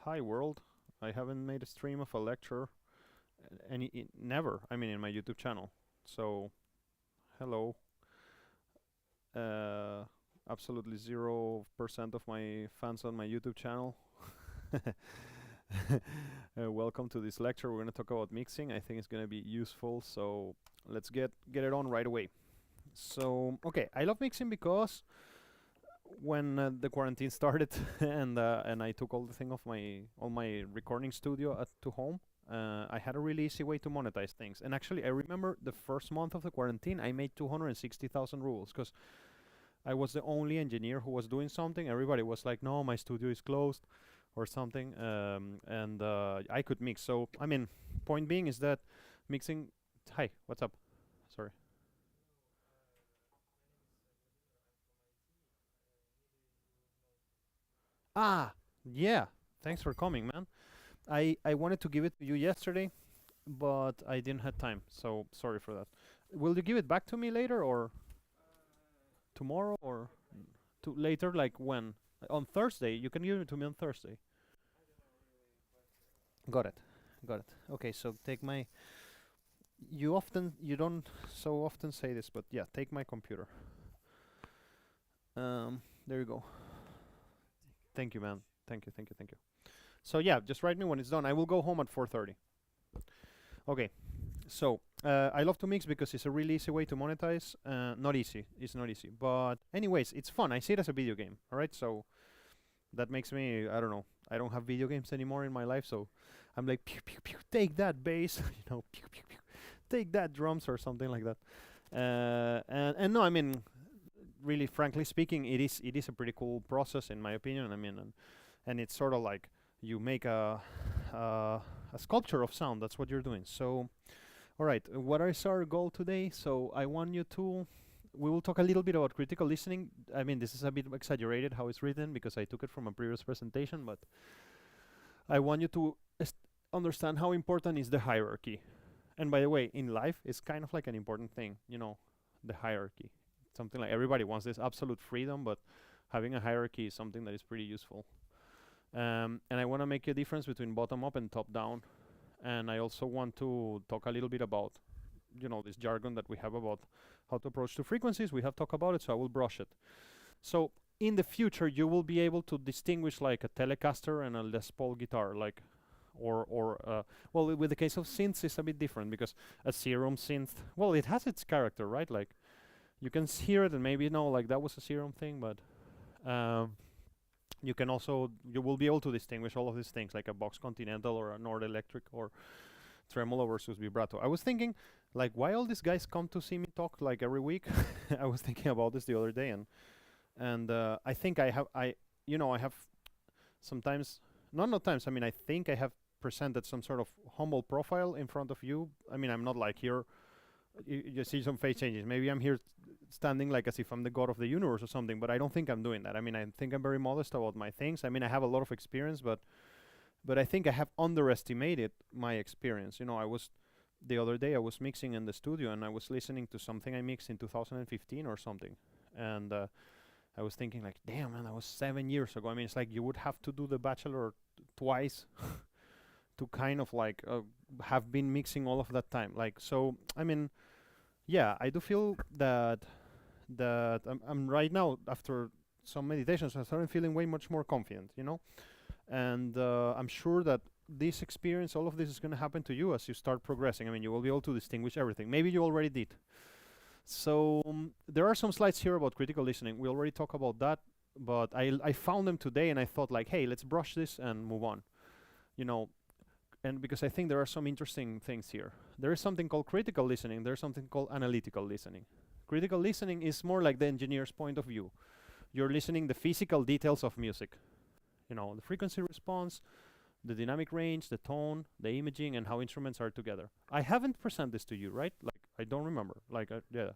Hi world. I haven't made a stream of a lecture never. I mean, in my YouTube channel. So, hello. Uh, Absolutely 0% of my fans on my YouTube channel. Welcome to this lecture. We're going to talk about mixing. I think it's going to be useful. So let's get it on right away. So, okay, I love mixing because when the quarantine started and I took all my recording studio to home, I had a really easy way to monetize things. And actually, I remember the first month of the quarantine, I made 260,000 rubles because I was the only engineer who was doing something. Everybody was like, "No, my studio is closed," or something, and I could mix. So, I mean, point being is that mixing. Hi, what's up? Sorry. Ah, yeah. Thanks for coming, man. I wanted to give it to you yesterday, but I didn't have time. So sorry for that. Will you give it back to me later or tomorrow or to later? Like when? On Thursday? You can give it to me on Thursday. Got it. Got it. Okay, so take my. You don't so often say this, but yeah, take my computer. There you go. Thank you, man. Thank you, thank you, thank you. So yeah, just write me when it's done. I will go home at 4:30. Okay. So I love to mix because it's a really easy way to monetize. Not easy. It's not easy, but anyways, it's fun. I see it as a video game. All right. So that makes me. I don't know. I don't have video games anymore in my life, so I'm like, pew, pew, pew, take that bass, pew, pew, pew, take that drums or something like that. And no, I mean, really, frankly speaking, it is a pretty cool process in my opinion. I mean, and it's sort of like you make a sculpture of sound. That's what you're doing. So, all right, what is our goal today? So I want you to. We will talk a little bit about critical listening. I mean, this is a bit exaggerated how it's written because I took it from a previous presentation, but I want you to understand how important is the hierarchy. And by the way, in life, it's kind of like an important thing, the hierarchy. Something like everybody wants this absolute freedom, but having a hierarchy is something that is pretty useful. And I want to make a difference between bottom up and top down. And I also want to talk a little bit about, this jargon that we have about how to approach the frequencies. We have talked about it, so I will brush it. So in the future, you will be able to distinguish like a Telecaster and a Les Paul guitar, like, well, with the case of synths, it's a bit different because a Serum synth, well, it has its character, right? Like, you can hear it and maybe know like that was a Serum thing, but you will be able to distinguish all of these things like a Vox Continental or a Nord Electric or tremolo versus vibrato. I was thinking, like, why all these guys come to see me talk like every week? I was thinking about this the other day, and I think I have sometimes, not times. I mean, I think I have presented some sort of humble profile in front of you. I mean, I'm not like here. You see some face changes. Maybe I'm here standing like as if I'm the god of the universe or something, but I don't think I'm doing that. I mean, I think I'm very modest about my things. I mean, I have a lot of experience, but I think I have underestimated my experience. The other day I was mixing in the studio and I was listening to something I mixed in 2015 or something, and I was thinking like, damn man, that was 7 years ago. I mean, it's like you would have to do the Bachelor twice to kind of like have been mixing all of that time. Like, so I mean, yeah, I do feel that I'm right now after some meditations, I started feeling way much more confident, and I'm sure that this experience, all of this is going to happen to you as you start progressing. I mean, you will be able to distinguish everything. Maybe you already did. So there are some slides here about critical listening. We already talked about that, but I found them today and I thought like, hey, let's brush this and move on. And because I think there are some interesting things here. There is something called critical listening. There's something called analytical listening. Critical listening is more like the engineer's point of view. You're listening the physical details of music. The frequency response, the dynamic range, the tone, the imaging, and how instruments are together. I haven't presented this to you, right? Like, I don't remember. Like, yeah.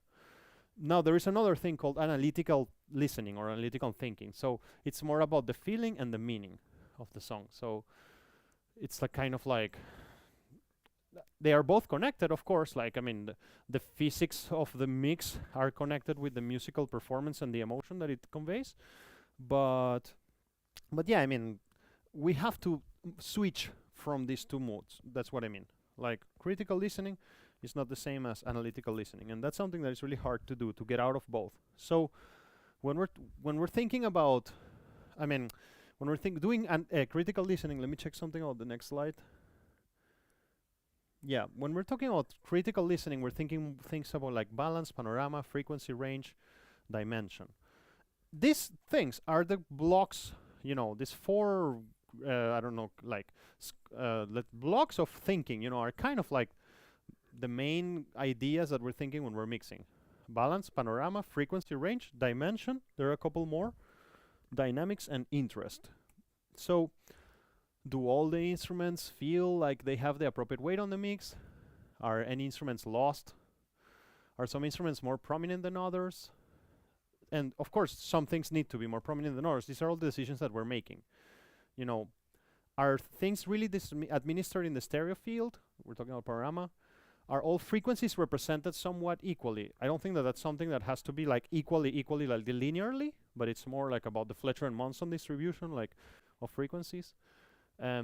Now, there is another thing called analytical listening or analytical thinking. So it's more about the feeling and the meaning of the song. So it's like kind of like they are both connected, of course. Like, I mean, the physics of the mix are connected with the musical performance and the emotion that it conveys. But yeah, I mean, we have to switch from these two modes. That's what I mean. Like critical listening is not the same as analytical listening, and that's something that is really hard to do, to get out of both. So when we're thinking about, I mean, when we're doing critical listening, let me check something on the next slide. Yeah, when we're talking about critical listening, we're thinking things about like balance, panorama, frequency, range, dimension. These things are the blocks, you know, these four, I don't know, like blocks of thinking, you know, are kind of like the main ideas that we're thinking when we're mixing. Balance, panorama, frequency, range, dimension, there are a couple more, dynamics, and interest. So, do all the instruments feel like they have the appropriate weight on the mix? Are any instruments lost? Are some instruments more prominent than others? And of course, some things need to be more prominent than others. These are all the decisions that we're making. You know, are things really administered in the stereo field? We're talking about panorama. Are all frequencies represented somewhat equally? I don't think that that's something that has to be like equally like linearly, but it's more like about the Fletcher and Monson distribution, like of frequencies.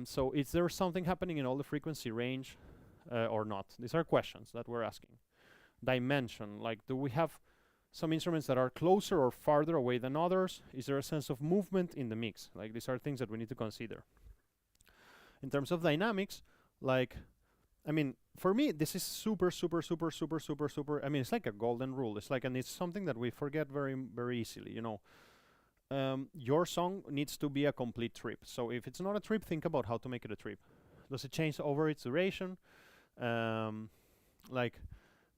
So is there something happening in all the frequency range or not? These are questions that we're asking. Dimension, like do we have some instruments that are closer or farther away than others? Is there a sense of movement in the mix? Like these are things that we need to consider. In terms of dynamics, like, I mean, for me, this is super, I mean, it's like a golden rule. It's like, and it's something that we forget very easily, you know. Your song needs to be a complete trip. So if it's not a trip, think about how to make it a trip. Does it change over its duration? Like,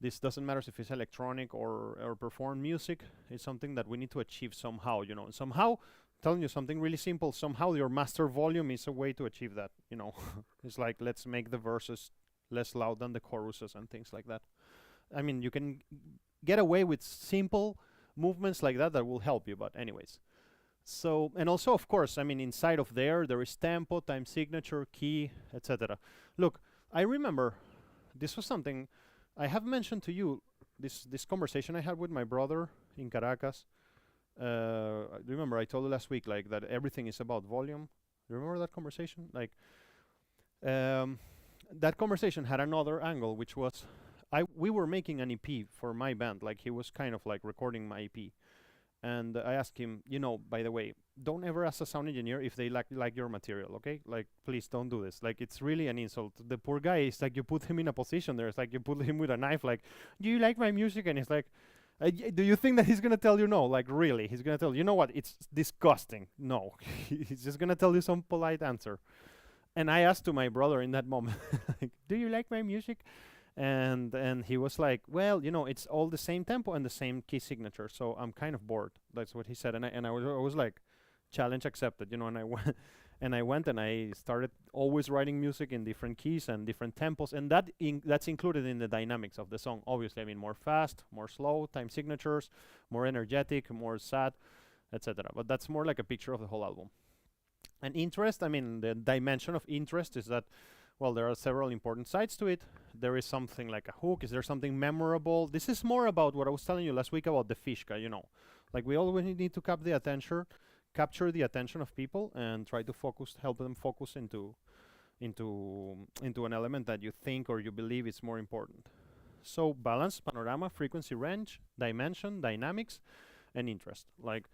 this doesn't matter if it's electronic or performed music. It's something that we need to achieve somehow, you know. And somehow, telling you something really simple, somehow your master volume is a way to achieve that, you know. It's like, let's make the verses less loud than the choruses and things like that. I mean, you can get away with simple movements like that will help you, but anyways. So, and also, of course, I mean, inside of there is tempo, time signature, key, etc. Look, I remember this was something I have mentioned to you, this conversation I had with my brother in Caracas. Remember I told you last week, like, that everything is about volume. You remember that conversation? Like, that conversation had another angle, which was we were making an EP for my band. Like, he was kind of like recording my EP. And I asked him, you know, by the way, don't ever ask a sound engineer if they like your material, okay? Like, please don't do this. Like, it's really an insult. The poor guy, it's like you put him in a position there. It's like you put him with a knife, like, do you like my music? And it's like, do you think that he's going to tell you no? Like, really? He's going to tell you know what? It's disgusting. No. He's just going to tell you some polite answer. And I asked to my brother in that moment, like, do you like my music? And he was like, well, you know, it's all the same tempo and the same key signature, so I'm kind of bored. That's what he said. And I was like, challenge accepted, you know. And I went and I started always writing music in different keys and different tempos, and that's included in the dynamics of the song. Obviously, I mean, more fast, more slow, time signatures, more energetic, more sad, etc. But that's more like a picture of the whole album. And interest, I mean, the dimension of interest is that, well, there are several important sides to it. There is something like a hook. Is there something memorable? This is more about what I was telling you last week about the fishka, you know. Like, we always need to capture the attention of people and try to help them focus into an element that you think or you believe is more important. So balance, panorama, frequency range, dimension, dynamics, and interest. Like,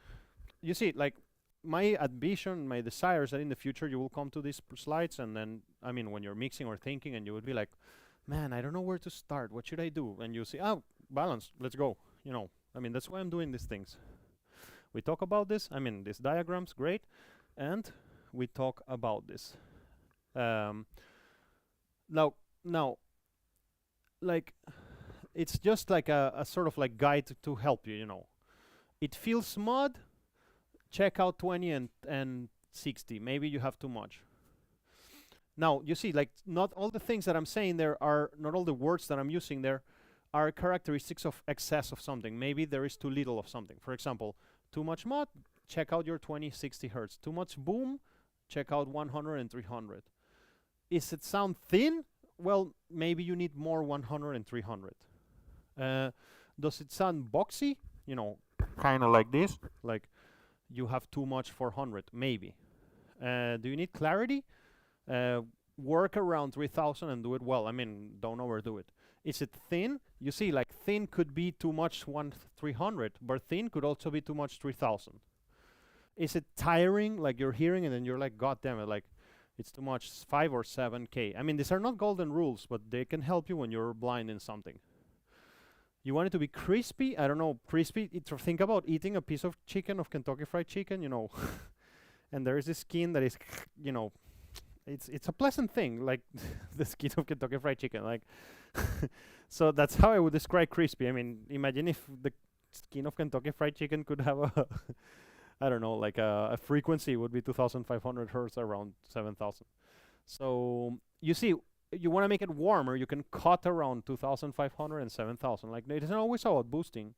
you see, like, my ambition, my desire is that in the future you will come to these slides, and then, I mean, when you're mixing or thinking, and you would be like, man, I don't know where to start. What should I do? And you say, oh, balance, let's go. You know, I mean, that's why I'm doing these things. We talk about this. I mean, these diagrams, great. And we talk about this. Now, like, it's just like a sort of like guide to help you, you know. It feels mud. Check out 20 and 60. Maybe you have too much. Now, you see, like, not all the things that I'm saying there are, not all the words that I'm using there are characteristics of excess of something. Maybe there is too little of something. For example, too much mud, check out your 20, 60 hertz. Too much boom, check out 100 and 300. Is it sound thin? Well, maybe you need more 100 and 300. Does it sound boxy? You know, kind of like this. Like, you have too much 400, maybe. Do you need clarity? work around 3000 and do it well. I mean, don't overdo it. Is it thin? You see, like thin could be too much 300, but thin could also be too much 3000. Is it tiring? Like you're hearing and then you're like, God damn it, like it's too much 5 or 7K. I mean, these are not golden rules, but they can help you when you're blind in something. You want it to be crispy? I don't know, crispy. Think about eating a piece of chicken, of Kentucky Fried Chicken, you know, and there is this skin that is, you know, it's a pleasant thing, like the skin of Kentucky Fried Chicken, like. So that's how I would describe crispy. I mean, imagine if the skin of Kentucky Fried Chicken could have a, I don't know, like a frequency would be 2,500 hertz, around 7,000. So you see, you want to make it warmer, you can cut around 2,500 and 7,000. Like it isn't always about boosting.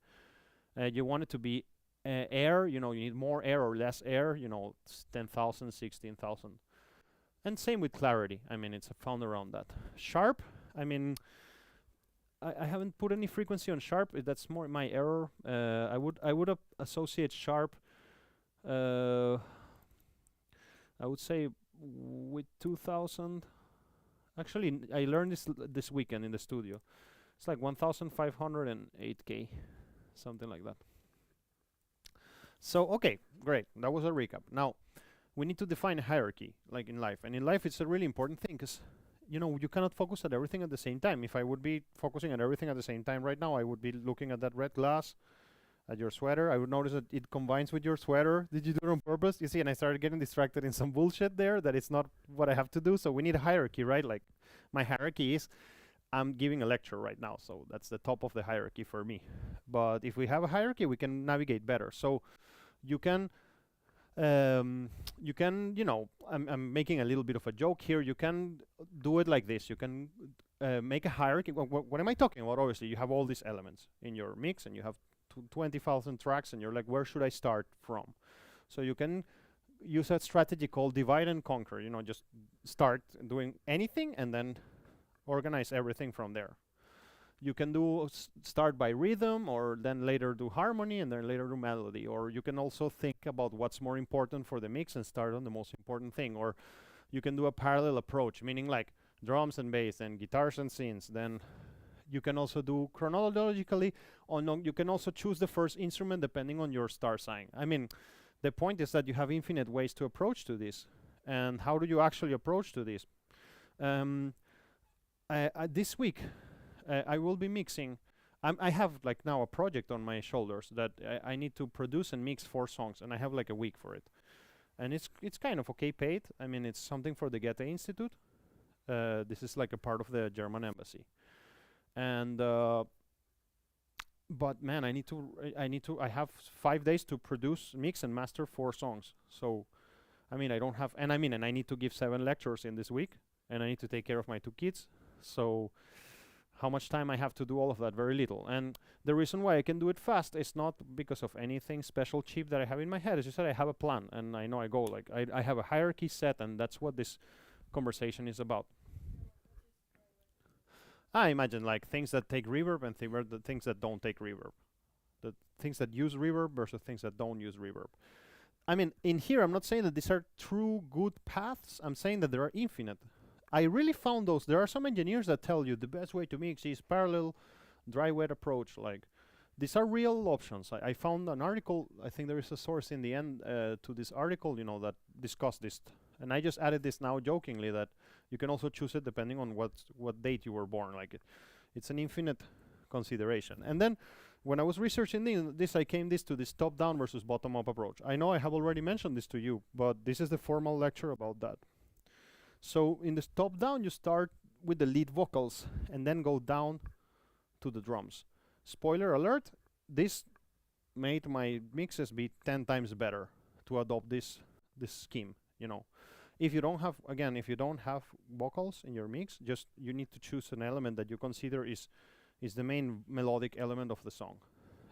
You want it to be air, you know, you need more air or less air, you know, 10,000, 16,000. And same with clarity. I mean, it's found around that. Sharp, I mean, I haven't put any frequency on sharp. That's more my error. I would associate sharp. I would say with 2,000. Actually, I learned this weekend in the studio. It's like 1,508K, something like that. So okay, great. That was a recap. Now we need to define a hierarchy, like in life. And in life, it's a really important thing because, you know, you cannot focus at everything at the same time. If I would be focusing on everything at the same time right now, I would be looking at that red glass, at your sweater. I would notice that it combines with your sweater. Did you do it on purpose? You see, and I started getting distracted in some bullshit there that it's not what I have to do. So we need a hierarchy, right? Like my hierarchy is, I'm giving a lecture right now. So that's the top of the hierarchy for me. But if we have a hierarchy, we can navigate better. So you can, you know, I'm making a little bit of a joke here. You can do it like this. You can make a hierarchy. What am I talking about? Obviously, you have all these elements in your mix, and you have 20,000 tracks, and you're like, where should I start from? So you can use a strategy called divide and conquer. You know, just start doing anything and then organize everything from there. You can do start by rhythm, or then later do harmony, and then later do melody. Or you can also think about what's more important for the mix and start on the most important thing. Or you can do a parallel approach, meaning like drums and bass and guitars and synths. Then you can also do chronologically, or no, you can also choose the first instrument depending on your star sign. I mean, the point is that you have infinite ways to approach to this. And how do you actually approach to this? This week, I will be mixing. I have like now a project on my shoulders that I need to produce and mix 4 songs, and I have like a week for it. And it's kind of okay paid. I mean, it's something for the Goethe Institute. This is like a part of the German embassy. And but man, I have 5 days to produce, mix, and master 4 songs. So, I mean, I don't have, and I need to give 7 lectures in this week, and I need to take care of my 2 kids. So, how much time I have to do all of that? Very little. And the reason why I can do it fast is not because of anything special cheap that I have in my head. It's just that I have a plan, and I know I go, like, I have a hierarchy set, and that's what this conversation is about. I imagine like things that take reverb and the things that don't take reverb. The things that use reverb versus things that don't use reverb. I mean, in here, I'm not saying that these are true good paths. I'm saying that there are infinite. I really found those. There are some engineers that tell you the best way to mix is parallel, dry wet approach. Like, these are real options. I found an article. I think there is a source in the end to this article, you know, that discussed this. And I just added this now jokingly that you can also choose it depending on what date you were born. Like, it's an infinite consideration. And then when I was researching this, I came to this top-down versus bottom-up approach. I know I have already mentioned this to you, but this is the formal lecture about that. So in this top-down, you start with the lead vocals and then go down to the drums. Spoiler alert, this made my mixes be 10 times better to adopt this scheme, you know. If you don't have, again, if you don't have vocals in your mix, just you need to choose an element that you consider is the main melodic element of the song.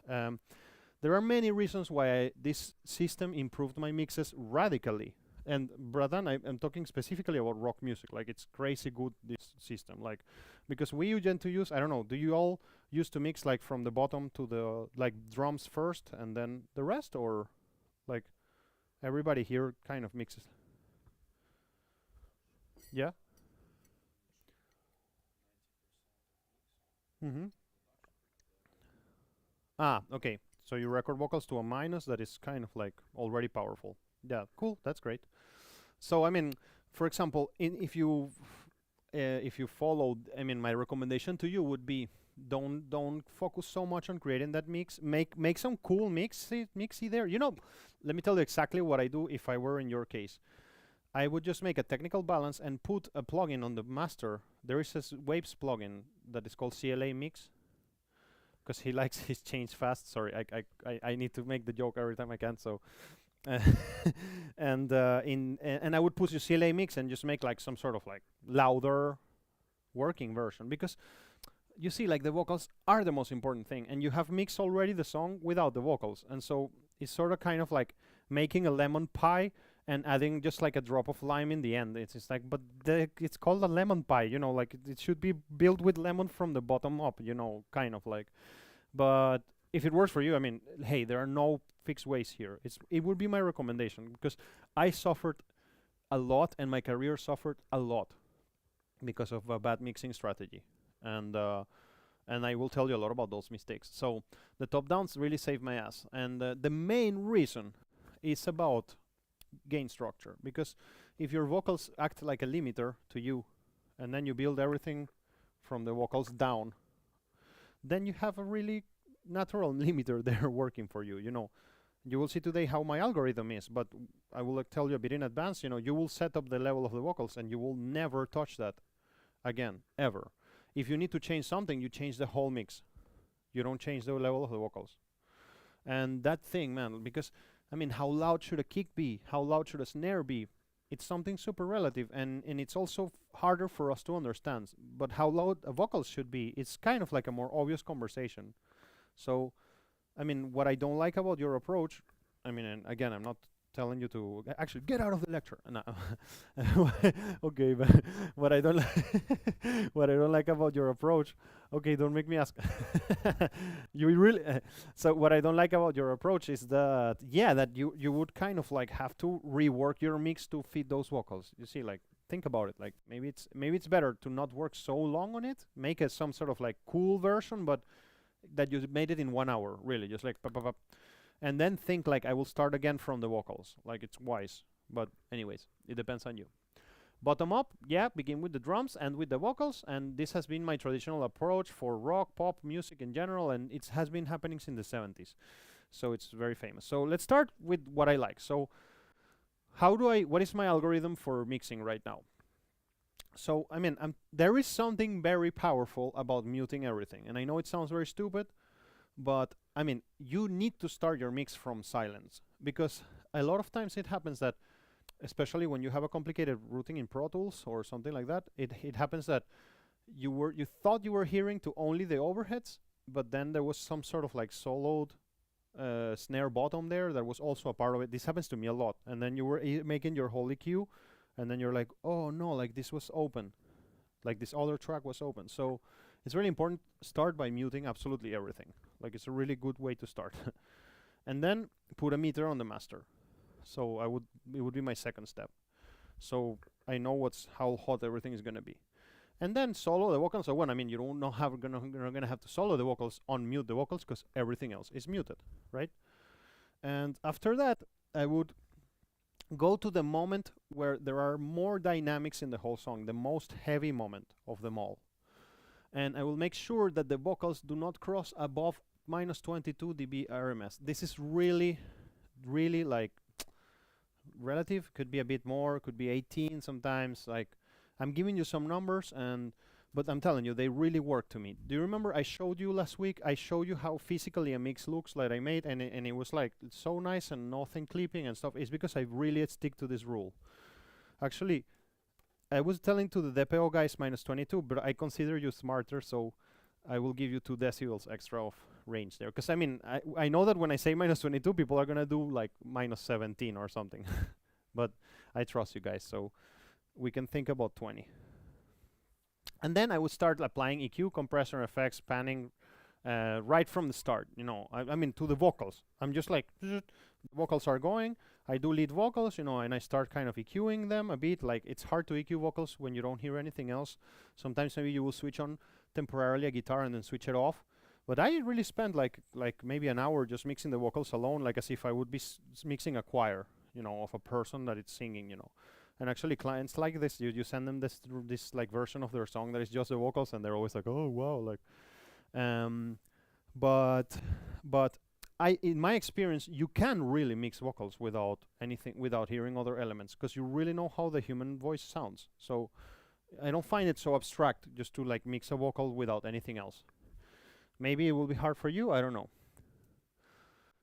There are many reasons why this system improved my mixes radically. And Bradan, I'm talking specifically about rock music. Like, it's crazy good, this system. Like, because we tend to use, I don't know, do you all used to mix like from the bottom to the, like, drums first and then the rest? Or like everybody here kind of mixes? Yeah. Mm-hmm. Ah, okay. So you record vocals to a minus that is kind of like already powerful. Yeah, cool. That's great. So I mean, for example, if you followed, I mean, my recommendation to you would be don't focus so much on creating that mix. Make some cool mixy there. You know, let me tell you exactly what I do if I were in your case. I would just make a technical balance and put a plugin on the master. There is a Waves plugin that is called CLA Mix because he likes his change fast. Sorry, I need to make the joke every time I can. So, uh, and I would put your CLA Mix and just make like some sort of like louder working version because you see like the vocals are the most important thing, and you have mixed already the song without the vocals, and so it's sort of kind of like making a lemon pie and adding just like a drop of lime in the end. It's just like, but it's called a lemon pie, you know, like it should be built with lemon from the bottom up, you know, kind of like. But if it works for you, I mean, hey, there are no fixed ways here. It would be my recommendation because I suffered a lot and my career suffered a lot because of a bad mixing strategy, and I will tell you a lot about those mistakes. So the top downs really saved my ass, and the main reason is about gain structure, because if your vocals act like a limiter to you and then you build everything from the vocals down, then you have a really natural limiter there working for you. You know, you will see today how my algorithm is, but I will tell you a bit in advance. You know, you will set up the level of the vocals and you will never touch that again, ever. If you need to change something, you change the whole mix. You don't change the level of the vocals. And that thing, man, because I mean, how loud should a kick be? How loud should a snare be? It's something super relative, and it's also harder for us to understand. But how loud a vocal should be, it's kind of like a more obvious conversation. So, I mean, what I don't like about your approach, I mean, and again, I'm not telling you to actually get out of the lecture. No. Okay, but what I don't what I don't like about your approach. Okay, don't make me ask. You really. So what I don't like about your approach is that that you would kind of like have to rework your mix to fit those vocals. You see, like think about it. Like maybe it's better to not work so long on it. Make it some sort of like cool version, but that you made it in 1 hour. Really, just like pop, pop, pop. And then think like I will start again from the vocals. Like it's wise. But anyways, it depends on you. Bottom up, yeah, begin with the drums and with the vocals. And this has been my traditional approach for rock, pop, music in general. And it has been happening since the 70s. So it's very famous. So let's start with what I like. So what is my algorithm for mixing right now? So, I mean, there is something very powerful about muting everything. And I know it sounds very stupid, but I mean, you need to start your mix from silence, because a lot of times it happens that, especially when you have a complicated routing in Pro Tools or something like that, it happens that you thought you were hearing to only the overheads, but then there was some sort of like soloed snare bottom there that was also a part of it. This happens to me a lot. And then you were making your whole EQ, and then you're like, oh no, like this was open, like this other track was open. So it's really important. Start by muting absolutely everything. Like it's a really good way to start. And then put a meter on the master. So it would be my second step. So I know how hot everything is gonna be. And then solo the vocals. So when I mean, you don't know how you're gonna have to solo the vocals, unmute the vocals, because everything else is muted, right? And after that, I would go to the moment where there are more dynamics in the whole song, the most heavy moment of them all. And I will make sure that the vocals do not cross above minus 22 dB RMS. This is really, really like relative. Could be a bit more, could be 18 sometimes. Like I'm giving you some numbers, but I'm telling you, they really work to me. Do you remember I showed you last week? I showed you how physically a mix looks that I made, and it was like so nice and nothing clipping and stuff. It's because I really stick to this rule. Actually, I was telling to the DPO guys minus 22, but I consider you smarter, so I will give you 2 decibels extra of range there. Because I mean, I know that when I say minus 22, people are gonna do like minus 17 or something. But I trust you guys, so we can think about 20. And then I would start applying EQ, compressor effects, panning, right from the start. You know, I mean to the vocals. I'm just like vocals are going. I do lead vocals, you know, and I start kind of EQing them a bit. Like it's hard to EQ vocals when you don't hear anything else. Sometimes maybe you will switch on temporarily a guitar and then switch it off. But I really spend like maybe an hour just mixing the vocals alone, like as if I would be mixing a choir, you know, of a person that is singing, you know. And actually, clients like this, you send them this like version of their song that is just the vocals, and they're always like, oh wow, like. But in my experience, you can really mix vocals without anything, without hearing other elements, because you really know how the human voice sounds. So I don't find it so abstract just to like mix a vocal without anything else. Maybe it will be hard for you, I don't know.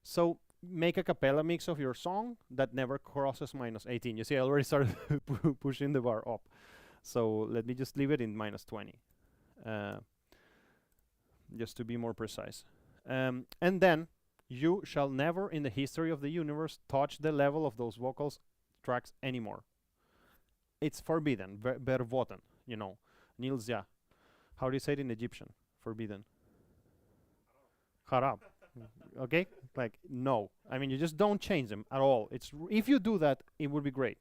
So make a cappella mix of your song that never crosses -18. You see, I already started pushing the bar up. So let me just leave it in -20. Just to be more precise. And then you shall never in the history of the universe touch the level of those vocals tracks anymore. It's forbidden, verboten, you know. Nilzya. How do you say it in Egyptian? Forbidden. Haram. Okay? Like, no. I mean, you just don't change them at all. If you do that, it would be great.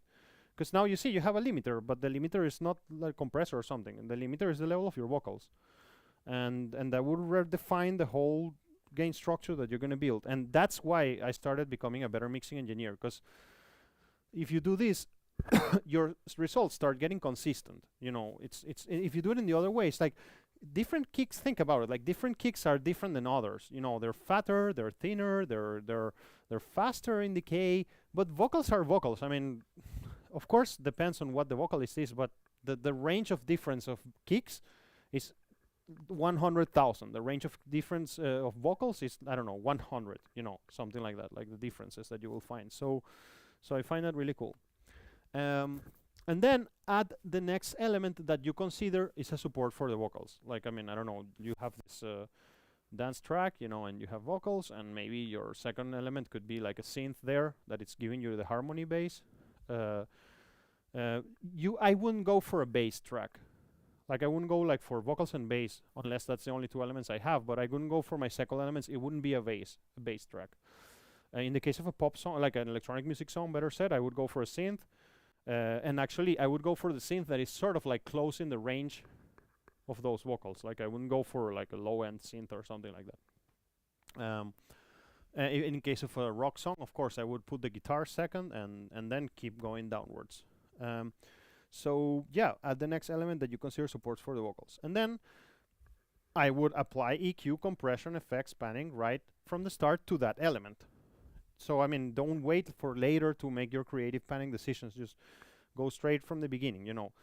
Because now you see, you have a limiter, but the limiter is not like compressor or something. The limiter is the level of your vocals. And that would redefine the whole gain structure that you're going to build. And that's why I started becoming a better mixing engineer, because if you do this, your results start getting consistent. You know, it's if you do it in the other way, it's like different kicks. Think about it, like different kicks are different than others. You know, they're fatter, they're thinner, they're faster in decay, but vocals are vocals. I mean, of course, depends on what the vocalist is, but the range of difference of kicks is 100,000. The range of difference of vocals is, I don't know, 100, you know, something like that, like the differences that you will find. So I find that really cool. And then add the next element that you consider is a support for the vocals. Like, I mean, I don't know, you have this dance track, you know, and you have vocals, and maybe your second element could be like a synth there that it's giving you the harmony bass. I wouldn't go for a bass track. Like, I wouldn't go like for vocals and bass unless that's the only two elements I have, but I wouldn't go for my second elements. It wouldn't be a bass track. In the case of a pop song, like an electronic music song, better said, I would go for a synth. And actually, I would go for the synth that is sort of like close in the range of those vocals. Like, I wouldn't go for like a low-end synth or something like that. In case of a rock song, of course, I would put the guitar second and then keep going downwards. So yeah, add the next element that you consider supports for the vocals. And then I would apply EQ, compression, effects, panning right from the start to that element. So, I mean, don't wait for later to make your creative panning decisions. Just go straight from the beginning, you know.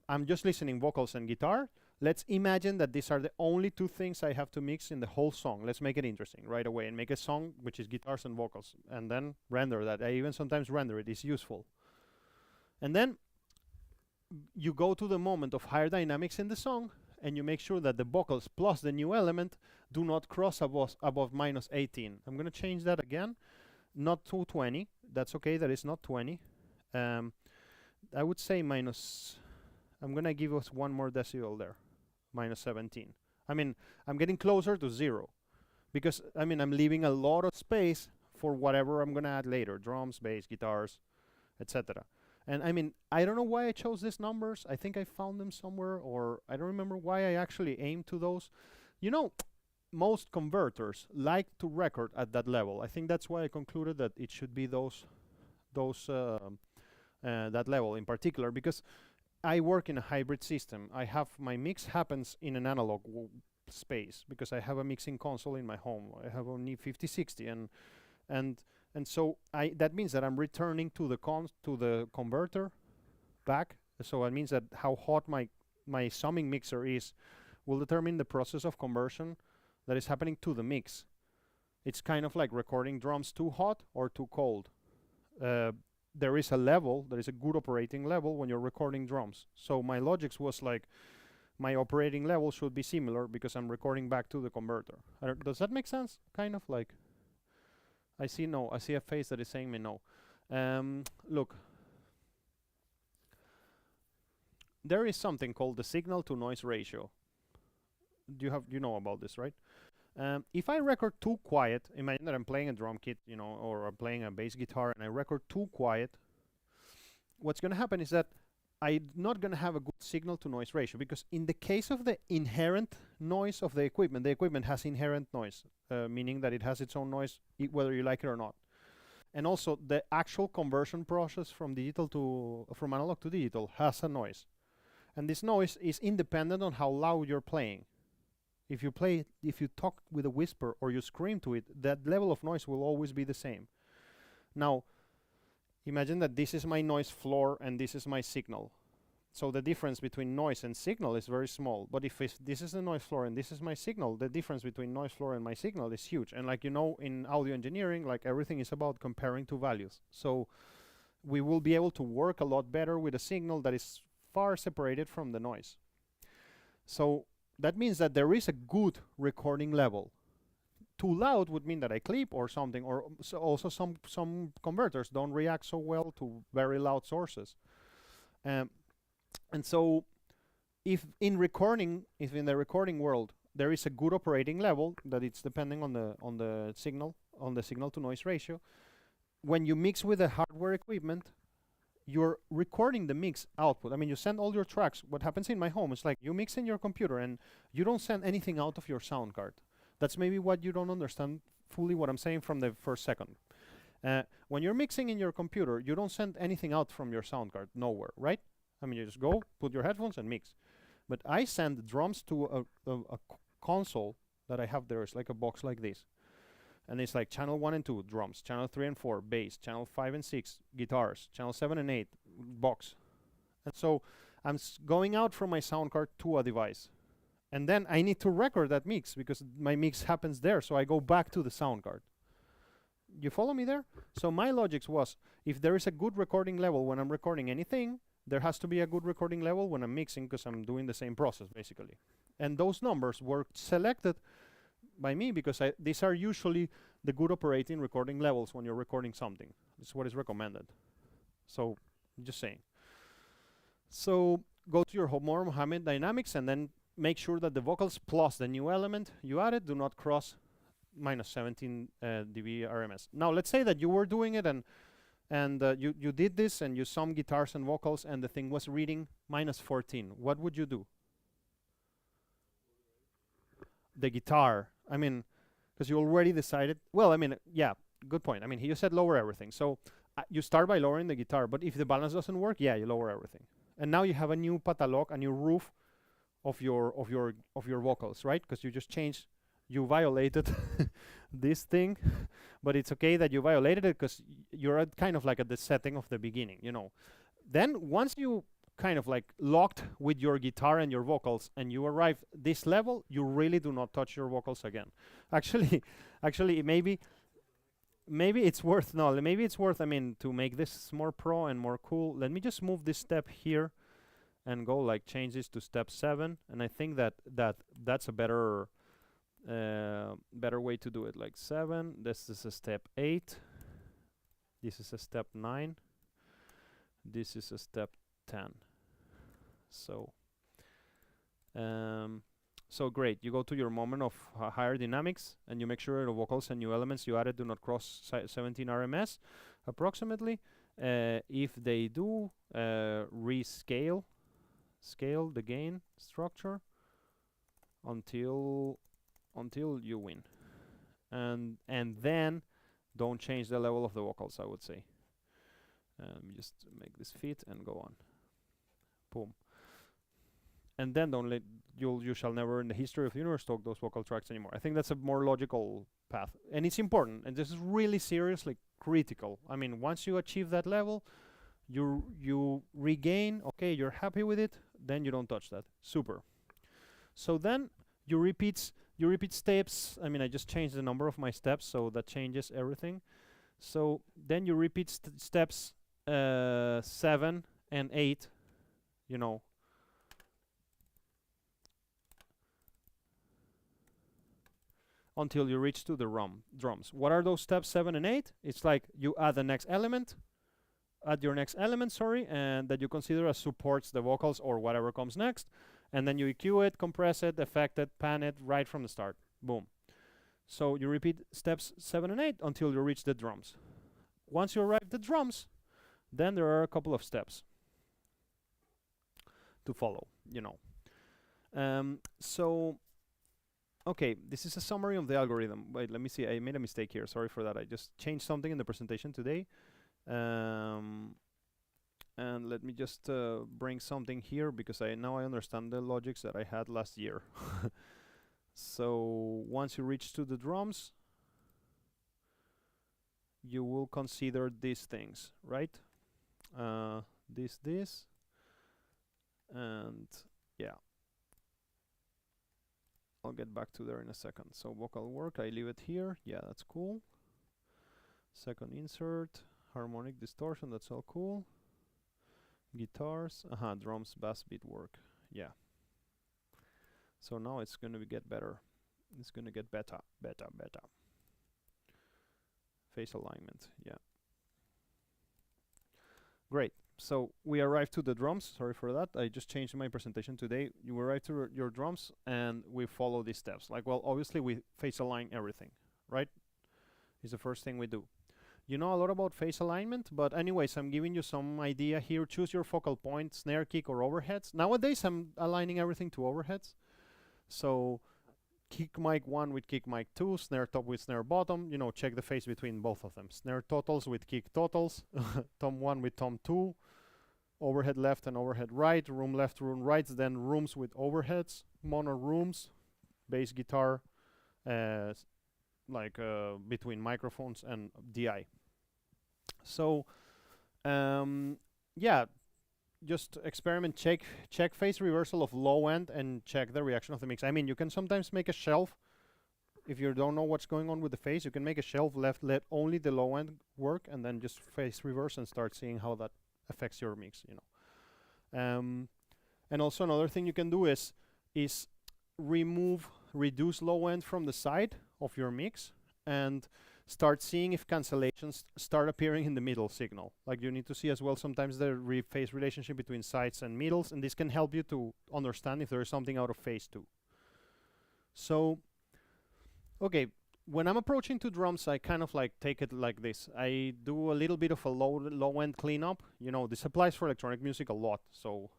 I'm just listening vocals and guitar. Let's imagine that these are the only two things I have to mix in the whole song. Let's make it interesting right away and make a song which is guitars and vocals. And then render that. I even sometimes render it. It's useful. And then you go to the moment of higher dynamics in the song, and you make sure that the vocals plus the new element do not cross above -18. I'm going to change that again. Not 220. That's okay. That is not 20. I would say I'm going to give us one more decibel there. -17. I mean, I'm getting closer to 0. Because, I mean, I'm leaving a lot of space for whatever I'm going to add later. Drums, bass, guitars, etc. And I mean, I don't know why I chose these numbers. I think I found them somewhere, or I don't remember why I actually aimed to those. You know, most converters like to record at that level. I think that's why I concluded that it should be that level in particular, because I work in a hybrid system. My mix happens in an analog space because I have a mixing console in my home. I have only 5060, and so that means that I'm returning to the converter back. So it means that how hot my summing mixer is will determine the process of conversion that is happening to the mix. It's kind of like recording drums too hot or too cold. There is a level, there is a good operating level when you're recording drums. So my logic was like, my operating level should be similar because I'm recording back to the converter. Does that make sense? Kind of like, I see no. I see a face that is saying me no. Look, there is something called the signal to noise ratio. You know about this, right? If I record too quiet, imagine that I'm playing a drum kit, you know, or I'm playing a bass guitar, and I record too quiet, what's going to happen is that I'm not going to have a good signal to noise ratio, because in the case of the inherent noise of the equipment has inherent noise, meaning that it has its own noise, whether you like it or not. And also the actual conversion process from analog to digital has a noise. And this noise is independent on how loud you're playing. If you talk with a whisper or you scream to it, that level of noise will always be the same. Now, imagine that this is my noise floor and this is my signal. So the difference between noise and signal is very small. But if this is the noise floor and this is my signal, the difference between noise floor and my signal is huge. And like you know, in audio engineering, like everything is about comparing two values. So we will be able to work a lot better with a signal that is far separated from the noise. So that means that there is a good recording level. Too loud would mean that I clip or something, or also some converters don't react so well to very loud sources. And so if in the recording world there is a good operating level that it's depending on the signal to noise ratio, when you mix with the hardware equipment, you're recording the mix output. I mean, you send all your tracks. What happens in my home is like you mix in your computer and you don't send anything out of your sound card. That's maybe what you don't understand fully what I'm saying from the first second. When you're mixing in your computer, you don't send anything out from your sound card, nowhere, right? I mean, you just go, put your headphones and mix. But I send drums to a console that I have there. It's like a box like this. And it's like channel 1 and 2, drums, channel 3 and 4, bass, channel 5 and 6, guitars, channel 7 and 8, box. And so I'm going out from my sound card to a device. And then I need to record that mix because my mix happens there. So I go back to the sound card. You follow me there? So my logic was, if there is a good recording level when I'm recording anything, there has to be a good recording level when I'm mixing, because I'm doing the same process basically. And those numbers were selected by me because these are usually the good operating recording levels when you're recording something. This is what is recommended. So just saying. So go to your more Mohammed dynamics and then make sure that the vocals plus the new element you added do not cross minus 17 dB RMS. Now let's say that you were doing it and you did this and you sum guitars and vocals and the thing was reading minus 14. What would you do? The guitar. I mean, because you already decided. Well, I mean, yeah, good point. I mean, you said lower everything. So you start by lowering the guitar, but if the balance doesn't work, yeah, you lower everything. And now you have a new catalog, a new roof of your vocals, right? Because you just changed, you violated this thing, but it's okay that you violated it because you're at kind of like at the setting of the beginning, you know. Then once you kind of like locked with your guitar and your vocals and you arrive this level, you really do not touch your vocals again. Actually maybe it's worth, I mean, to make this more pro and more cool, let me just move this step here and go like change this to step 7, and I think that's a better way to do it. Like 7, this is a step 8, this is a step 9, this is a step 10. So great. You go to your moment of higher dynamics and you make sure the vocals and new elements you added do not cross 17 RMS approximately. If they do, scale the gain structure until you win, and then don't change the level of the vocals, I would say. Just make this fit and go on. Boom. And then don't let you shall never in the history of the universe talk those vocal tracks anymore. I think that's a more logical path, and it's important, and this is really seriously critical. I mean, once you achieve that level, you regain. Okay, you're happy with it. Then you don't touch that. Super. So then you repeat steps. I mean, I just changed the number of my steps, so that changes everything. So then you repeat steps 7 and 8. You know. Until you reach to the drums. What are those steps 7 and 8? It's like you add your next element, and that you consider as supports the vocals or whatever comes next, and then you EQ it, compress it, effect it, pan it right from the start. Boom. So you repeat steps 7 and 8 until you reach the drums. Once you arrive at the drums, then there are a couple of steps to follow, you know. So, okay, this is a summary of the algorithm. Wait, let me see. I made a mistake here. Sorry for that. I just changed something in the presentation today. And let me just bring something here because now I understand the logics that I had last year. So once you reach to the drums, you will consider these things, right? This, and yeah. I'll get back to there in a second. So vocal work, I leave it here. Yeah, that's cool. Second insert, harmonic distortion, that's all cool. Guitars, drums, bass, beat work. Yeah. So now it's gonna get better. It's gonna get better. Face alignment, yeah. Great. So we arrived to the drums. Sorry for that. I just changed my presentation today. You arrive to your drums and we follow these steps. Like, well, obviously we face align everything, right? It's the first thing we do. You know a lot about phase alignment, but anyways, I'm giving you some idea here. Choose your focal point, snare, kick, or overheads. Nowadays, I'm aligning everything to overheads. So kick mic 1 with kick mic 2, snare top with snare bottom. You know, check the phase between both of them. Snare totals with kick totals, tom 1 with tom 2, overhead left and overhead right, room left, room right, then rooms with overheads, mono rooms, bass guitar, between microphones and DI. So yeah, just experiment, check phase reversal of low end and check the reaction of the mix. I mean, you can sometimes make a shelf if you don't know what's going on with the phase. You can make a shelf let only the low end work and then just phase reverse and start seeing how that affects your mix, you know. And also another thing you can do is reduce low end from the side of your mix and start seeing if cancellations start appearing in the middle signal. Like, you need to see as well sometimes the phase relationship between sides and middles, and this can help you to understand if there is something out of phase too. So, okay, when I'm approaching to drums, I kind of like take it like this. I do a little bit of a low end cleanup. You know, this applies for electronic music a lot. So,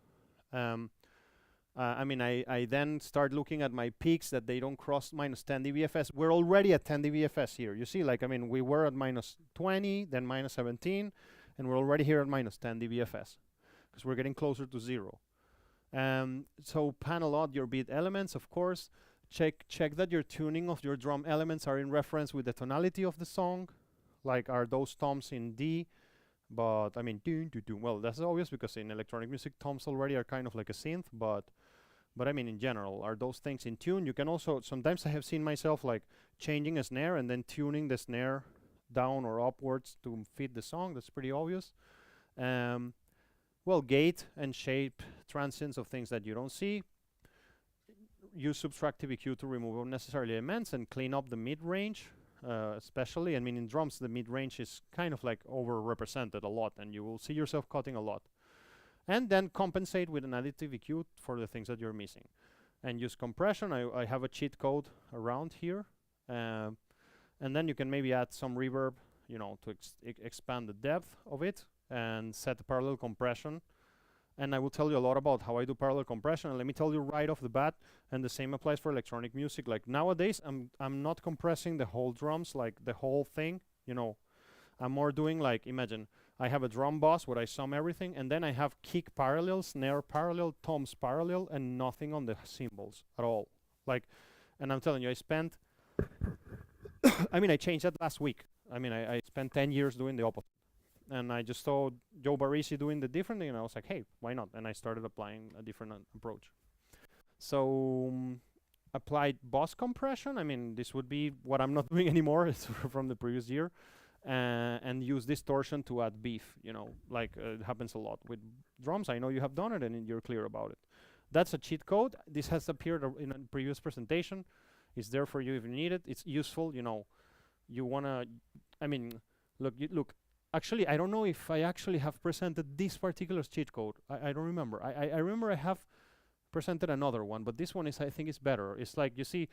I mean, I then start looking at my peaks that they don't cross minus 10 dBFS. We're already at 10 dBFS here. You see, like, I mean, we were at minus 20, then minus 17, and we're already here at minus 10 dBFS because we're getting closer to 0. So panel out your beat elements, of course. Check that your tuning of your drum elements are in reference with the tonality of the song. Like, are those toms in D? But I mean, well, that's obvious because in electronic music, toms already are kind of like a synth, but I mean, in general, are those things in tune? You can also, sometimes I have seen myself like changing a snare and then tuning the snare down or upwards to fit the song. That's pretty obvious. Well, gate and shape transients of things that you don't see. Use subtractive EQ to remove unnecessary elements and clean up the mid-range, especially. I mean, in drums, the mid-range is kind of like over-represented a lot, and you will see yourself cutting a lot. And then compensate with an additive EQ for the things that you're missing. And use compression. I have a cheat code around here. And then you can maybe add some reverb, you know, to expand the depth of it, and set a parallel compression. And I will tell you a lot about how I do parallel compression. And let me tell you right off the bat, and the same applies for electronic music. Like, nowadays, I'm not compressing the whole drums, like the whole thing, you know. I'm more doing, like, imagine I have a drum boss where I sum everything, and then I have kick parallel, snare parallel, toms parallel, and nothing on the cymbals at all. Like, and I'm telling you, I spent I mean, I changed that last week. I mean, I spent 10 years doing the opposite. And I just saw Joe Barrisi doing the different thing, and I was like, hey, why not? And I started applying a different approach. So, applied boss compression. I mean, this would be what I'm not doing anymore. It's from the previous year. And use distortion to add beef, you know, like it happens a lot with drums. I know you have done it and you're clear about it. That's a cheat code. This has appeared in a previous presentation. It's there for you if you need it. It's useful, you know. You wanna, I mean, look, actually, I don't know if I actually have presented this particular cheat code. I don't remember. I remember I have presented another one, but this one is, I think, is better. It's like, you see,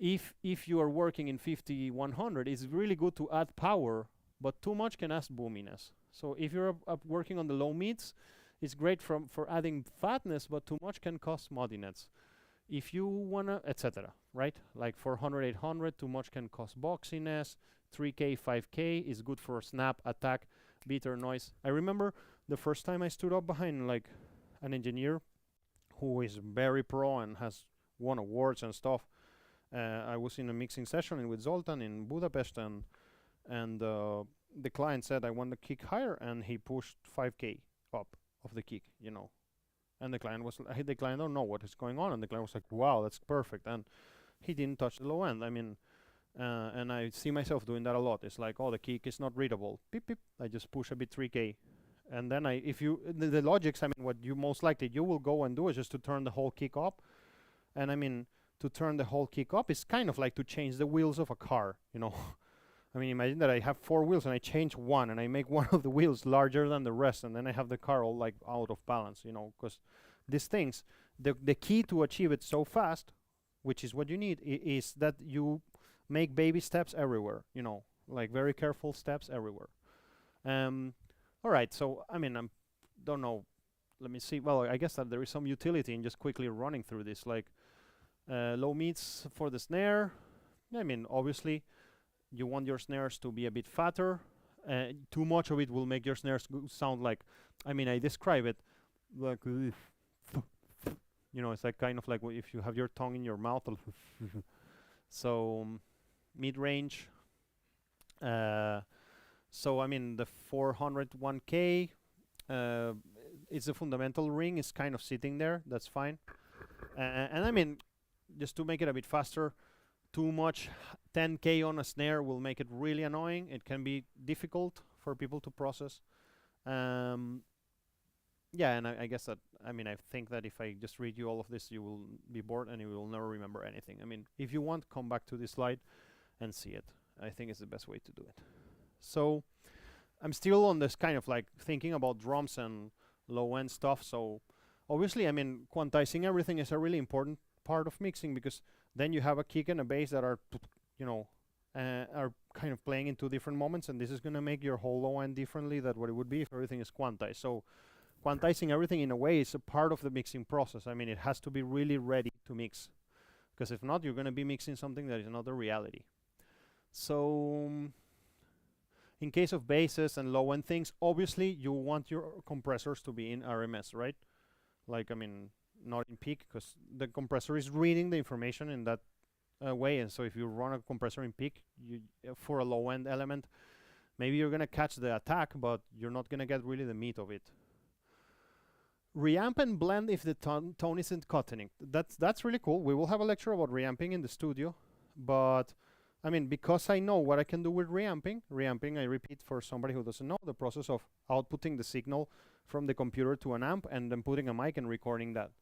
if you are working in 50-100, it's really good to add power, but too much can add boominess. So if you're working on the low mids, it's great for adding fatness, but too much can cause muddiness. If you wanna, etc., right? Like 400-800, too much can cause boxiness. 3K, 5K is good for snap, attack, bitter noise. I remember the first time I stood up behind like an engineer who is very pro and has won awards and stuff. I was in a mixing session with Zoltan in Budapest, and the client said I want the kick higher, and he pushed 5K up of the kick, you know. And the client don't know what is going on, and the client was like, "Wow, that's perfect." And he didn't touch the low end. I mean, and I see myself doing that a lot. It's like, oh, the kick is not readable. Beep beep. I just push a bit 3K, and then the logics. I mean, what you most likely you will go and do is just to turn the whole kick up, and I mean, to turn the whole kick up is kind of like to change the wheels of a car, you know. I mean, imagine that I have 4 wheels and I change one and I make one of the wheels larger than the rest, and then I have the car all like out of balance, you know, because these things, the key to achieve it so fast, which is what you need, is that you make baby steps everywhere, you know, like very careful steps everywhere. All right, so I mean, don't know, let me see. Well, I guess that there is some utility in just quickly running through this, like low mids for the snare. I mean, obviously, you want your snares to be a bit fatter. Too much of it will make your snares sound like, I mean, I describe it like, you know, it's like kind of like if you have your tongue in your mouth. So mid-range. So I mean, the 401K, it's a fundamental ring. It's kind of sitting there. That's fine. And I mean, just to make it a bit faster, too much 10K on a snare will make it really annoying. It can be difficult for people to process. Yeah, and I guess that, I mean, I think that if I just read you all of this, you will be bored and you will never remember anything. I mean, if you want, come back to this slide and see it. I think it's the best way to do it. So I'm still on this kind of like thinking about drums and low end stuff. So obviously, I mean, quantizing everything is a really important part of mixing, because then you have a kick and a bass that are, you know, are kind of playing in 2 different moments, and this is going to make your whole low end differently than what it would be if everything is quantized. So quantizing everything in a way is a part of the mixing process. I mean, it has to be really ready to mix, because if not, you're going to be mixing something that is not the reality. So in case of basses and low end things, obviously you want your compressors to be in RMS, right? Like, I mean, not in peak, because the compressor is reading the information in that way. And so if you run a compressor in peak, you for a low end element, maybe you're gonna catch the attack, but you're not gonna get really the meat of it. Reamp and blend if the tone isn't cutting. That's really cool. We will have a lecture about reamping in the studio, but I mean, because I know what I can do with reamping, I repeat for somebody who doesn't know, the process of outputting the signal from the computer to an amp and then putting a mic and recording that.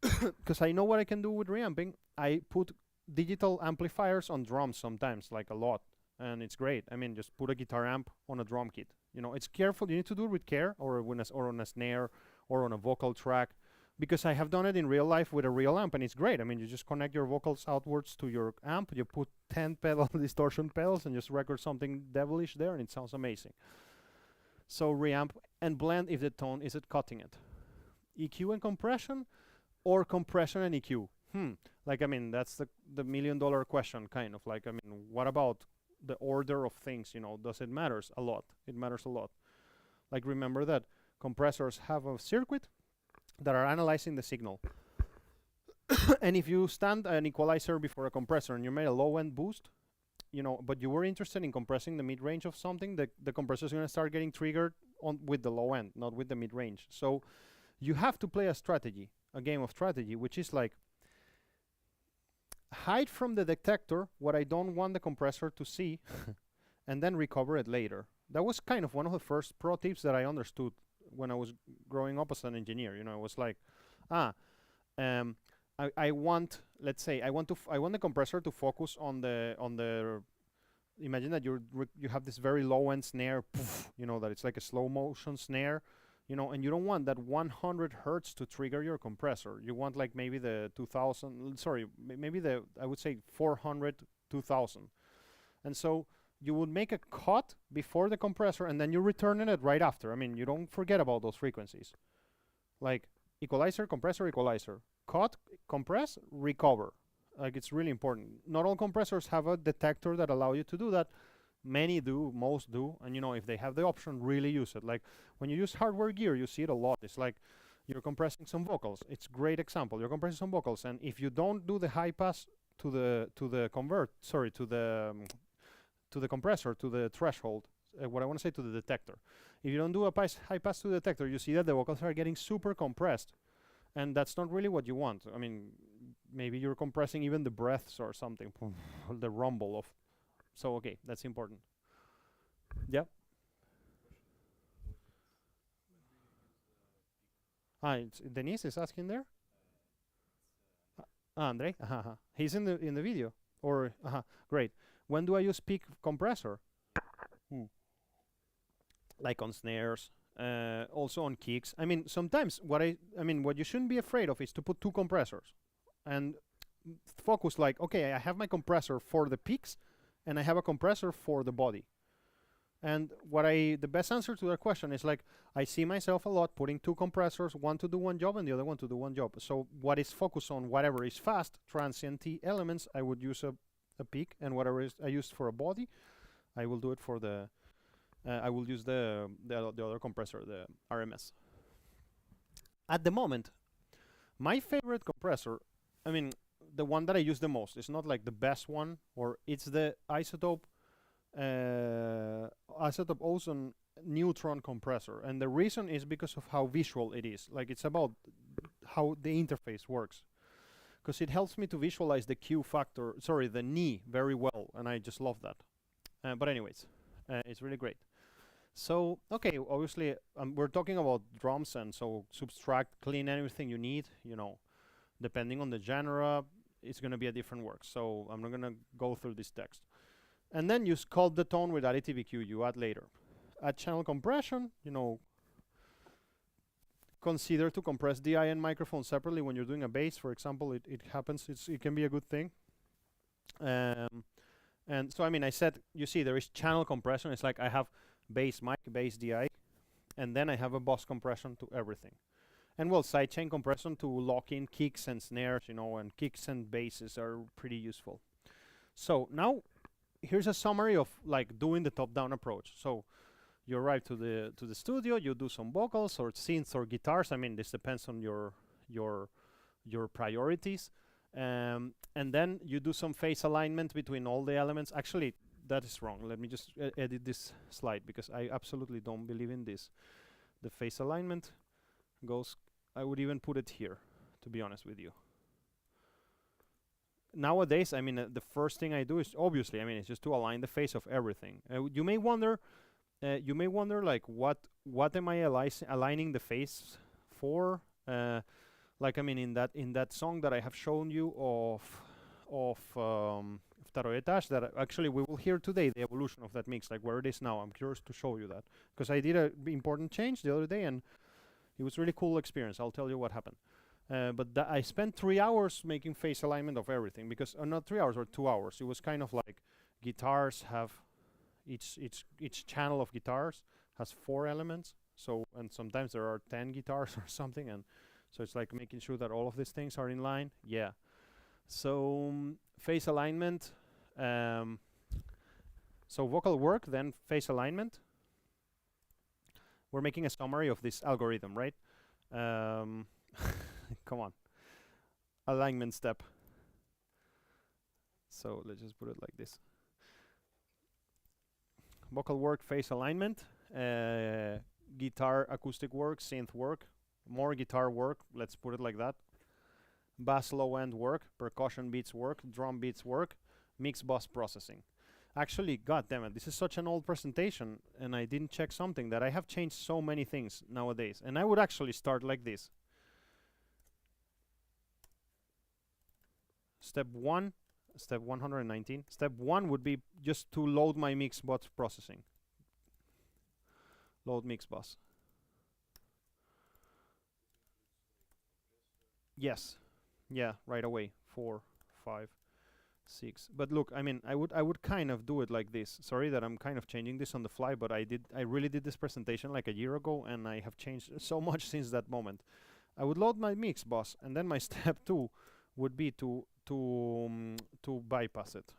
Because I know what I can do with reamping, I put digital amplifiers on drums sometimes, like a lot, and it's great. I mean, just put a guitar amp on a drum kit. You know, it's careful. You need to do it with care, or on a snare, or on a vocal track, because I have done it in real life with a real amp, and it's great. I mean, you just connect your vocals outwards to your amp, you put 10 pedal distortion pedals, and just record something devilish there, and it sounds amazing. So reamp and blend if the tone isn't cutting it. EQ and compression, or compression and EQ? Like, I mean, that's the $1 million question, kind of. Like, I mean, what about the order of things? You know, does it matters a lot? It matters a lot. Like, remember that compressors have a circuit that are analyzing the signal. And if you stand an equalizer before a compressor and you made a low end boost, you know, but you were interested in compressing the mid range of something, the compressor is going to start getting triggered with the low end, not with the mid range. So you have to play a game of strategy, which is like hide from the detector what I don't want the compressor to see and then recover it later. That was kind of one of the first pro tips that I understood when I was growing up as an engineer. You know, it was like, I want, let's say, I want the compressor to focus on the imagine that you have this very low end snare, poof, you know, that it's like a slow motion snare, you know, and you don't want that 100 hertz to trigger your compressor. You want like maybe the 2000, sorry, maybe the, I would say 400, 2000. And so you would make a cut before the compressor and then you return it right after. I mean, you don't forget about those frequencies. Like equalizer, compressor, equalizer. Cut, compress, recover. Like it's really important. Not all compressors have a detector that allow you to do that. Many do, most do, and you know, if they have the option, really use it. Like when you use hardware gear, you see it a lot. It's like you're compressing some vocals. It's a great example. You're compressing some vocals, and if you don't do the high pass to the compressor, to the threshold, what I want to say, to the detector. If you don't do a high pass to the detector, you see that the vocals are getting super compressed, and that's not really what you want. I mean, maybe you're compressing even the breaths or something, the rumble of. So okay, that's important. Yeah. Denise is asking there. Andre, he's in the video. Or great. When do I use peak compressor? Like on snares, also on kicks. I mean, sometimes what you shouldn't be afraid of is to put two compressors and focus like, okay, I have my compressor for the peaks and I have a compressor for the body. And the best answer to that question is like, I see myself a lot putting two compressors, one to do one job and the other one to do one job. So what is focused on whatever is fast, transient elements, I would use a peak, and whatever is I used for a body, I will do it for the, I will use the other compressor, the RMS. At the moment, my favorite compressor, I mean, the one that I use the most, it's not like the best one, or it's the isotope ozone neutron compressor, and the reason is because of how visual it is. Like it's about how the interface works, because it helps me to visualize the Q factor, sorry, the knee very well, and I just love that. But anyways, it's really great. So okay, obviously we're talking about drums, and so subtract, clean everything you need, you know, depending on the genre, it's going to be a different work. So I'm not going to go through this text. And then you sculpt the tone with additive EQ you add later. Add channel compression, you know, consider to compress DI and microphone separately when you're doing a bass, for example. It happens, it can be a good thing. And so I mean, I said, you see there is channel compression. It's like I have bass mic, bass DI, and then I have a bus compression to everything. And well, sidechain compression to lock in kicks and snares, you know, and kicks and basses are pretty useful. So now here's a summary of like doing the top-down approach. So you arrive to the studio, you do some vocals or synths or guitars. I mean, this depends on your priorities. And then you do some phase alignment between all the elements. Actually, that is wrong. Let me just edit this slide because I absolutely don't believe in this. The phase alignment goes, I would even put it here, to be honest with you. Nowadays, I mean, the first thing I do is obviously, I mean, it's just to align the phase of everything. You may wonder, like, what am I aligning the phase for? Like, I mean, in that song that I have shown you of Taroetash, that actually we will hear today the evolution of that mix, like where it is now. I'm curious to show you that because I did a important change the other day and it was really cool experience. I'll tell you what happened. But I spent 3 hours making phase alignment of everything because not 3 hours or 2 hours. It was kind of like guitars have each channel of guitars has 4 elements. So and sometimes there are 10 guitars or something, and so it's like making sure that all of these things are in line. Yeah. So phase alignment. So vocal work, then phase alignment. We're making a summary of this algorithm, right? Come on. Alignment step. So let's just put it like this. Vocal work, phase alignment, guitar acoustic work, synth work, more guitar work, let's put it like that. Bass low end work, percussion beats work, drum beats work, mix bus processing. Actually, god damn it, this is such an old presentation and I didn't check something that I have changed so many things nowadays. And I would actually start like this. Step 1, step 119. Step 1 would be just to load my mix bus processing. Load mix bus. Yes. Yeah, right away. 4, 5, 6. But look, I mean, I would kind of do it like this. Sorry that I'm kind of changing this on the fly, but I really did this presentation like a year ago, and I have changed so much since that moment. I would load my mix bus, and then my step 2 would be to bypass it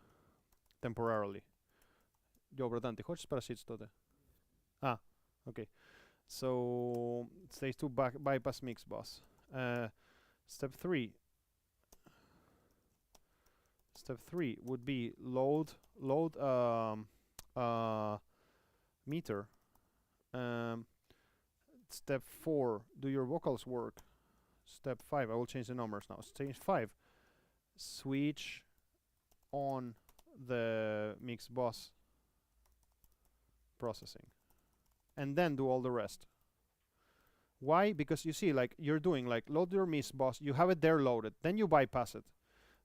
temporarily. Добре, Дан, ти хочеш спросить что-то? Okay. So stage 2 bypass mix bus. Step 3 would be load meter. Step 4, do your vocals work? Step 5, I will change the numbers now. Stage 5, switch on the mix bus processing, and then do all the rest. Why? Because you see, like, you're doing like load your mix bus, you have it there loaded, then you bypass it,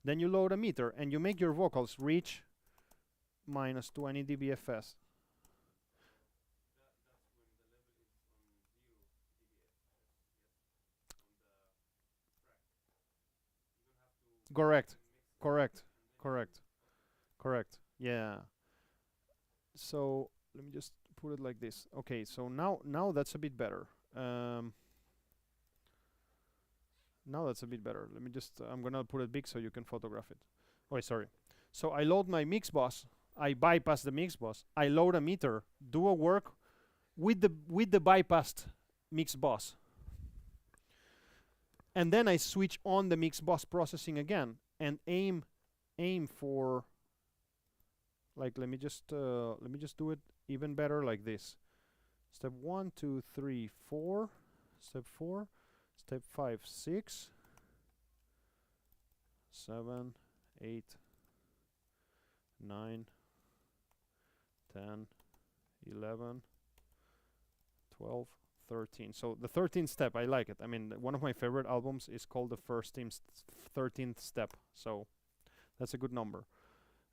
then you load a meter, and you make your vocals reach minus 20 dBFS. Correct. Yeah. So let me just put it like this. Okay, so now that's a bit better. Now that's a bit better. Let me just, I'm gonna put it big so you can photograph it. Oh, sorry. So I load my mix bus, I bypass the mix bus, I load a meter, do a work with the bypassed mix bus. And then I switch on the mix bus processing again and aim for, like, let me just do it even better like this. Step 1, 2, 3, 4. Step 4. Step 5, 6, 7, 8, 9, 10, 11, 12, 13. So the 13th step, I like it. I mean, one of my favorite albums is called the First Team's 13th Step. So that's a good number.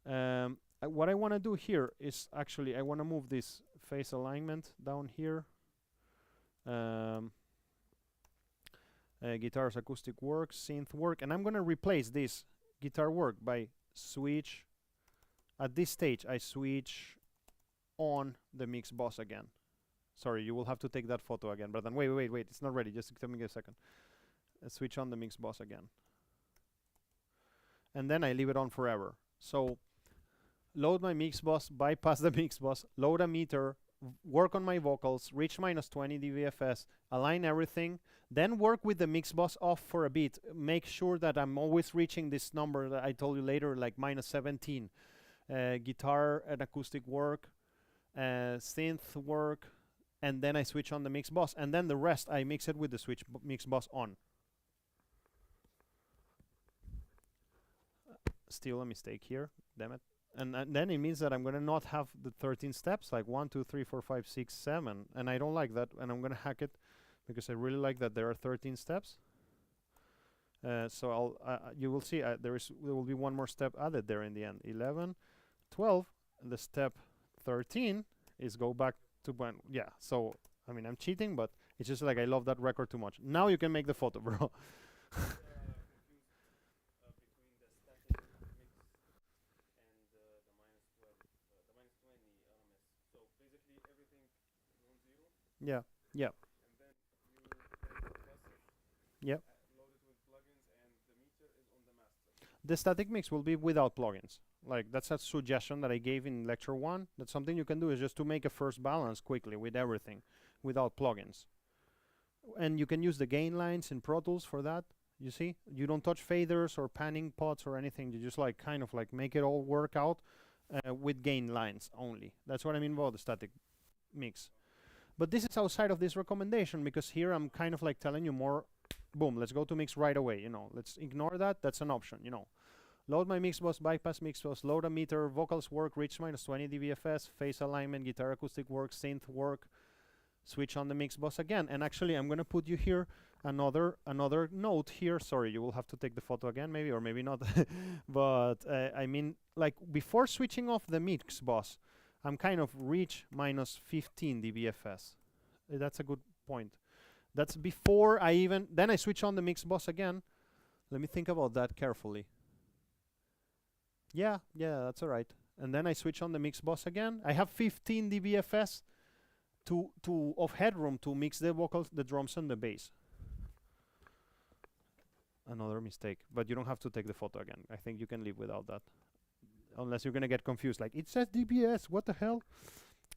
What I want to do here is actually I want to move this phase alignment down here. Guitars, acoustic work, synth work, and I'm going to replace this guitar work by switch. At this stage, I switch on the mix bus again. Sorry, you will have to take that photo again, but then wait, it's not ready. Just give me a second. Switch on the mix bus again. And then I leave it on forever. So load my mix bus, bypass the mix bus, load a meter, work on my vocals, reach minus 20 dBFS, align everything, then work with the mix bus off for a bit. Make sure that I'm always reaching this number that I told you later, like minus 17. Guitar and acoustic work, synth work, and then I switch on the mix bus, and then the rest I mix it with the mix bus on. Still a mistake here, damn it. And then it means that I'm going to not have the 13 steps, like 1, 2, 3, 4, 5, 6, 7. And I don't like that, and I'm going to hack it because I really like that there are 13 steps. So you will see there will be one more step added there in the end. 11, 12, and the step 13 is go back to when, yeah. So, I mean, I'm cheating, but it's just like I love that record too much. Now you can make the photo, bro. Yeah. And then you yep. Load it with plugins, and the meter is on the master. The static mix will be without plugins. Like, that's a suggestion that I gave in lecture 1. That's something you can do, is just to make a first balance quickly with everything without plugins. And you can use the gain lines in Pro Tools for that. You see, you don't touch faders or panning pots or anything. You just like kind of like make it all work out with gain lines only. That's what I mean about the static mix. But this is outside of this recommendation, because here I'm kind of like telling you more, boom, let's go to mix right away, you know. Let's ignore that, that's an option, you know. Load my mix bus, bypass mix bus, load a meter, vocals work, reach minus 20 dBFS, phase alignment, guitar acoustic work, synth work, switch on the mix bus again. And actually I'm gonna put you here another note here. Sorry, you will have to take the photo again maybe, or maybe not. But I mean, like, before switching off the mix bus, I'm kind of reach minus 15 dBFS. That's a good point. That's before I even, then I switch on the mix bus again, Let me think about that carefully. Yeah, that's all right. And then I switch on the mix bus again. I have 15 dBFS of headroom to mix the vocals, the drums, and the bass. Another mistake, but you don't have to take the photo again. I think you can live without that, unless you're gonna get confused. Like, it says dBs, what the hell?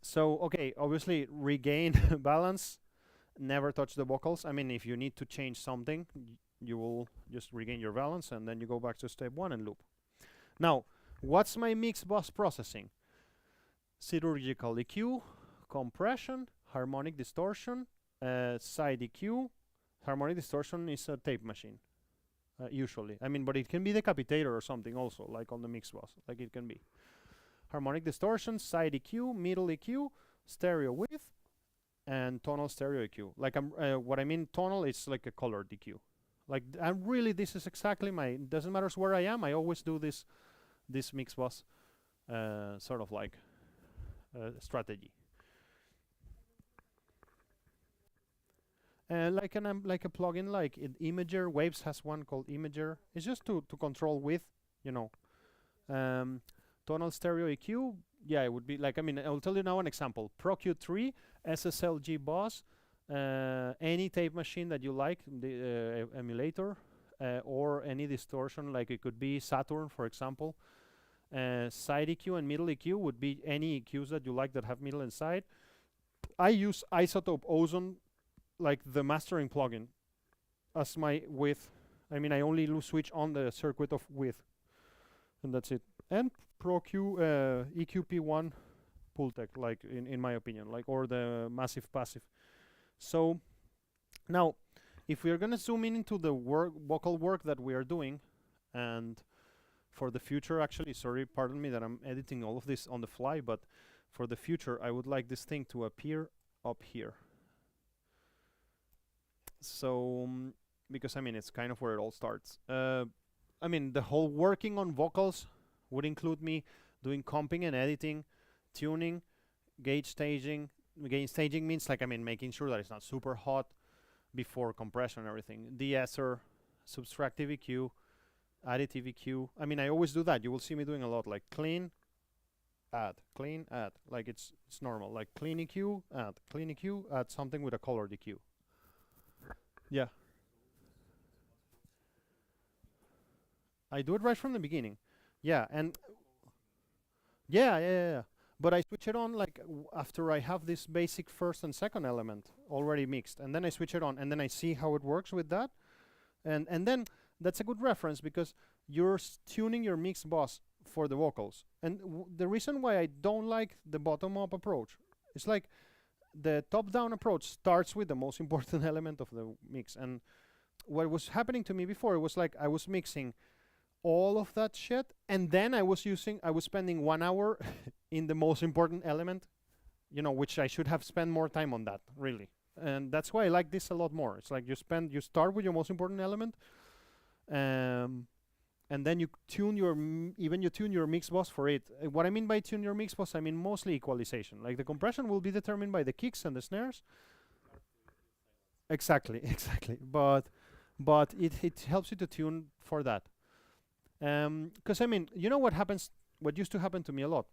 So okay, obviously regain balance. Never touch the vocals. I mean, if you need to change something, you will just regain your balance, and then you go back to step 1 and loop. Now, what's my mix bus processing? Chirurgical EQ, compression, harmonic distortion, side EQ. Harmonic distortion is a tape machine, usually. I mean, but it can be decapitator or something also, like on the mix bus. Like, it can be harmonic distortion, side EQ, middle EQ, stereo width, and tonal stereo EQ. Like, what I mean tonal is like a colored EQ. Like, this is exactly my, doesn't matter where I am, I always do this mix bus sort of like strategy. Like a plugin like Imager, Waves has one called Imager. It's just to control width, you know. Tonal stereo EQ, yeah, it would be like, I mean, I'll tell you now an example. Pro Q3, SSLG bus, any tape machine that you like, the emulator, or any distortion, like it could be Saturn, for example. Side EQ and middle EQ would be any EQs that you like that have middle and side. I use Isotope Ozone, like the mastering plugin, as my width. I mean, I only switch on the circuit of width, and that's it. And Pro Q EQP1 Pultec, like in my opinion, like, or the massive passive. So now, if we are gonna zoom in into the vocal work that we are doing, and for the future, actually, sorry, pardon me that I'm editing all of this on the fly, but for the future, I would like this thing to appear up here. So, because I mean, it's kind of where it all starts. I mean, the whole working on vocals would include me doing comping and editing, tuning, gauge staging. Gauge staging means, like, I mean, making sure that it's not super hot before compression and everything. De-esser, subtractive EQ, additive EQ. I mean, I always do that. You will see me doing a lot, like clean, add, like it's normal. Like clean EQ, add something with a colored EQ. Yeah. I do it right from the beginning. Yeah, and yeah. But I switch it on like after I have this basic first and second element already mixed, and then I switch it on, and then I see how it works with that, and then that's a good reference because you're tuning your mix bus for the vocals. And the reason why I don't like the bottom-up approach is like the top-down approach starts with the most important element of the mix, and what was happening to me before, it was like I was mixing all of that shit, and then I was spending 1 hour in the most important element, you know, which I should have spent more time on that, really. And that's why I like this a lot more. It's like you start with your most important element, and then you tune your mix bus for it. What I mean by tune your mix bus, I mean mostly equalization. Like the compression will be determined by the kicks and the snares. Exactly. But it helps you to tune for that. Because I mean, you know what used to happen to me a lot.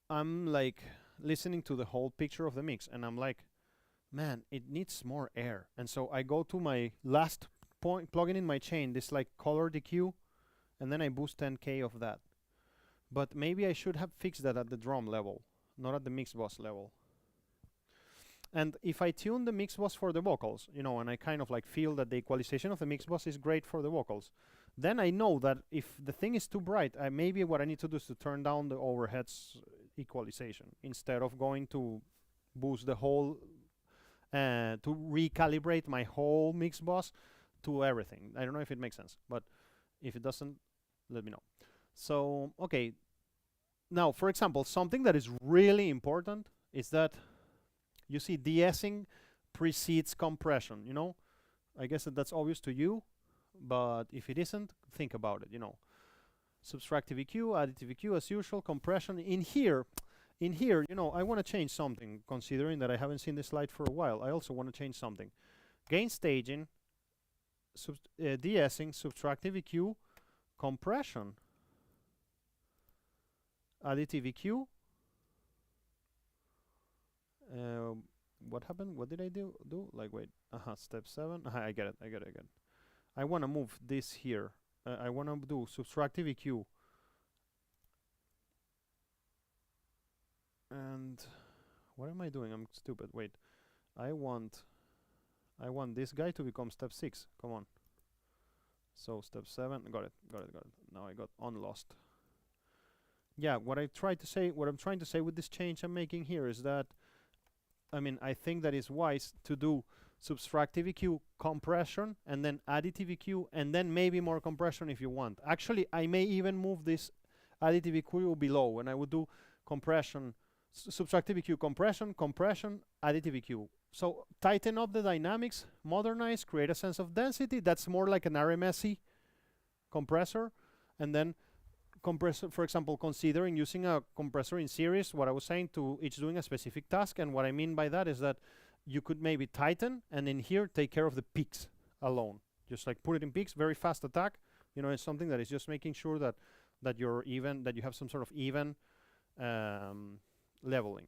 I'm like listening to the whole picture of the mix, and I'm like, man, it needs more air. And so I go to my last point, plugging in my chain, this like color EQ, and then I boost 10K of that. But maybe I should have fixed that at the drum level, not at the mix bus level. And if I tune the mix bus for the vocals, you know, and I kind of like feel that the equalization of the mix bus is great for the vocals, then I know that if the thing is too bright, maybe what I need to do is to turn down the overheads equalization instead of going to boost the whole, to recalibrate my whole mix bus to everything. I don't know if it makes sense, but if it doesn't, let me know. So, okay. Now, for example, something that is really important is that you see de-essing precedes compression, you know? I guess that's obvious to you, but if it isn't, think about it, you know. Subtractive EQ, additive EQ as usual, compression. In here, you know, I want to change something, considering that I haven't seen this slide for a while. I also want to change something. Gain staging, de-essing, subtractive EQ, compression, additive EQ. What happened? What did I do? Like, wait. Step 7. I get it. I want to move this here. I want to do subtractive EQ. And what am I doing? I'm stupid. Wait. I want this guy to become step 6. Come on. So step 7. Got it. Now I got unlost. Yeah, what I'm trying to say with this change I'm making here is that, I mean, I think that it's wise to do subtractive EQ, compression, and then additive EQ, and then maybe more compression if you want. Actually, I may even move this additive EQ below, and I would do compression, subtractive EQ, compression, additive EQ. So tighten up the dynamics, modernize, create a sense of density. That's more like an RMSE compressor, and then compressor, for example, considering using a compressor in series, what I was saying, to each doing a specific task. And what I mean by that is that you could maybe tighten and in here take care of the peaks alone. Just like put it in peaks, very fast attack. You know, it's something that is just making sure that you're even, that you have some sort of even leveling.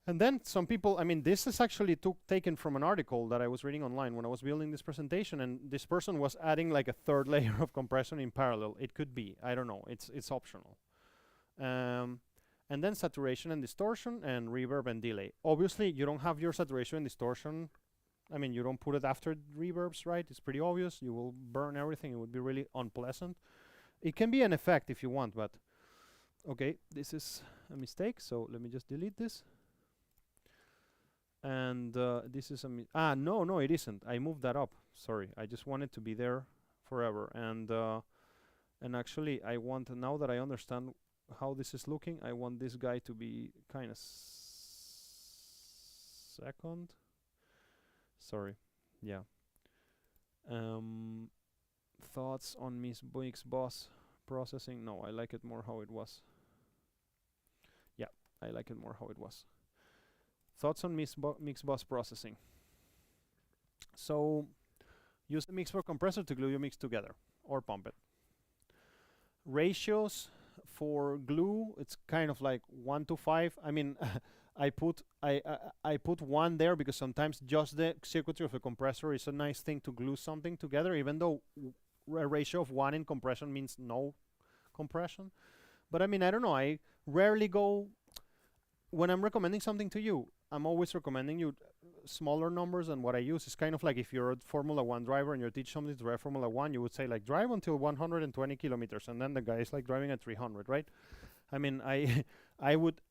And then some people, I mean, this is actually taken from an article that I was reading online when I was building this presentation, and this person was adding like a third layer of compression in parallel. It could be, I don't know, it's optional. And then saturation and distortion and reverb and delay. Obviously, you don't have your saturation and distortion. I mean, you don't put it after reverbs, right? It's pretty obvious. You will burn everything. It would be really unpleasant. It can be an effect if you want, but okay, this is a mistake. So let me just delete this. And this is a no, it isn't. I moved that up. Sorry, I just want it to be there forever. And actually, I want, now that I understand how this is looking, I want this guy to be kind of second. Sorry, yeah. Thoughts on mix boss processing? No, I like it more how it was. Yeah, I like it more how it was. Thoughts on mix bus processing. So use the mix for compressor to glue your mix together or pump it. Ratios for glue, it's kind of like 1 to 5. I mean, I put 1 there because sometimes just the circuitry of a compressor is a nice thing to glue something together, even though a ratio of 1 in compression means no compression. But I mean, I don't know, I rarely go, when I'm recommending something to you, I'm always recommending you smaller numbers than what I use. It's kind of like if you're a Formula 1 driver and you teach somebody to drive Formula 1, you would say like drive until 120 kilometers, and then the guy is like driving at 300, right? I mean, I would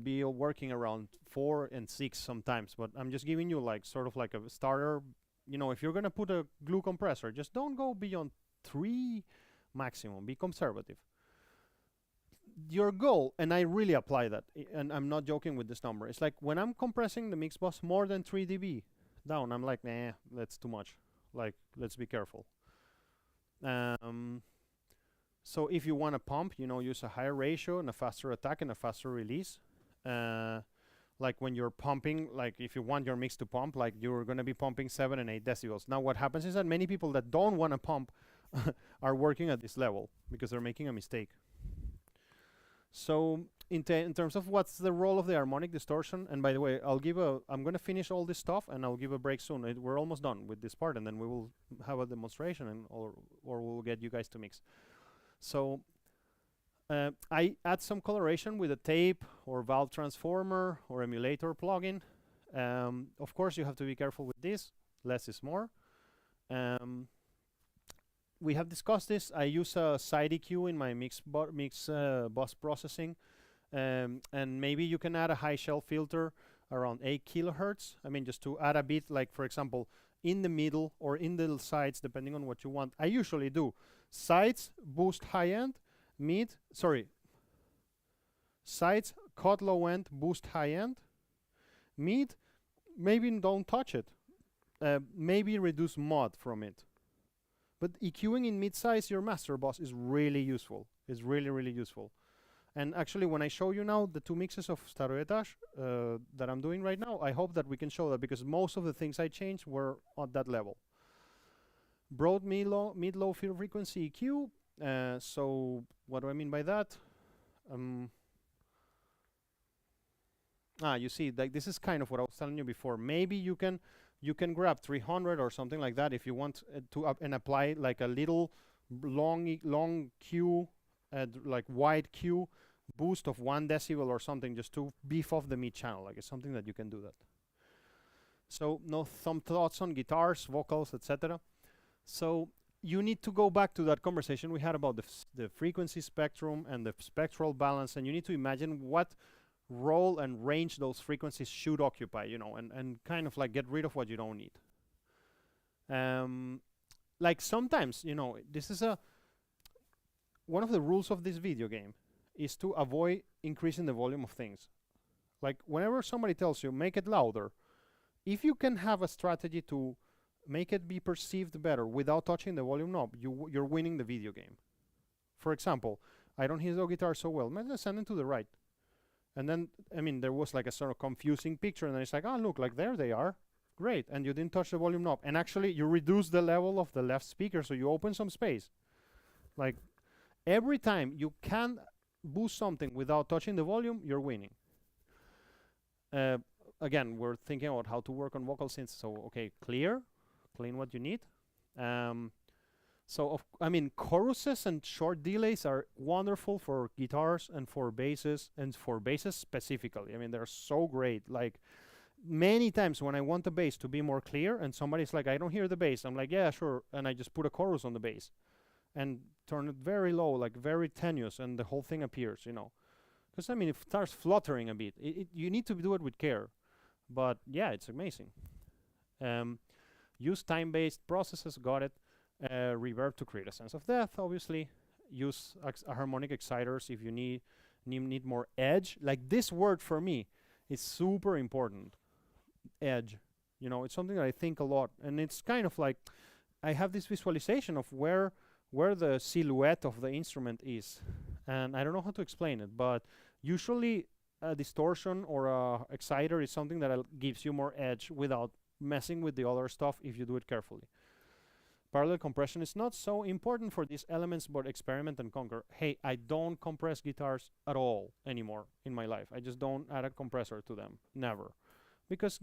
be working around 4 and 6 sometimes, but I'm just giving you like sort of like a starter. You know, if you're gonna put a glue compressor, just don't go beyond 3 maximum. Be conservative. Your goal, and I really apply that, and I'm not joking with this number, it's like when I'm compressing the mix bus more than 3 dB down, I'm like, nah, that's too much. Like, let's be careful. So if you want to pump, you know, use a higher ratio and a faster attack and a faster release. Like when you're pumping, like if you want your mix to pump, like you're going to be pumping 7 and 8 decibels. Now what happens is that many people that don't want to pump are working at this level because they're making a mistake. So in terms of what's the role of the harmonic distortion, and by the way, I'm going to finish all this stuff and I'll give a break soon. We're almost done with this part, and then we will have a demonstration, and or we'll get you guys to mix. So I add some coloration with a tape or valve transformer or emulator plugin. Of course, you have to be careful with this. Less is more. We have discussed this. I use a side EQ in my mix bus processing, and maybe you can add a high shelf filter around 8 kilohertz. I mean, just to add a bit, like for example, in the middle or in the sides, depending on what you want. I usually do sides boost high end, sides cut low end, boost high end, mid maybe don't touch it, maybe reduce mod from it. But EQing in mid-size your master bus is really useful. It's really, really useful. And actually, when I show you now the 2 mixes of stereo DTH that I'm doing right now, I hope that we can show that, because most of the things I changed were on that level. broad mid-low frequency EQ. So what do I mean by that? You see, like this is kind of what I was telling you before. Maybe you can grab 300 or something like that if you want to and apply like a little long Q, like wide Q boost of 1 decibel or something, just to beef off the mid channel. Like it's something that you can do that. So some thoughts on guitars, vocals, etc. So you need to go back to that conversation we had about the frequency spectrum and the spectral balance, and you need to imagine what role and range those frequencies should occupy, you know, and kind of like get rid of what you don't need. Like sometimes, you know, this is one of the rules of this video game is to avoid increasing the volume of things. Like whenever somebody tells you make it louder, if you can have a strategy to make it be perceived better without touching the volume knob, you're winning the video game. For example, I don't hear the guitar so well. Maybe send it to the right. And then, I mean, there was like a sort of confusing picture, and then it's like, oh, look, like there they are. Great. And you didn't touch the volume knob. And actually, you reduce the level of the left speaker, so you open some space. Like, every time you can boost something without touching the volume, you're winning. Again, we're thinking about how to work on vocal synths. So, okay, clean what you need. I mean, choruses and short delays are wonderful for guitars and for basses specifically. I mean, they're so great. Like, many times when I want the bass to be more clear and somebody's like, I don't hear the bass, I'm like, yeah, sure. And I just put a chorus on the bass and turn it very low, like very tenuous, and the whole thing appears, you know. Because, I mean, it starts fluttering a bit. You need to do it with care. But, yeah, it's amazing. Use time-based processes, got it. Reverb to create a sense of depth, obviously. Use harmonic exciters if you need more edge. Like this word for me is super important. Edge. You know, it's something that I think a lot. And it's kind of like I have this visualization of where the silhouette of the instrument is. And I don't know how to explain it, but usually a distortion or a exciter is something that gives you more edge without messing with the other stuff if you do it carefully. Parallel compression is not so important for these elements, but experiment and conquer. Hey, I don't compress guitars at all anymore in my life. I just don't add a compressor to them. Never. Because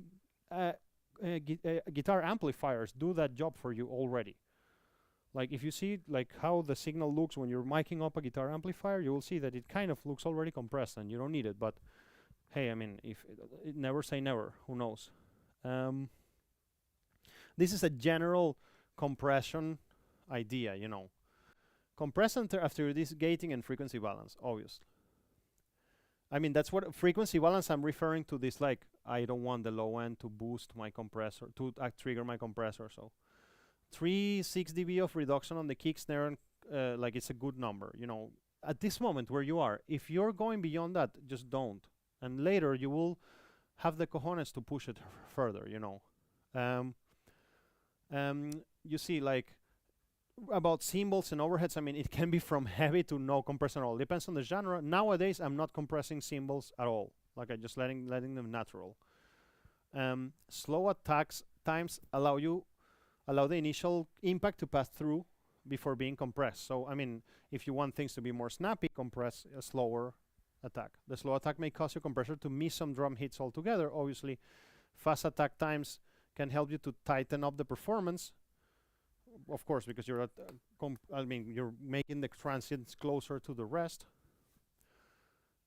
guitar amplifiers do that job for you already. Like if you see like how the signal looks when you're miking up a guitar amplifier, you will see that it kind of looks already compressed and you don't need it. But hey, I mean, if never say never, who knows? This is a general compression idea, you know. Compress after this gating and frequency balance, obviously. I mean, that's what frequency balance I'm referring to. This like I don't want the low end to boost my compressor, to trigger my compressor. So 6 dB of reduction on the kick snare, like it's a good number, you know. At this moment where you are, if you're going beyond that, just don't. And later you will have the cojones to push it further, you know. You see, like about cymbals and overheads, I mean, it can be from heavy to no compression at all. Depends on the genre. Nowadays, I'm not compressing cymbals at all. Like I'm just letting them natural. Slow attacks times allow the initial impact to pass through before being compressed. So, I mean, if you want things to be more snappy, compress a slower attack. The slow attack may cause your compressor to miss some drum hits altogether. Obviously, fast attack times can help you to tighten up the performance. Of course, because you're you're making the transients closer to the rest.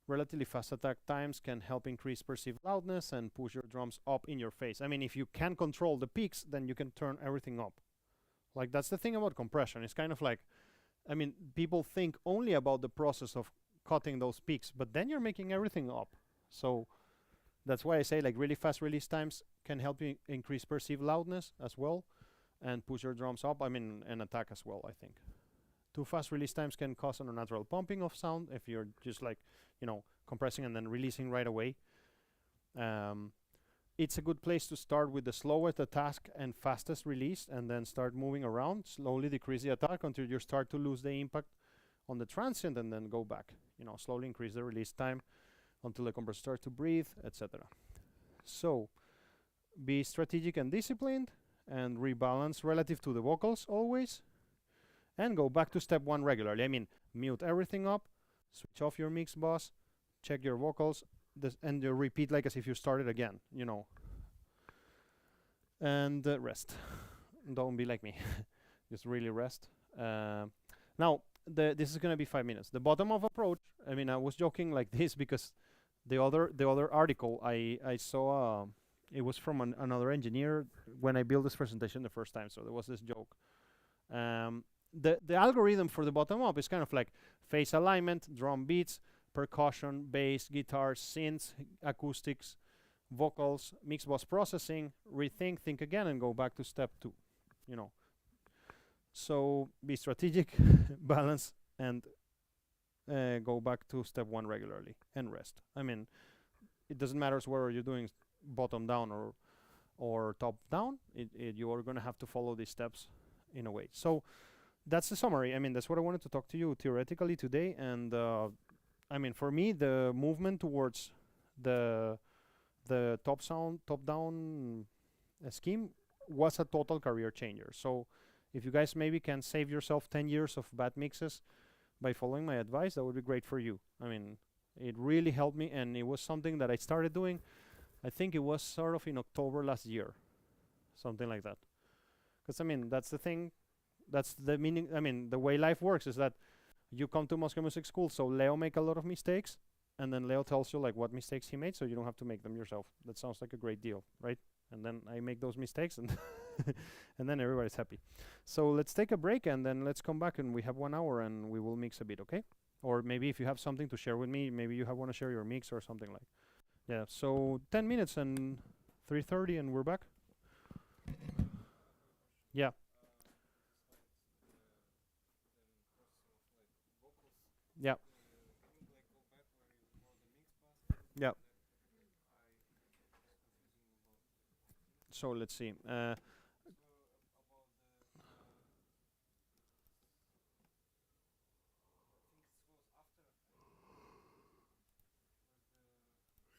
Relatively fast attack times can help increase perceived loudness and push your drums up in your face. I mean, if you can control the peaks, then you can turn everything up. Like, that's the thing about compression. It's kind of like, I mean, people think only about the process of cutting those peaks, but then you're making everything up. So that's why I say, like, really fast release times can help you increase perceived loudness as well and push your drums up, I mean, and attack as well, I think. Too fast release times can cause an unnatural pumping of sound if you're just like, you know, compressing and then releasing right away. It's a good place to start with the slowest attack and fastest release and then start moving around, slowly decrease the attack until you start to lose the impact on the transient and then go back. You know, slowly increase the release time until the compressor starts to breathe, etc. So, be strategic and disciplined. and rebalance relative to the vocals always, and go back to step 1 regularly. I mean, mute everything up, switch off your mix bus, check your vocals, and you repeat like as if you started again, you know. And rest. Don't be like me. Just really rest. Now, this is gonna be 5 minutes. The bottom-up approach. I mean, I was joking like this because the other article I saw, it was from another engineer when I built this presentation the first time. So there was this joke. The algorithm for the bottom-up is kind of like phase alignment, drum beats, percussion, bass, guitars, synths, acoustics, vocals, mix bus processing, rethink, think again, and go back to step 2. You know. So be strategic, balance, and go back to step 1 regularly and rest. I mean, it doesn't matter whether you're doing bottom down or top down. You are going to have to follow these steps in a way. So that's the summary. I mean, that's what I wanted to talk to you theoretically today. And I mean, for me, the movement towards the top down scheme was a total career changer. So if you guys maybe can save yourself 10 years of bad mixes by following my advice, that would be great for you. I mean, it really helped me, and it was something that I started doing. I think it was sort of in October last year, something like that. Because I mean, that's the thing, that's the meaning. I mean, the way life works is that you come to Moscow Music School, so Leo make a lot of mistakes, and then Leo tells you like what mistakes he made, so you don't have to make them yourself. That sounds like a great deal, right? And then I make those mistakes, and and then everybody's happy. So let's take a break, and then let's come back, and we have 1 hour, and we will mix a bit, okay? Or maybe if you have something to share with me, maybe you want to share your mix or something like. Yeah. So 10 minutes and 3:30, and we're back. Yeah. Yeah. Yeah. So let's see.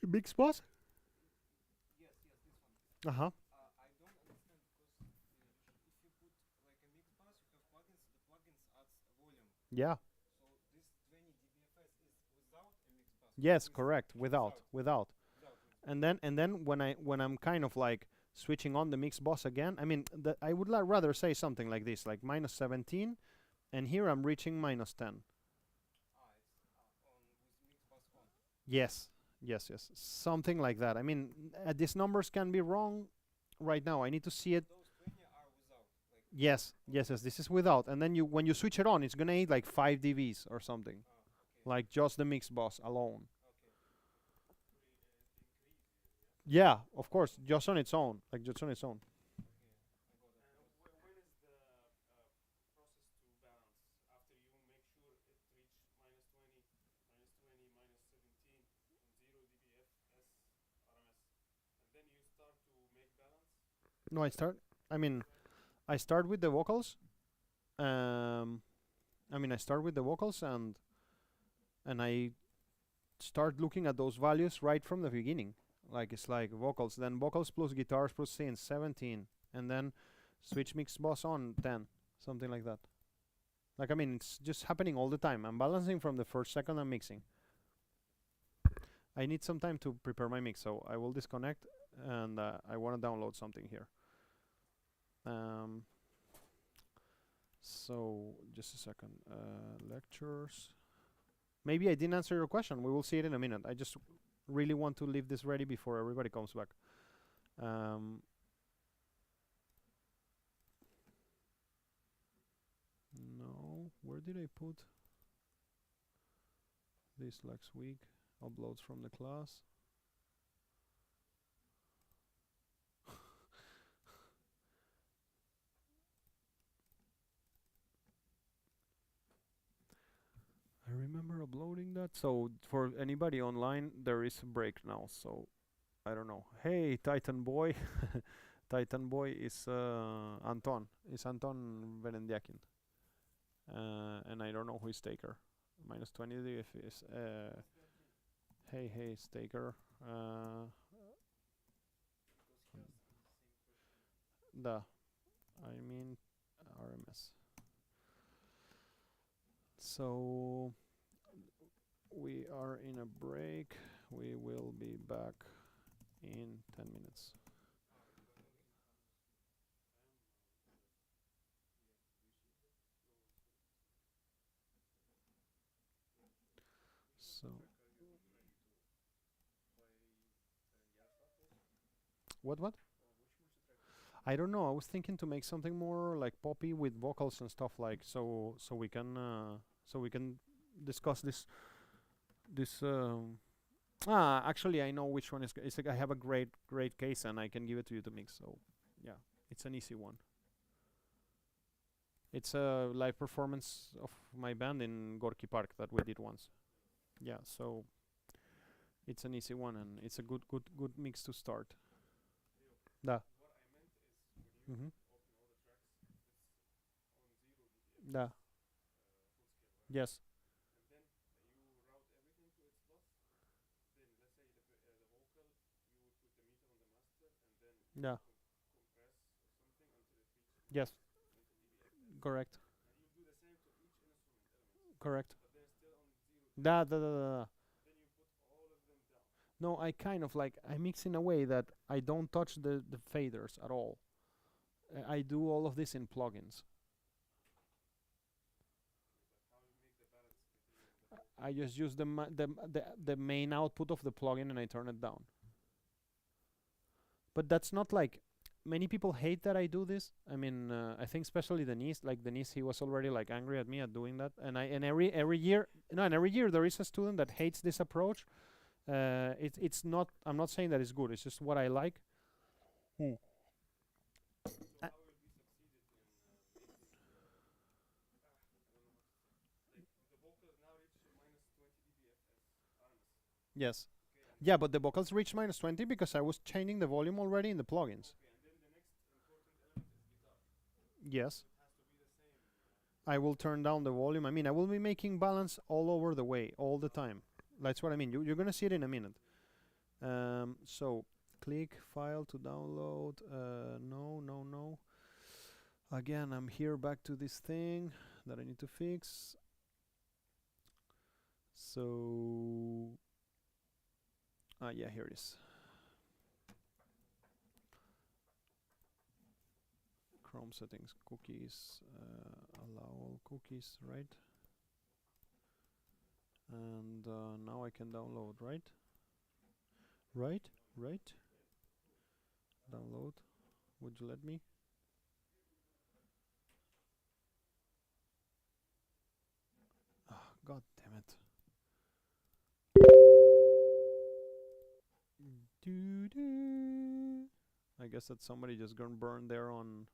Mix boss? Uh-huh. Yeah. Yes, correct. Without. And then when I'm kind of like switching on the mix boss again, I mean, I would rather say something like this, like -17, and here I'm reaching -10. Yes, yes, something like that. I mean, these numbers can be wrong right now. I need to see it. Yes. This is without, and then when you switch it on, it's gonna eat like 5 dBs or something, like just the mix boss alone. Yeah, of course, just on its own, like just on its own. No, I mean, I start with the vocals. I mean, I start with the vocals, and I start looking at those values right from the beginning. Like it's like vocals, then vocals plus guitars plus synths 17, and then switch mix boss on 10, something like that. Like I mean, it's just happening all the time. I'm balancing from the first second I'm mixing. I need some time to prepare my mix, so I will disconnect, and I want to download something here. So just a second. Lectures. Maybe I didn't answer your question. We will see it in a minute. I just really want to leave this ready before everybody comes back. No, where did I put this last week? Uploads from the class. I remember uploading that. So for anybody online, there is a break now. So I don't know. Hey, Titan Boy. Titan Boy is Anton. It's Anton Verendiakin. And I don't know who is Staker. -20 if is hey Staker. Da. I mean RMS. So we are in a break. We will be back in 10 minutes. So what? I don't know. I was thinking to make something more like poppy with vocals and stuff like so we can discuss this actually I know which one is it's like I have a great case and I can give it to you to mix. So yeah, it's an easy one. It's a live performance of my band in Gorky Park that we did once. Yeah, so it's an easy one and it's a good mix to start. Da. Mhm. Da. Yes. Yeah. Yes. Correct. Correct. Da. No, I kind of like I mix in a way that I don't touch the faders at all. I do all of this in plugins. I just use the main output of the plugin and I turn it down. But that's not like many people hate that I do this. I mean, I think especially Denise, like Denise, he was already like angry at me at doing that. And every year, no, and every year there is a student that hates this approach. It's not. I'm not saying that it's good. It's just what I like. Uh, yes. Yeah, but the vocals reach -20 because I was changing the volume already in the plugins. Yes. I will turn down the volume. I mean, I will be making balance all over the way, all the time. That's what I mean. You're gonna see it in a minute. So click file to download. No. Again, I'm here back to this thing that I need to fix. So, yeah, here it is. Chrome settings, cookies, allow all cookies, right? And now I can download, right? Right. Download. Would you let me? Oh, God damn it. I guess that somebody just gonna burn there on.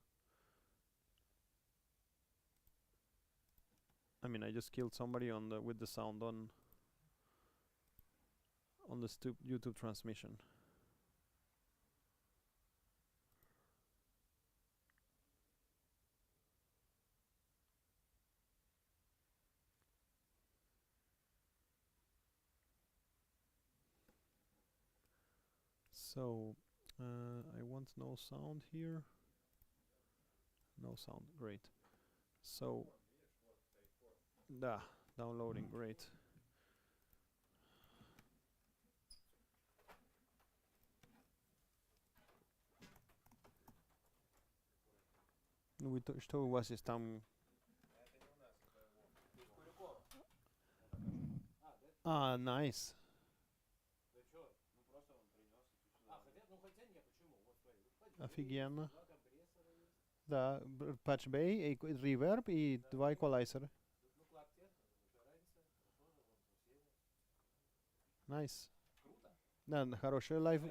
I mean, I just killed somebody on the with the sound on the YouTube transmission. So I want no sound here. No sound, great. So downloading, great. Что у вас есть там? Nice. Офигенно. Да, Patch Bay, Reverb и 2 эквалайзера. Nice. Да, хороший лайв.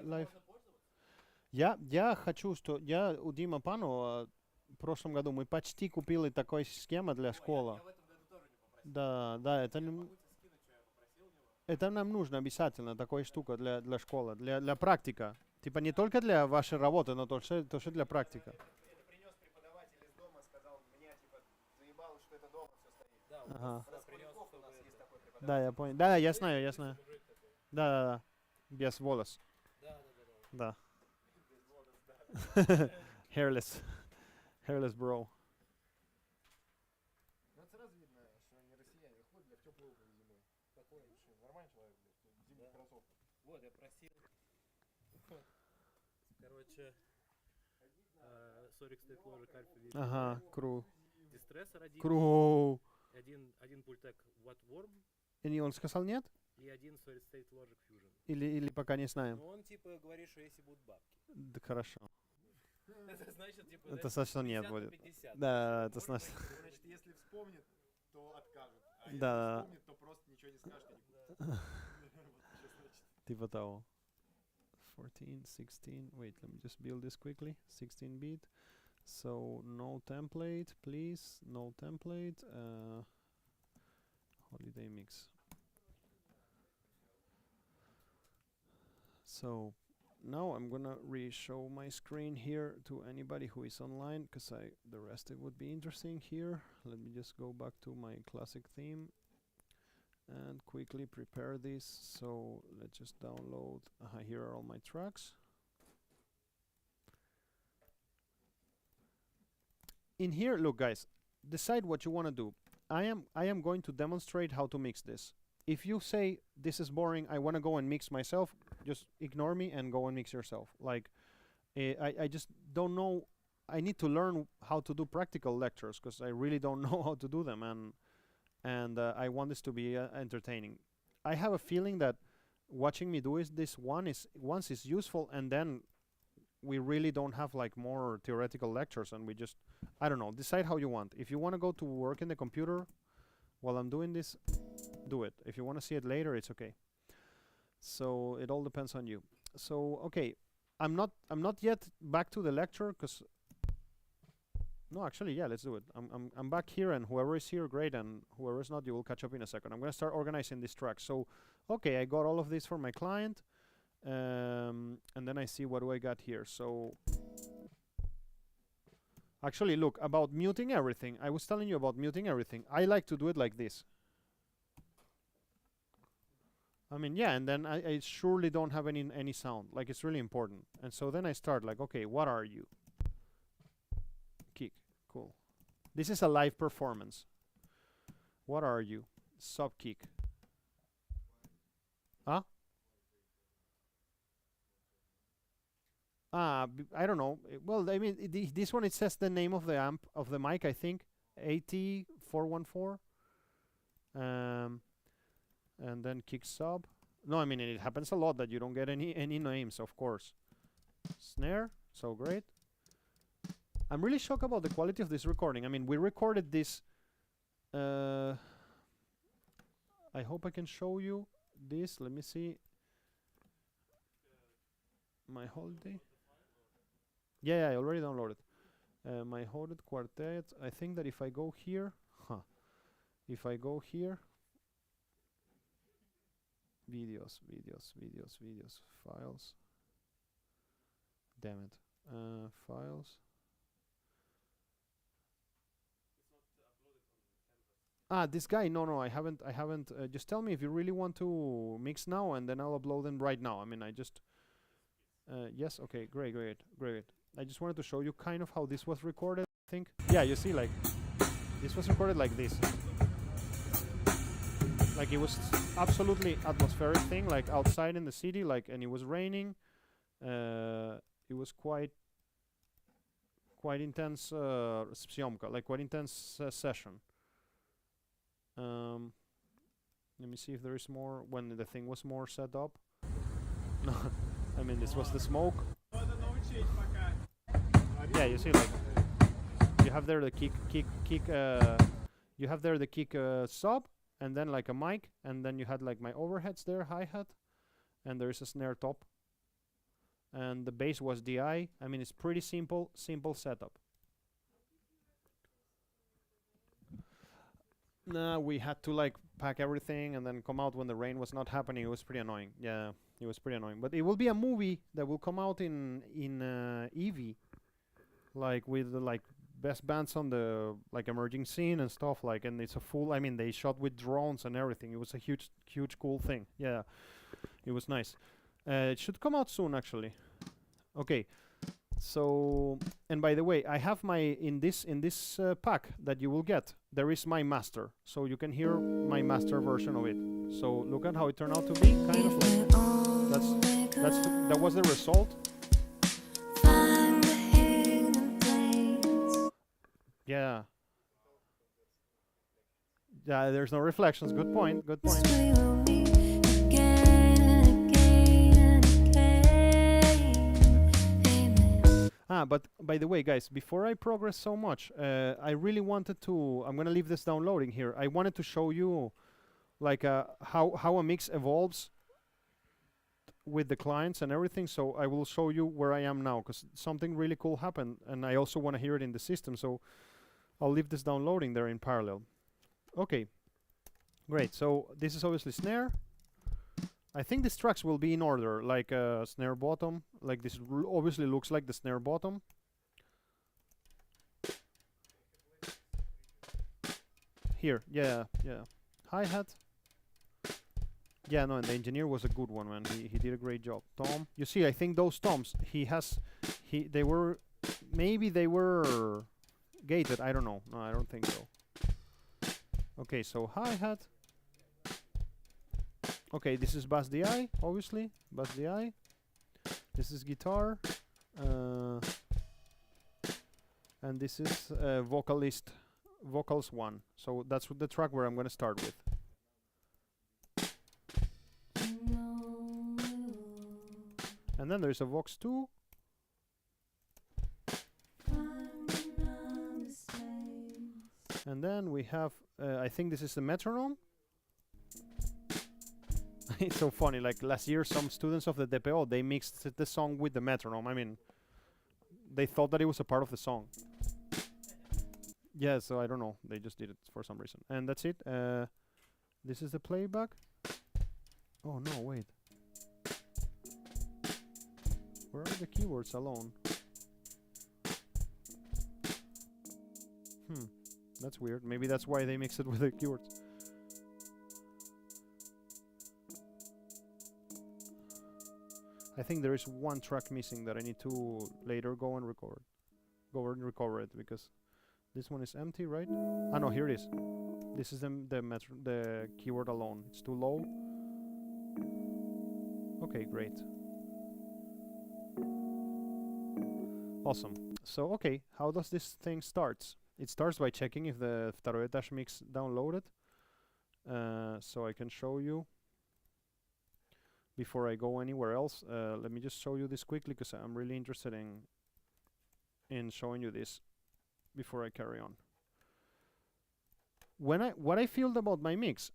Я хочу, что я у Дима Пану в прошлом году мы почти купили такой схема для школы. Да, это нам нужно обязательно, такая штука для школы, для практика. Типа не только для вашей работы, но тоже для практика. Это принес преподаватель из дома, сказал, меня типа заебало, что это дома все стоит. Ага. У нас есть такой преподаватель. Да, я понял. Да, я знаю. Да. Без волос. Да. Hairless. Hairless bro. Ну, это сразу видно, что они россияне. Ходят, бля, в теплую обувь зимой. Такой, что, нормальный человек, бля, в зимних кроссовках. Вот, я просил. Короче, Сорик стоит ложа кальпи. Ага, кру. Дистрессор один. Кру. Один пультек Wattworm И он сказал нет? и один Solid State Logic Fusion. Или пока не знаем? Но он типа говорит, что если будут бабки. Да хорошо. Это значит, типа, Это значит, что нет 50 на будет. 50. Да, это значит... Значит, если вспомнит, то откажет. А Да. если вспомнит, то просто ничего не скажет и не будет. Типа того. 14, 16. Wait, let me just build this quickly. 16 bit. So no template, please. No template. Holiday mix. So now I'm gonna re-show my screen here to anybody who is online, because the rest it would be interesting here. Let me just go back to my classic theme and quickly prepare this. So let's just download. Here are all my tracks. In here, look guys, decide what you want to do. I am going to demonstrate how to mix this. If you say this is boring, I want to go and mix myself, just ignore me and go and mix yourself. Like I just don't know. I need to learn how to do practical lectures, because I really don't know how to do them, and I want this to be entertaining. I have a feeling that watching me do this once is useful, and then we really don't have like more theoretical lectures, and we just, I don't know, decide how you want. If you want to go to work in the computer while I'm doing this, do it. If you want to see it later, it's okay. So it all depends on you. So okay, I'm not yet back to the lecture, because no, actually, yeah, let's do it. I'm back here, and whoever is here, great, and whoever is not, you will catch up in a second. I'm gonna start organizing this track. So okay, I got all of this for my client, and then I see what do I got here. So actually, look, about muting everything. I was telling you about muting everything. I like to do it like this. I mean, yeah, and then I surely don't have any sound. Like, it's really important. And so then I start like, okay, what are you? Kick. Cool. This is a live performance. What are you? Sub kick. Huh? I don't know. Well, I mean, this one, it says the name of the amp, of the mic, I think. AT414. And then kick sub. No, I mean, it happens a lot that you don't get any names, of course. Snare. So great. I'm really shocked about the quality of this recording. I mean, we recorded this. I hope I can show you this. Let me see. My holiday. Yeah, I already downloaded. My hooded quartet. I think that if I go here, if I go here, videos, files. Damn it. Files. This guy. No, I haven't. Just tell me if you really want to mix now, and then I'll upload them right now. I mean, I just. Yes. Okay. Great. I just wanted to show you kind of how this was recorded. I think. Yeah. You see, like, this was recorded like this. Like, it was absolutely atmospheric thing. Like outside in the city. Like, and it was raining. It was quite intense. Съемка, like quite intense session. Let me see if there is more when the thing was more set up. No, I mean, this was the smoke. Yeah, you see, like, you have there the kick. You have there the kick sub, and then like a mic, and then you had like my overheads there, hi-hat, and there is a snare top, and the bass was DI. I mean, it's pretty simple setup. Nah, we had to like pack everything and then come out when the rain was not happening. It was pretty annoying. Yeah, it was pretty annoying. But it will be a movie that will come out in Eevee, like with the like best bands on the like emerging scene and stuff. Like, and it's a full. I mean, they shot with drones and everything. It was a huge cool thing. Yeah, it was nice. It should come out soon, actually. Okay, So, and by the way, I have my in this pack that you will get. There is my master, so you can hear my master version of it. So look at how it turned out to be. Kind of like that was the result. Yeah. Yeah, there's no reflections. Good point. Good point. But by the way, guys, before I progress so much, I really wanted to. I'm gonna leave this downloading here. I wanted to show you, like, how a mix evolves with the clients and everything. So I will show you where I am now, because something really cool happened, and I also want to hear it in the system. So I'll leave this downloading there in parallel. Okay, great. So this is obviously snare. I think these tracks will be in order, like snare bottom. Like this obviously looks like the snare bottom. Here, yeah. Hi-hat. Yeah, no, and the engineer was a good one, man. He did a great job. Tom, you see, I think those toms, they were gated. I don't know. No, I don't think so. Okay, so hi-hat. Okay, this is bass DI, obviously. Bass DI. This is guitar. And this is vocals 1. So that's the track where I'm going to start with. And then there's a Vox 2. And then we have, I think this is the metronome. It's so funny, like last year some students of the DPO, they mixed the song with the metronome. I mean, they thought that it was a part of the song. Yeah, so I don't know, they just did it for some reason. And that's it. This is the playback. Oh no, wait. Where are the keywords alone? That's weird. Maybe that's why they mix it with the keywords. I think there is one track missing that I need to later go and recover it, because this one is empty, right? Ah no, here it is. This is the keyword alone. It's too low. Okay, great. Awesome. So okay, how does this thing start? It starts by checking if the DTH mix downloaded. So I can show you before I go anywhere else. Let me just show you this quickly, because I'm really interested in showing you this before I carry on. What I felt about my mix,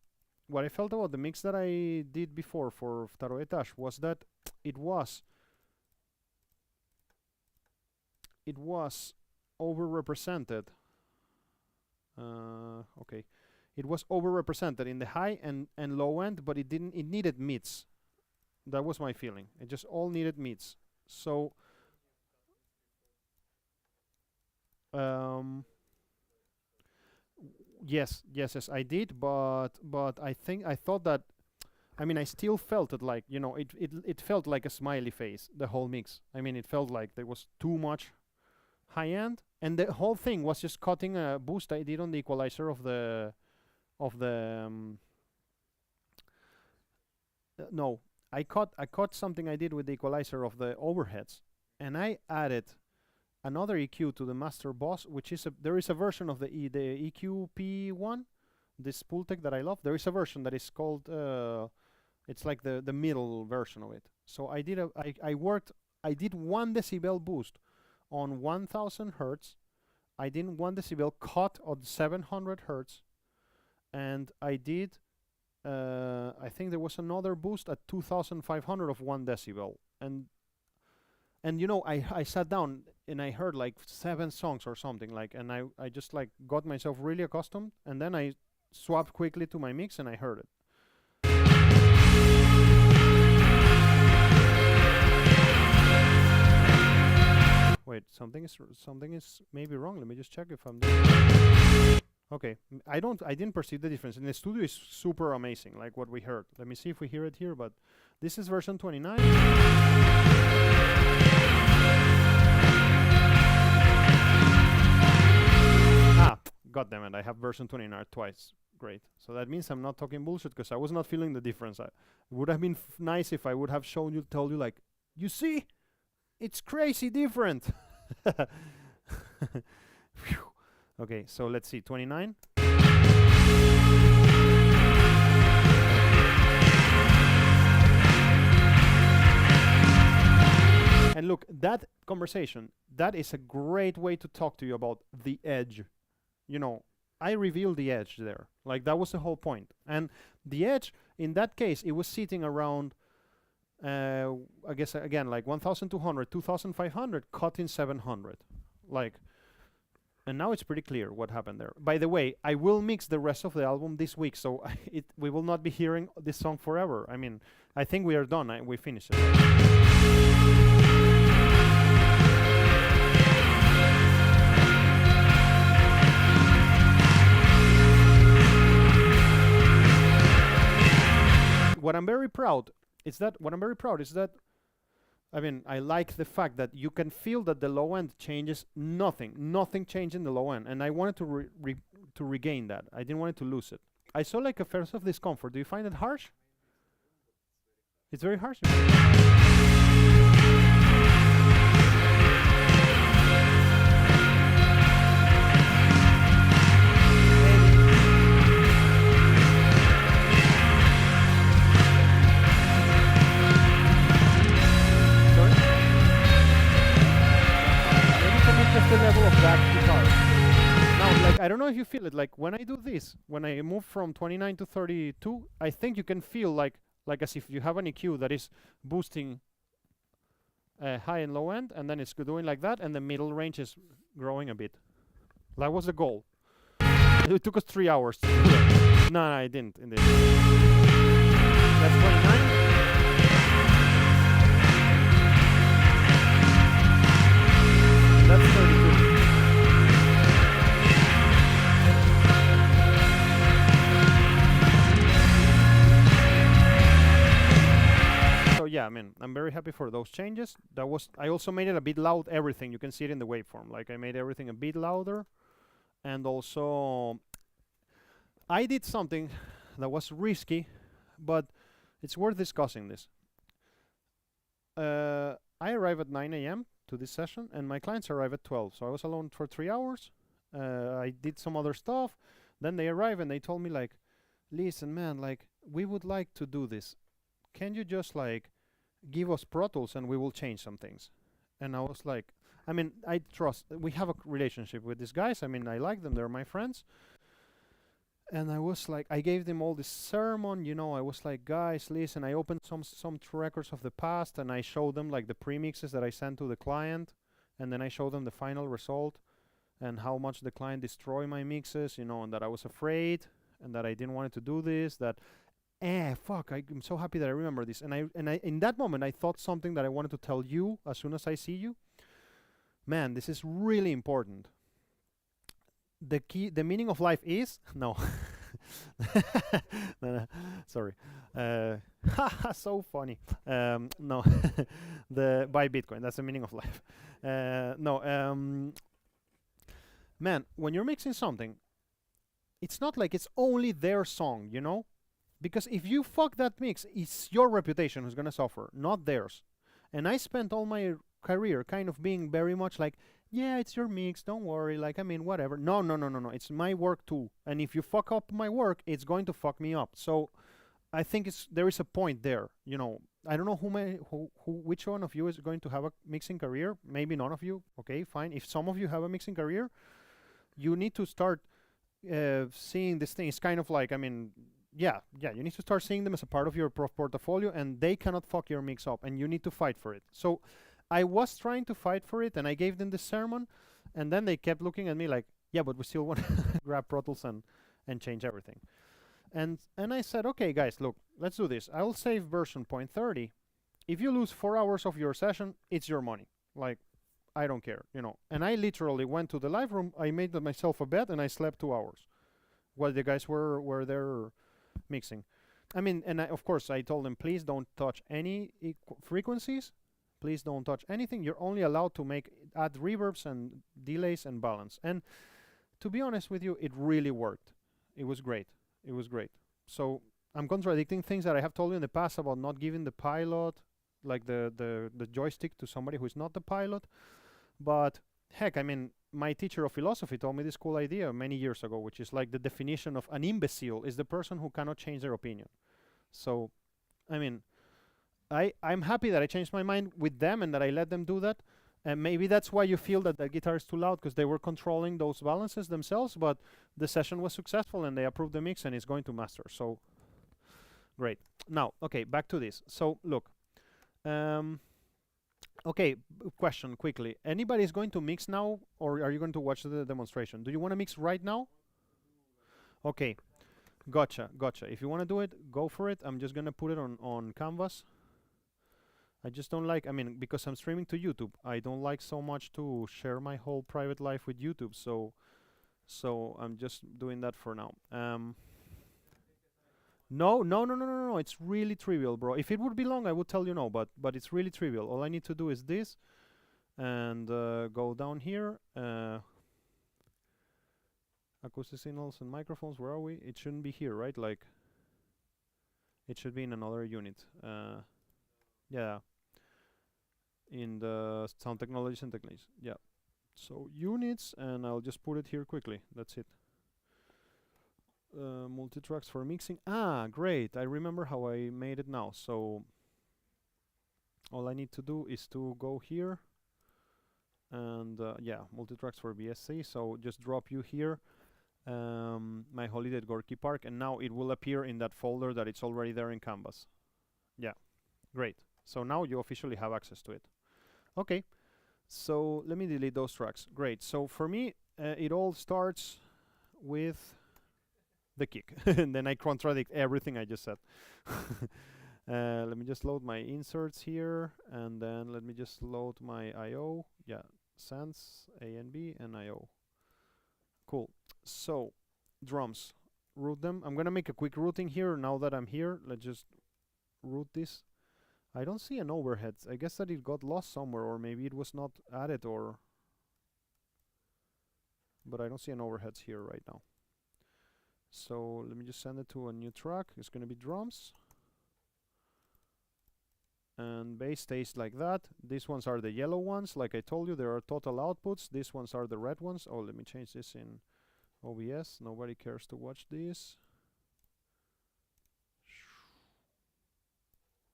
what I felt about the mix that I did before for DTH was that it was overrepresented. Okay, it was overrepresented in the high and low end, but it needed mids. That was my feeling. It just all needed mids. So yes, I did, but I thought that, I mean, I still felt it, like, you know, it felt like a smiley face, the whole mix. I mean, it felt like there was too much high end, and the whole thing was just cutting a boost I did on the equalizer of the no, I cut something I did with the equalizer of the overheads, and I added another EQ to the master boss, which is there is a version of the EQ P1, this Pultec that I love. There is a version that is called it's like the middle version of it. So I did I did 1 decibel boost on 1000 hertz. I did 1 decibel cut on 700 hertz, and I did I think there was another boost at 2500 of 1 decibel, and you know, I sat down and I heard like 7 songs or something, like, and I just like got myself really accustomed, and then I swapped quickly to my mix and I heard it. Wait, something is maybe wrong. Let me just check if I'm doing. Okay, I didn't perceive the difference. In the studio is super amazing, like what we heard. Let me see if we hear it here, but this is version 29. God damn it, I have version 29 twice. Great. So that means I'm not talking bullshit because I was not feeling the difference. It would have been nice if I would have shown you, told you like, you see, it's crazy different. Okay, so let's see, 29. And look, that conversation, that is a great way to talk to you about the edge. You know, I revealed the edge there. Like, that was the whole point. And the edge, in that case, it was sitting around, I guess, again, like 1,200, 2,500, cut in 700. Like, and now it's pretty clear what happened there. By the way, I will mix the rest of the album this week, so we will not be hearing this song forever. I mean, I think we are done. We finished it. What I'm very proud is that I mean, I like the fact that you can feel that the low end changes nothing changed in the low end, and I wanted to regain that. I didn't want it to lose it. I saw like a sense of discomfort. Do you find it harsh? It's very harsh. The level of that guitar. Now, like, I don't know if you feel it, like when I do this, when I move from 29 to 32, I think you can feel like as if you have an EQ that is boosting high and low end, and then it's doing like that, and the middle range is growing a bit. That was the goal. It took us 3 hours to do it. No, I didn't. In this. That's 29. That's 32. So yeah, I mean, I'm very happy for those changes. I also made it a bit loud, everything. You can see it in the waveform. Like, I made everything a bit louder. And also, I did something that was risky, but it's worth discussing this. I arrive at 9 a.m. to this session, and my clients arrive at 12. So I was alone for 3 hours. I did some other stuff. Then they arrive and they told me like, listen, man, like, we would like to do this. Can you just like give us Pro Tools and we will change some things? And I was like, I mean, I trust, we have a relationship with these guys. I mean, I like them, they're my friends. And I was like, I gave them all this sermon, you know. I was like, guys, listen, I opened some records of the past, and I showed them like the premixes that I sent to the client, and then I showed them the final result and how much the client destroyed my mixes, you know, and that I was afraid and that I didn't want to do this, that fuck, I'm so happy that I remember this. And I in that moment I thought something that I wanted to tell you as soon as I see you. Man, this is really important. The meaning of life is no. No, sorry. So funny. No, buy Bitcoin. That's the meaning of life. Man, when you're mixing something, it's not like it's only their song, you know, because if you fuck that mix, it's your reputation who's gonna suffer, not theirs. And I spent all my career kind of being very much like, yeah, it's your mix, don't worry, like, I mean, whatever. No, it's my work too. And if you fuck up my work, it's going to fuck me up. So I think there is a point there, you know. I don't know which one of you is going to have a mixing career. Maybe none of you. Okay, fine. If some of you have a mixing career, you need to start seeing this thing. It's kind of like, I mean, yeah, you need to start seeing them as a part of your portfolio, and they cannot fuck your mix up, and you need to fight for it. So I was trying to fight for it, and I gave them the sermon, and then they kept looking at me like, yeah, but we still want to grab Pro Tools and change everything. And I said, okay, guys, look, let's do this. I'll save version 0.30. If you lose 4 hours of your session, it's your money. Like, I don't care, you know. And I literally went to the live room, I made myself a bed, and I slept 2 hours while the guys were there mixing. I mean, and of course, I told them, please don't touch any frequencies. Please don't touch anything. You're only allowed to add reverbs and delays and balance. And to be honest with you, it really worked. It was great. It was great. So I'm contradicting things that I have told you in the past about not giving the pilot, like the joystick, to somebody who is not the pilot. But heck, I mean, my teacher of philosophy told me this cool idea many years ago, which is like the definition of an imbecile is the person who cannot change their opinion. So, I mean, I'm happy that I changed my mind with them and that I let them do that. And maybe that's why you feel that the guitar is too loud, because they were controlling those balances themselves, but the session was successful and they approved the mix and it's going to master. So, great. Now, okay, back to this. So, look. Okay, question quickly. Anybody is going to mix now, or are you going to watch the demonstration? Do you want to mix right now? Okay, gotcha. If you want to do it, go for it. I'm just going to put it on Canvas. I just don't like, I mean, because I'm streaming to YouTube, I don't like so much to share my whole private life with YouTube, so I'm just doing that for now. No, it's really trivial, bro. If it would be long, I would tell you no, but it's really trivial. All I need to do is this, and go down here, acoustic signals and microphones, where are we? It shouldn't be here, right? Like, it should be in another unit. Yeah, in the sound technologies and techniques. Yeah, so units, and I'll just put it here quickly. That's it. Multi-tracks for mixing. Ah, great. I remember how I made it now. So all I need to do is to go here, and yeah, multi-tracks for BSC. So just drop you here, my holiday at Gorky Park, and now it will appear in that folder that it's already there in Canvas. Yeah, great. So now you officially have access to it. Okay, so let me delete those tracks. Great. So for me, it all starts with the kick, and then I contradict everything I just said. Let me just load my inserts here, and then let me just load my I/O. Yeah, Sense, A and B, and I/O. Cool. So, drums. Root them. I'm gonna make a quick routing here now that I'm here. Let's just root this. I don't see an overhead. I guess that it got lost somewhere, or maybe it was not added, or... But I don't see an overheads here right now. So let me just send it to a new track. It's gonna be drums. And bass stays like that. These ones are the yellow ones. Like I told you, there are total outputs. These ones are the red ones. Oh, let me change this in OBS. Nobody cares to watch this.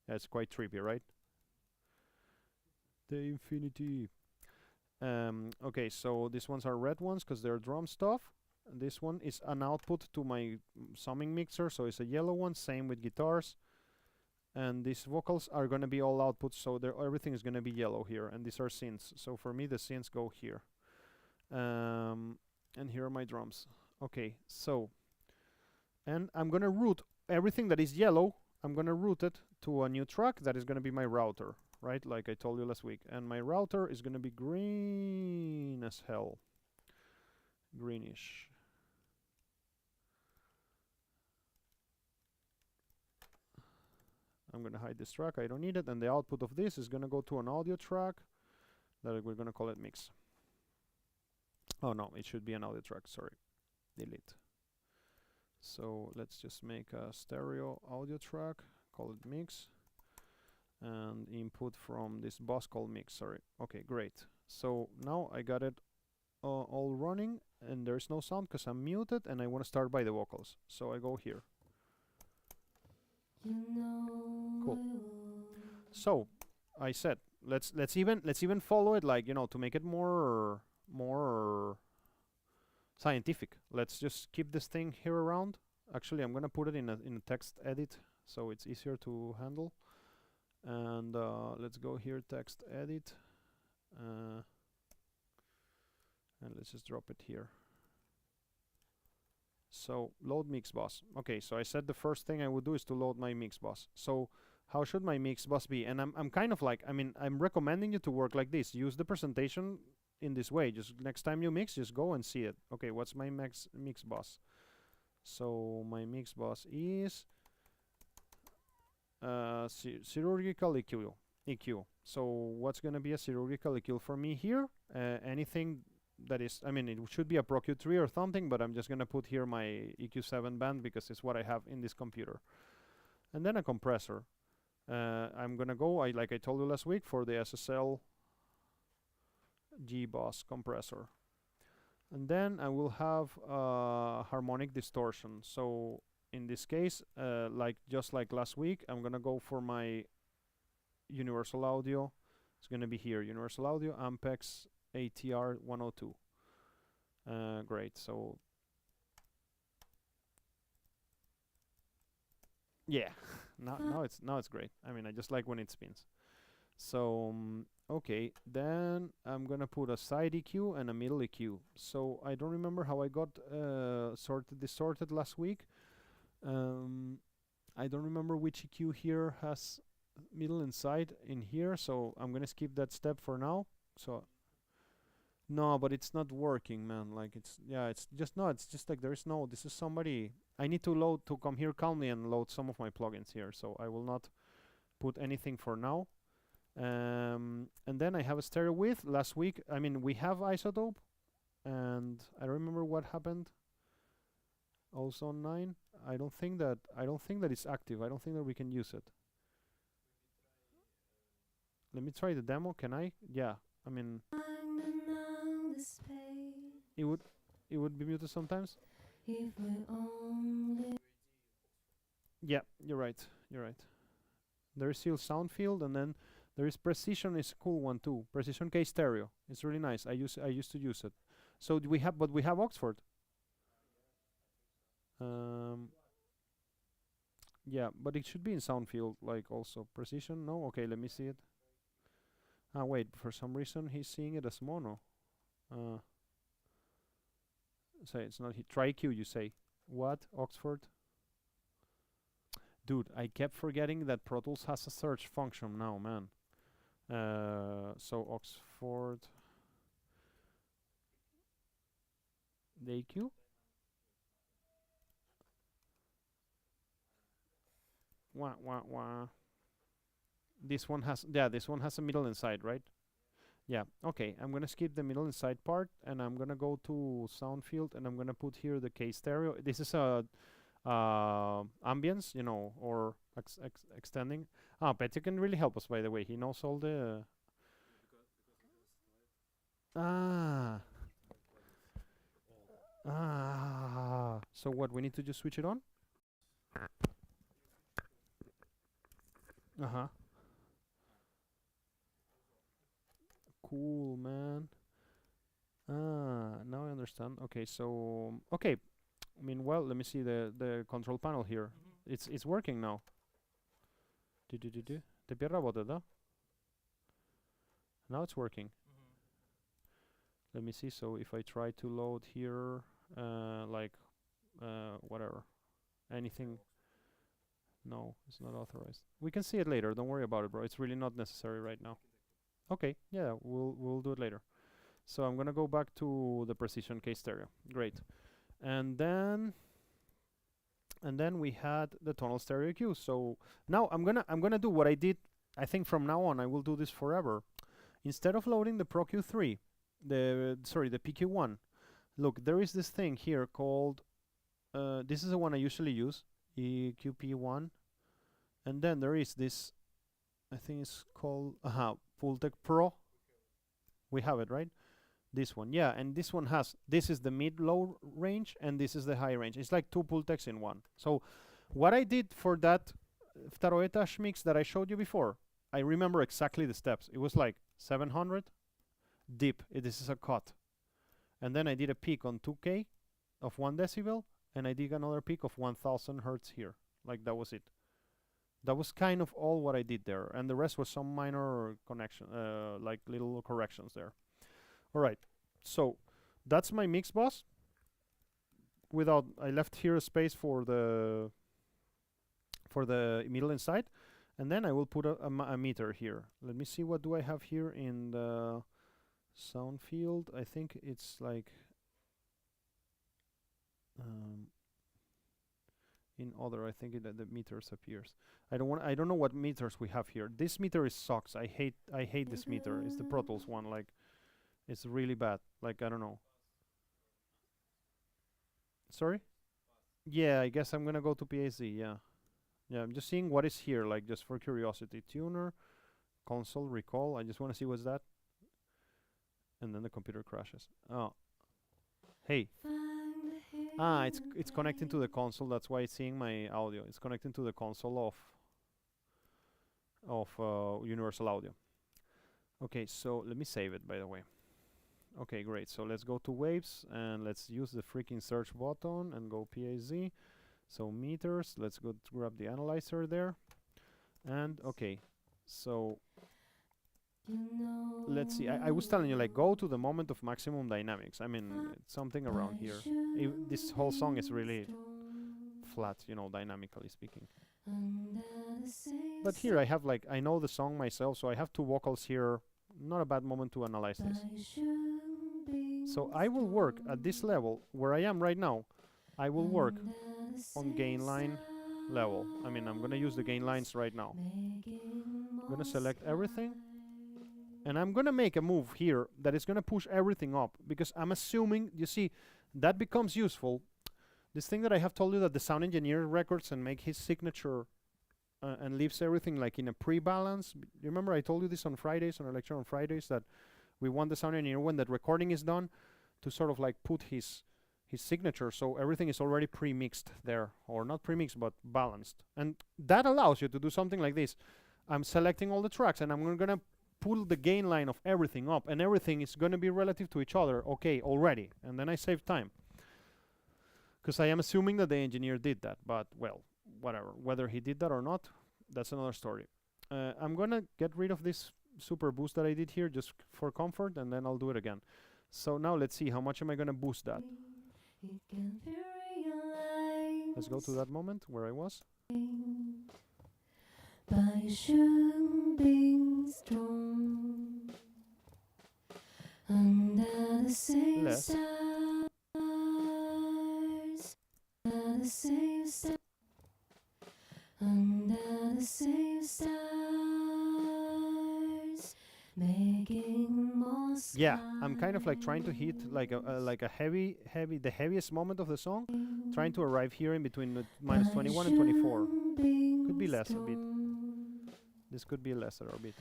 Yeah, it's quite trippy, right? The infinity. Okay, so these ones are red ones because they're drum stuff. And this one is an output to my summing mixer, so it's a yellow one. Same with guitars. And these vocals are gonna be all outputs, so everything is gonna be yellow here. And these are synths. So for me, the synths go here. And here are my drums. Okay, so, and I'm gonna route everything that is yellow. I'm gonna route it to a new track that is gonna be my router, right? Like I told you last week. And my router is gonna be green as hell. Greenish. I'm gonna hide this track, I don't need it, and the output of this is gonna go to an audio track that we're gonna call it mix. Oh no, it should be an audio track, sorry. Delete. So let's just make a stereo audio track, call it mix, and input from this bus called mix, sorry. Okay, great. So now I got it all running, and there's no sound because I'm muted, and I want to start by the vocals. So I go here. Cool. So I said let's even follow it, like, you know, to make it more scientific. Let's just keep this thing here around. Actually, I'm gonna put it in a text edit so it's easier to handle. And let's go here, text edit, and let's just drop it here. So load mix bus. Okay, so I said the first thing I would do is to load my mix bus. So how should my mix bus be? And I'm kind of like, I mean, I'm recommending you to work like this. Use the presentation in this way. Just next time you mix, just go and see it. Okay, what's my mix bus? So my mix bus is chirurgical EQ. So what's gonna be a chirurgical EQ for me here? Anything that is, I mean, it should be a Pro Q3 or something, but I'm just gonna put here my EQ7 band because it's what I have in this computer. And then a compressor. I'm gonna go, like I told you last week, for the SSL G-Boss compressor. And then I will have harmonic distortion. So in this case, just like last week, I'm gonna go for my universal audio. It's gonna be here, universal audio, Ampex ATR 102. Great, so yeah, now it's great. I mean, I just like when it spins. So okay, then I'm gonna put a side EQ and a middle EQ. So I don't remember how I got distorted last week. I don't remember which EQ here has middle and side in here, so I'm gonna skip that step for now. So no, but it's not working, man. Like it's just like there is no, this is somebody, I need to come here calmly and load some of my plugins here, so I will not put anything for now. And then I have a stereo width. Last week, I mean, we have isotope, and I don't remember what happened. Also 9. I don't think that it's active. I don't think that we can use it. Let me try the demo. Can I? Yeah. I mean, it would be muted sometimes. Yeah, you're right. There is still sound field, and then there is precision. Is a cool one too. Precision K stereo. It's really nice. I used to use it. So we have Oxford. Yeah, but it should be in sound field, like also precision. No, okay, let me see it. Ah, wait. For some reason, he's seeing it as mono. Say it's not. Try Q. You say what? Oxford. Dude, I kept forgetting that Pro Tools has a search function now, man. So Oxford. The EQ. Wah wah wah. This one has a middle and side, right? Yeah. Okay. I'm gonna skip the middle and side part, and I'm gonna go to sound field, and I'm gonna put here the K stereo. This is a ambience, or extending. Petty can really help us, by the way. He knows all the. So what? We need to just switch it on. Cool, man. Now I understand. Okay, so okay. Meanwhile, let me see the control panel here. It's working now. Теперь работает, да? Now it's working. Let me see. So if I try to load here, whatever, anything. No, it's not authorized. We can see it later. Don't worry about it, bro. It's really not necessary right now. Okay, yeah, we'll do it later. So I'm gonna go back to the precision K stereo. Great. And then we had the tonal stereo EQ. So now I'm gonna do what I did. I think from now on I will do this forever. Instead of loading the Pro Q3, the PQ1. Look, there is this thing here called. This is the one I usually use, EQP1, and then there is this. I think it's called Pultec Pro. We have it, right? This one, yeah, and this one this is the mid-low range, and this is the high range. It's like two Pultecs in one. So what I did for that Второй этаж mix that I showed you before, I remember exactly the steps. It was like 700, deep, this is a cut. And then I did a peak on 2K of 1 decibel, and I did another peak of 1000 hertz here. Like that was it. That was kind of all what I did there, and the rest was some minor connection, like little corrections there. All right, so that's my mix bus. I left here a space for the middle and side, and then I will put a meter here. Let me see, what do I have here in the sound field? I think it's like in other, I think the meters appears. I don't know what meters we have here. This meter sucks. I hate this meter. It's the Pro Tools one. Like, It's really bad. Like, I don't know. Sorry? Yeah, I guess I'm gonna go to PAZ, yeah. Yeah, I'm just seeing what is here, like, just for curiosity. Tuner, console, recall. I just want to see what's that. And then the computer crashes. Oh. Hey. Ah, it's connecting to the console. That's why it's seeing my audio. It's connecting to the console of Universal Audio. Okay, so let me save it, by the way. Okay, great. So let's go to waves and let's use the freaking search button and go PAZ. So meters, let's go grab the analyzer there. And okay, so let's see. I was telling you, like, go to the moment of maximum dynamics. I mean, it's something around here. This whole song is really flat, you know, dynamically speaking. But here I have, like, I know the song myself, so I have two vocals here. Not a bad moment to analyze this. So I will work at this level where I am right now. I will work on gain line level. I mean, I'm gonna use the gain lines right now. I'm gonna select everything, and I'm gonna make a move here that is gonna push everything up, because I'm assuming, you see, that becomes useful. This thing that I have told you, that the sound engineer records and make his signature and leaves everything like in a pre-balance. You remember I told you this on Fridays, on a lecture on Fridays, that we want the sound engineer, when that recording is done, to sort of like put his signature, so everything is already pre-mixed there, or not pre-mixed but balanced. And that allows you to do something like this. I'm selecting all the tracks and I'm gonna pull the gain line of everything up, and everything is gonna be relative to each other, okay, already. And then I save time, because I am assuming that the engineer did that, but well, whatever. Whether he did that or not, that's another story. I'm gonna get rid of this super boost that I did here just for comfort, and then I'll do it again. So now let's see, how much am I gonna boost that? Let's go to that moment where I was. Less. Yeah, I'm kind of like trying to hit like a heavy, the heaviest moment of the song, trying to arrive here in between the minus 21 and 24. Could be less a bit. This could be lesser a bit.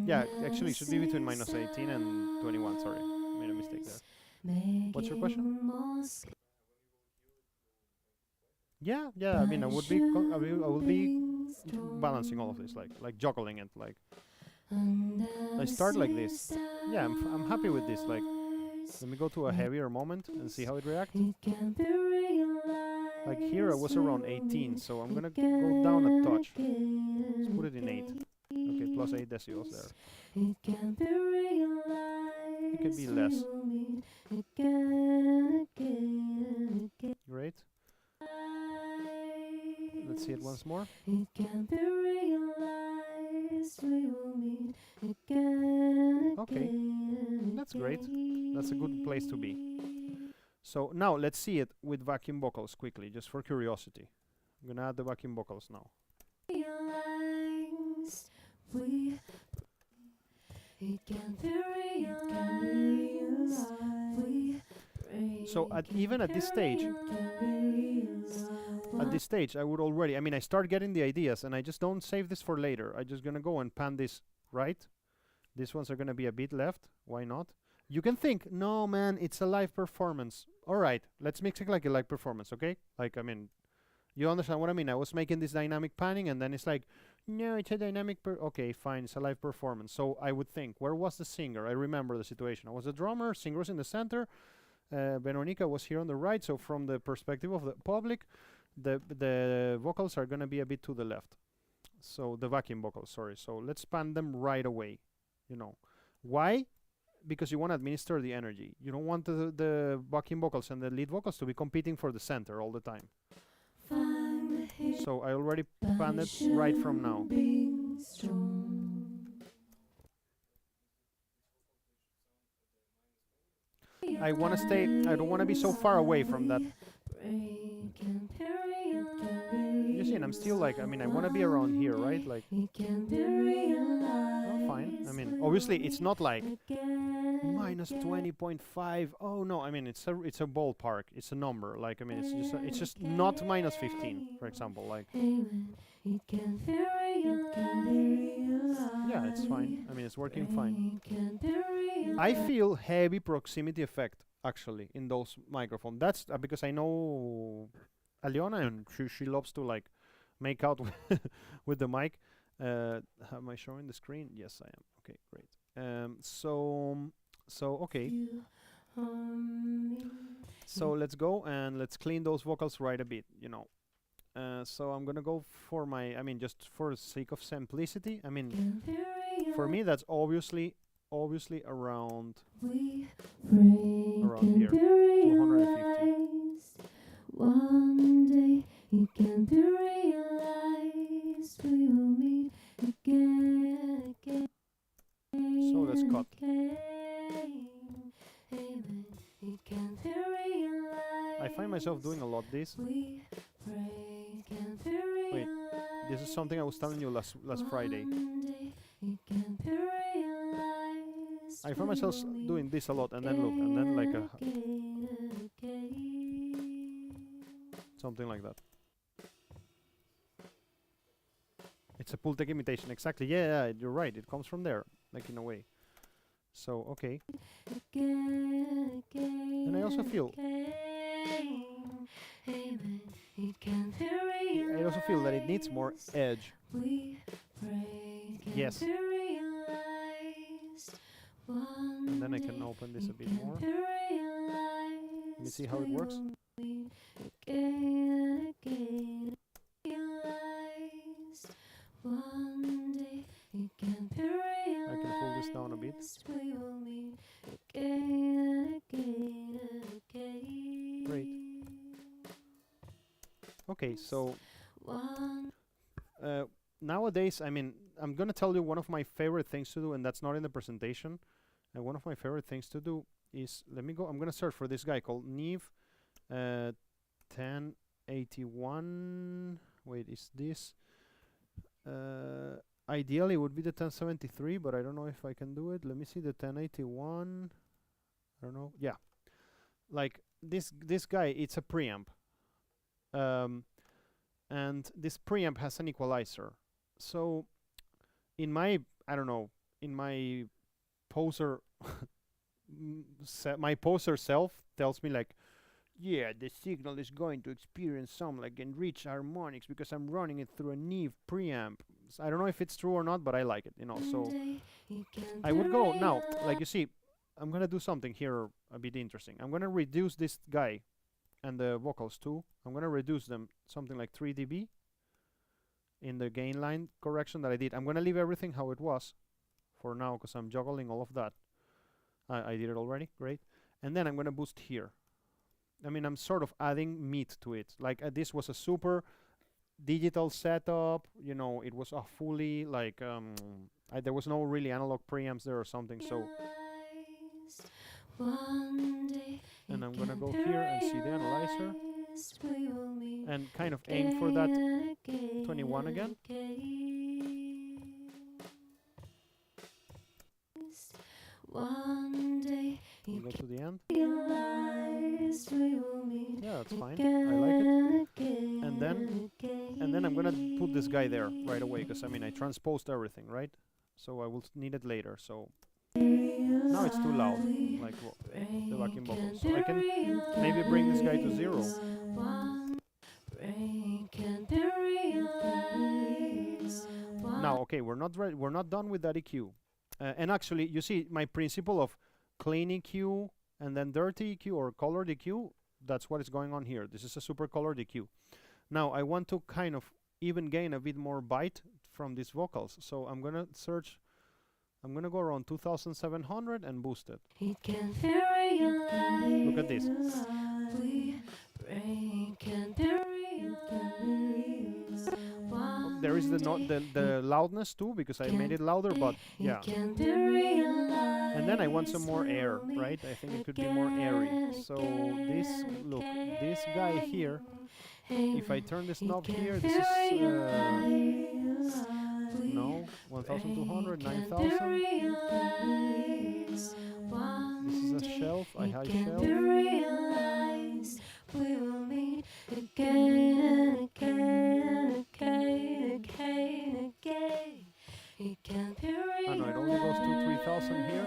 Yeah, actually it should be between minus 18 and 21, sorry. Made a mistake there. What's your question? Yeah, I mean, I would be balancing all of this, like juggling it, like. I start like this. Yeah, I'm happy with this. Like, let me go to a heavier moment and see how it reacts. Like here, I was around 18, so I'm gonna go down a touch. Let's put it in 8. Okay, plus 8 decibels there. It could be less. Great. Let's see it once more. Okay, that's great. That's a good place to be. So now let's see it with vacuum vocals quickly, just for curiosity. I'm gonna add the vacuum vocals now. So even at this stage, I would already, I mean, I start getting the ideas, and I just don't save this for later. I'm just gonna go and pan this right. These ones are gonna be a bit left. Why not? You can think, no man, it's a live performance. All right, let's mix it like a live performance, okay? Like, I mean, you understand what I mean? I was making this dynamic panning, and then it's like, no, it's a dynamic okay, fine, it's a live performance. So I would think, where was the singer? I remember the situation. I was the drummer, singer was in the center, Veronica was here on the right, so from the perspective of the public, the vocals are gonna be a bit to the left. So the vacuum vocals, sorry. So let's pan them right away, you know. Why? Because you want to administer the energy. You don't want the backing vocals and the lead vocals to be competing for the center all the time. So I already panned it right from now. I want to stay, I don't want to be so far away from that You see, and I'm still like, I mean, I want to be around here, right? Like, oh, fine. I mean, obviously, it's not like minus 20.5. Oh no, I mean, it's a ballpark. It's a number. Like, I mean, it's just not minus 15, for example. Like, yeah, it's fine. I mean, it's working fine. I feel heavy proximity effect actually in those microphones. That's because I know Aliona, and she loves to like make out with the mic. Am I showing the screen? Yes, I am. Okay, great. So okay. So let's go and let's clean those vocals right a bit, you know. So I'm gonna go for my, I mean, just for the sake of simplicity, I mean, for me that's obviously around here, 250. One day it can be realized we will meet again. So let's cut. I find myself doing a lot this. Wait, this is something I was telling you last Friday. I find myself doing this a lot, and then look, and then like something like that. It's a Pultec imitation, exactly. Yeah, you're right. It comes from there, like in a way. So okay. And I also feel that it needs more edge. Yes. And then I can open this a bit more. Let me see how it works. I can pull this down a bit. Great. Okay, so nowadays, I mean, I'm gonna tell you one of my favorite things to do, and that's not in the presentation. And one of my favorite things to do is, let me go, I'm gonna search for this guy called Neve 1081. Wait, is this? Ideally it would be the 1073, but I don't know if I can do it. Let me see the 1081. I don't know. Yeah, like this guy, it's a preamp, and this preamp has an equalizer. So in my, I don't know, in my poser my poser self tells me like, yeah, the signal is going to experience some like enriched harmonics because I'm running it through a Neve preamp. So I don't know if it's true or not, but I like it, you know. So I would go now, like you see, I'm gonna do something here a bit interesting. I'm gonna reduce this guy and the vocals too. I'm gonna reduce them something like 3 dB in the gain line correction that I did. I'm gonna leave everything how it was for now because I'm juggling all of that. I did it already, great. And then I'm gonna boost here. I mean, I'm sort of adding meat to it. Like this was a super digital setup, you know, it was a fully like there was no really analog preamps there or something. So and I'm gonna go here and see the analyzer and kind of aim for that 21 again. Go to the end. Yeah, that's fine. I like it. And then I'm gonna put this guy there right away because I mean I transposed everything, right? So I will need it later. So now it's too loud, like the backing vocals. So I can maybe bring this guy to 0. Now, okay, we're not done with that EQ. And actually, you see my principle of clean EQ and then dirty EQ or colored EQ, that's what is going on here. This is a super colored EQ. Now I want to kind of even gain a bit more bite from these vocals. So I'm gonna search, I'm gonna go around 2700 and boost it. Look at this. there is the loudness too, because I made it louder, but yeah. And then I want some more air, right? I think it could be more airy. So look, this guy here, if I turn this knob here, this is, no, 1200, 9000. This is a shelf, a high shelf. We will meet again, again, again, again, again. It can't be Oh no, it only goes to 3000 here.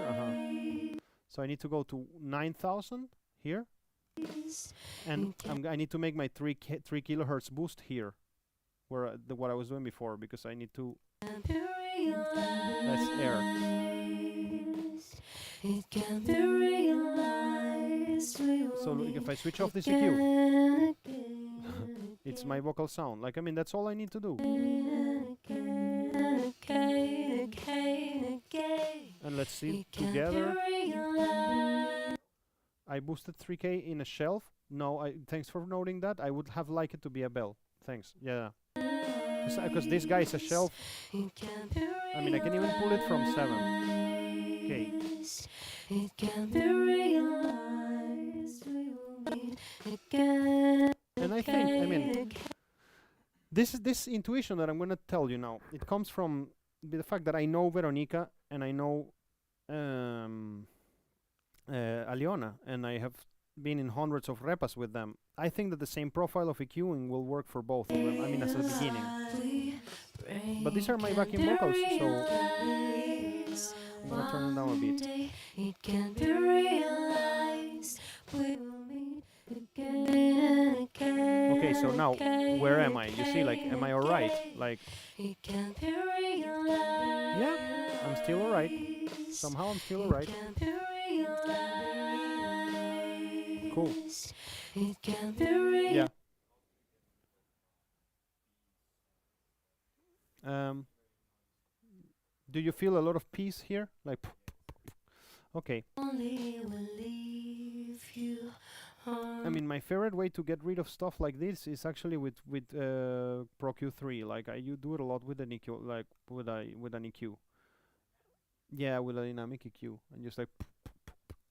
So I need to go to 9000 here, and I need to make my 3 kilohertz boost here, where what I was doing before, because I need to. That's air. It can be realized. So look, if I switch off this EQ, it's my vocal sound. Like, I mean, that's all I need to do. And let's see together. I boosted 3K in a shelf. No, thanks for noting that. I would have liked it to be a bell. Thanks. Yeah. Because this guy is a shelf. I mean, I can even pull it from 7. Okay. It can be realized. We will meet again. And I think, I mean, this intuition that I'm going to tell you now, it comes from the fact that I know Veronica and I know Aliona, and I have been in hundreds of repas with them. I think that the same profile of EQing will work for both of them. I mean, as a beginning. But these are my backing vocals, so I'm gonna turn them down a bit. It can be realized. We will meet again, again. Okay, so now where am I? You see, like, am I alright? Like, It can be realized. yeah, I'm still alright. Somehow I'm still alright. Cool. It can be realized. Yeah. Do you feel a lot of peace here? Like, okay. Only will leave you I mean, my favorite way to get rid of stuff like this is actually with Pro Q3. Like, you do it a lot with an EQ, like with an EQ. Yeah, with a dynamic EQ, and just like.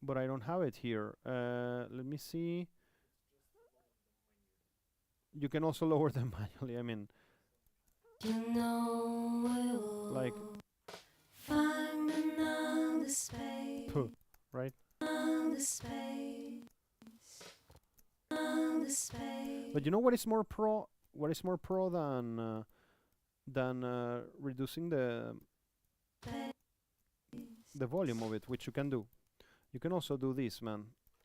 But I don't have it here. Let me see. You can also lower them manually. I mean, you know we'll like, find another space. right? Another space. Another space. But you know what is more pro? What is more pro than reducing the volume of it, which you can do. You can also do this, man.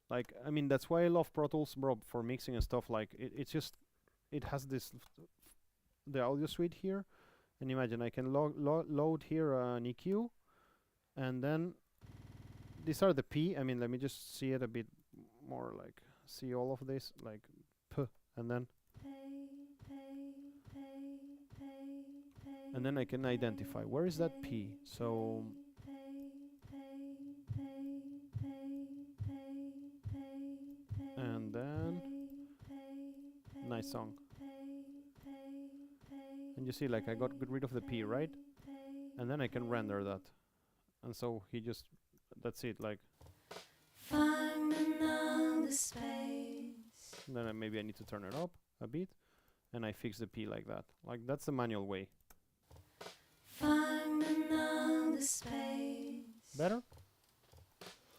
Like, I mean, that's why I love Pro Tools, bro, for mixing and stuff. Like, it's just, it has this, the audio suite here. And imagine I can load here an EQ. And then, these are the P. I mean, let me just see it a bit more, like, see all of this, like, P. And then, and then I can identify, where is that P? So, and then, nice song. And you see, like, I got rid of the P, right? And then I can render that. And so he just, that's it, like. Find another space. Then maybe I need to turn it up a bit. And I fix the P like that. Like, that's the manual way. Find another space. Better?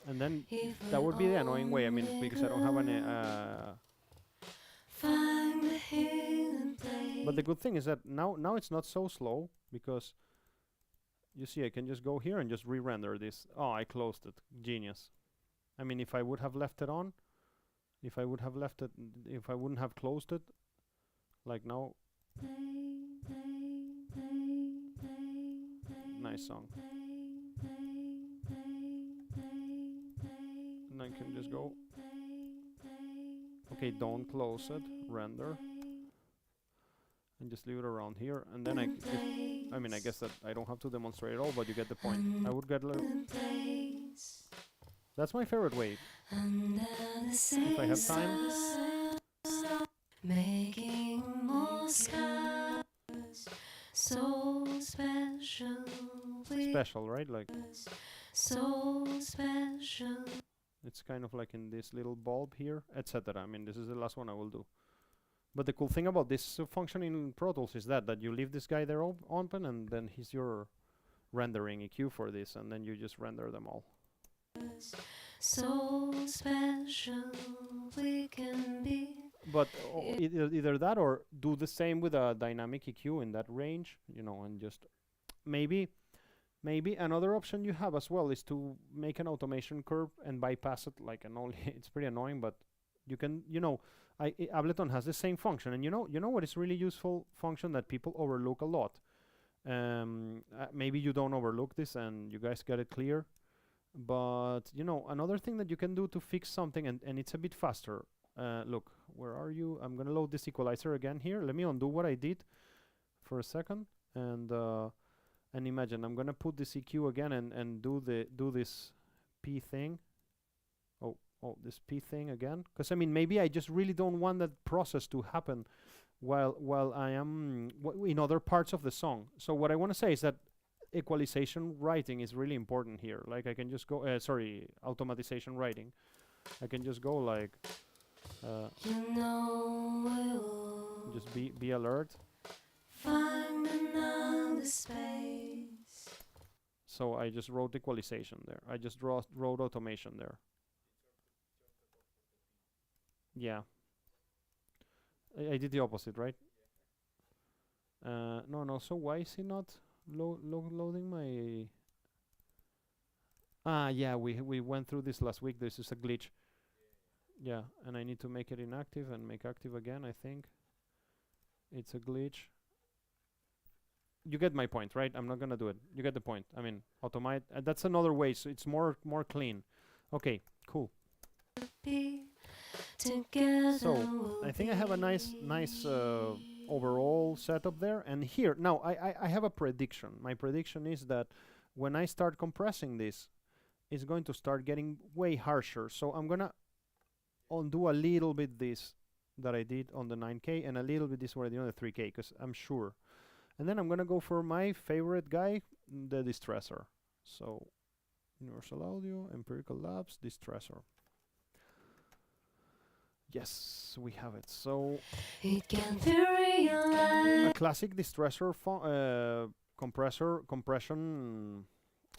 And then that would be the annoying way. I mean, because I don't have any. Find a hidden place. But the good thing is that now it's not so slow, because you see, I can just go here and just re-render this. Oh, I closed it. Genius. I mean, if I would have left it on, if I wouldn't have closed it, like now. Nice song. And I can just go. Okay, don't close it. Render. And just leave it around here. And then I mean, I guess that I don't have to demonstrate it all, but you get the point. I would get that's my favorite way. If I have time. Making more scars. so special. We Special, right? Like so special. it's kind of like in this little bulb here, etc. I mean, this is the last one I will do. But the cool thing about this function in Pro Tools is that you leave this guy there open, and then he's your rendering EQ for this, and then you just render them all. So special we can be. But either that or do the same with a dynamic EQ in that range, you know, and just maybe another option you have as well is to make an automation curve and bypass it like an only. It's pretty annoying, but you can, you know, Ableton has the same function, and you know what is really useful function that people overlook a lot. Maybe you don't overlook this and you guys get it clear, but you know, another thing that you can do to fix something, and it's a bit faster. Look, where are you? I'm gonna load this equalizer again here. Let me undo what I did for a second, and imagine I'm gonna put this EQ again and do this P thing. Oh, this P thing again, because I mean, maybe I just really don't want that process to happen while I am in other parts of the song. So what I want to say is that equalization writing is really important here. Like I can just go, automatization writing. I can just go like, You know we'll just be alert. find another space. So I just wrote equalization there. I just wrote automation there. Yeah. I did the opposite, right? No. So why is he not loading my? Yeah. We went through this last week. This is a glitch. Yeah, and I need to make it inactive and make active again. I think it's a glitch. You get my point, right? I'm not gonna do it. You get the point. I mean, automate. That's another way. So it's more clean. Okay, cool. Be together. So we'll I think I have a nice overall setup there. And here now I have a prediction. My prediction is that when I start compressing this, it's going to start getting way harsher. So I'm gonna undo a little bit this that I did on the 9K and a little bit this what I did on the 3K, because I'm sure. And then I'm gonna go for my favorite guy, the distressor. So Universal Audio, Empirical Labs, distressor. Yes, we have it. So It can be realized. a classic distressor compression,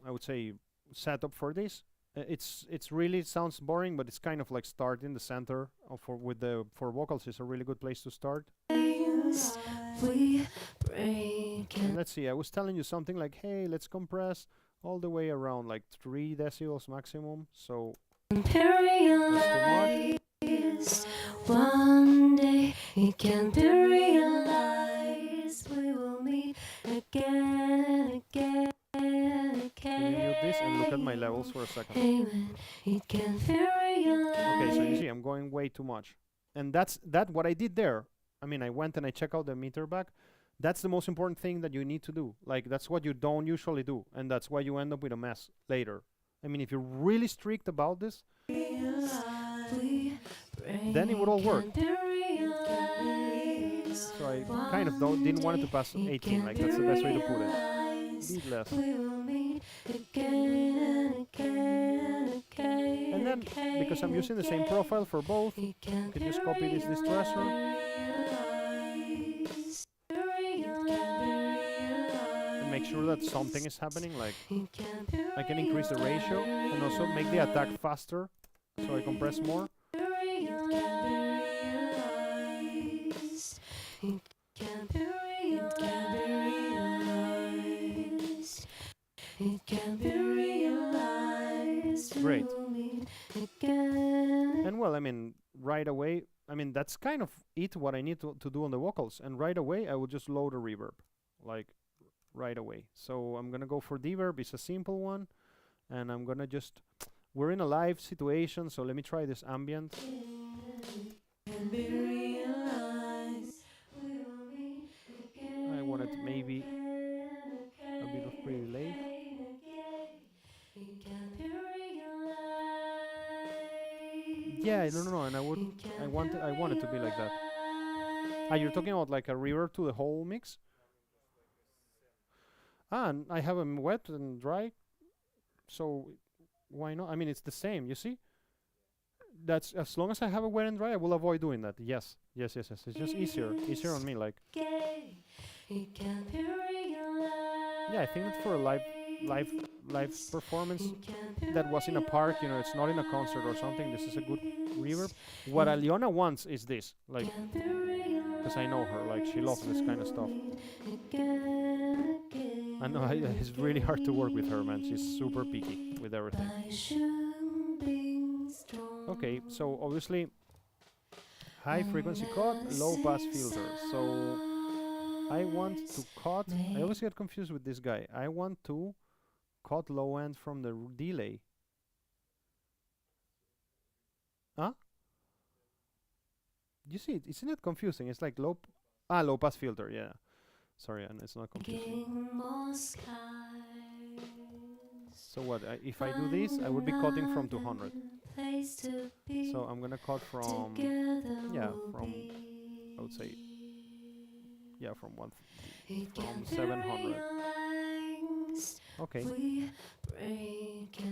I would say, setup for this. It's really sounds boring, but it's kind of like start in the center for vocals is a really good place to start. We break And let's see, I was telling you something like, hey, let's compress all the way around like 3 decibels maximum. So imperialized. One day it can be realized. We will meet again. let me mute this and look at my levels for a second. Amen. It can be realized. Okay, so you see, I'm going way too much. And that's what I did there. I mean, I went and I checked out the meter back. That's the most important thing that you need to do. Like, that's what you don't usually do. And that's why you end up with a mess later. I mean, if you're really strict about this, then it would all work. So I kind of didn't want it to pass 18. Like, that's the best way to put it. Beat less. And then, because I'm using the same profile for both, you can just copy this distressor and make sure that something is happening. Like, I can increase the ratio and also make the attack faster, so I compress more. It can be realized. Great. We'll meet again. And well, I mean, right away, I mean, that's kind of what I need to do on the vocals. And right away, I will just load a reverb, like right away. So I'm gonna go for reverb. It's a simple one, and I'm gonna just. We're in a live situation, so let me try this ambient. Can be realized. We'll meet again. I wanted maybe a bit of pre-delay. It can be realized. Yeah, no, and I want it to be like that. Ah, you're talking about like a reverb to the whole mix? And I have them wet and dry, so why not? I mean, it's the same, you see? That's as long as I have it wet and dry, I will avoid doing that. Yes. It's just easier on me. Like, yeah, I think that for a live performance that was in a park, you know, it's not in a concert or something. This is a good reverb. What Aliona wants is this, like, because I know her, like, she loves this kind of stuff. I know it's really hard to work with her, man. She's super picky with everything. Okay, so obviously high frequency cut, low pass filter. So I want to cut, I always get confused with this guy. I want to cut low end from the delay. Huh? You see, isn't it confusing? It's like low pass filter, yeah. Sorry, and it's not confusing. So what, if I do this, I would be cutting from 200. So I'm gonna cut from, I would say, from 700. Okay.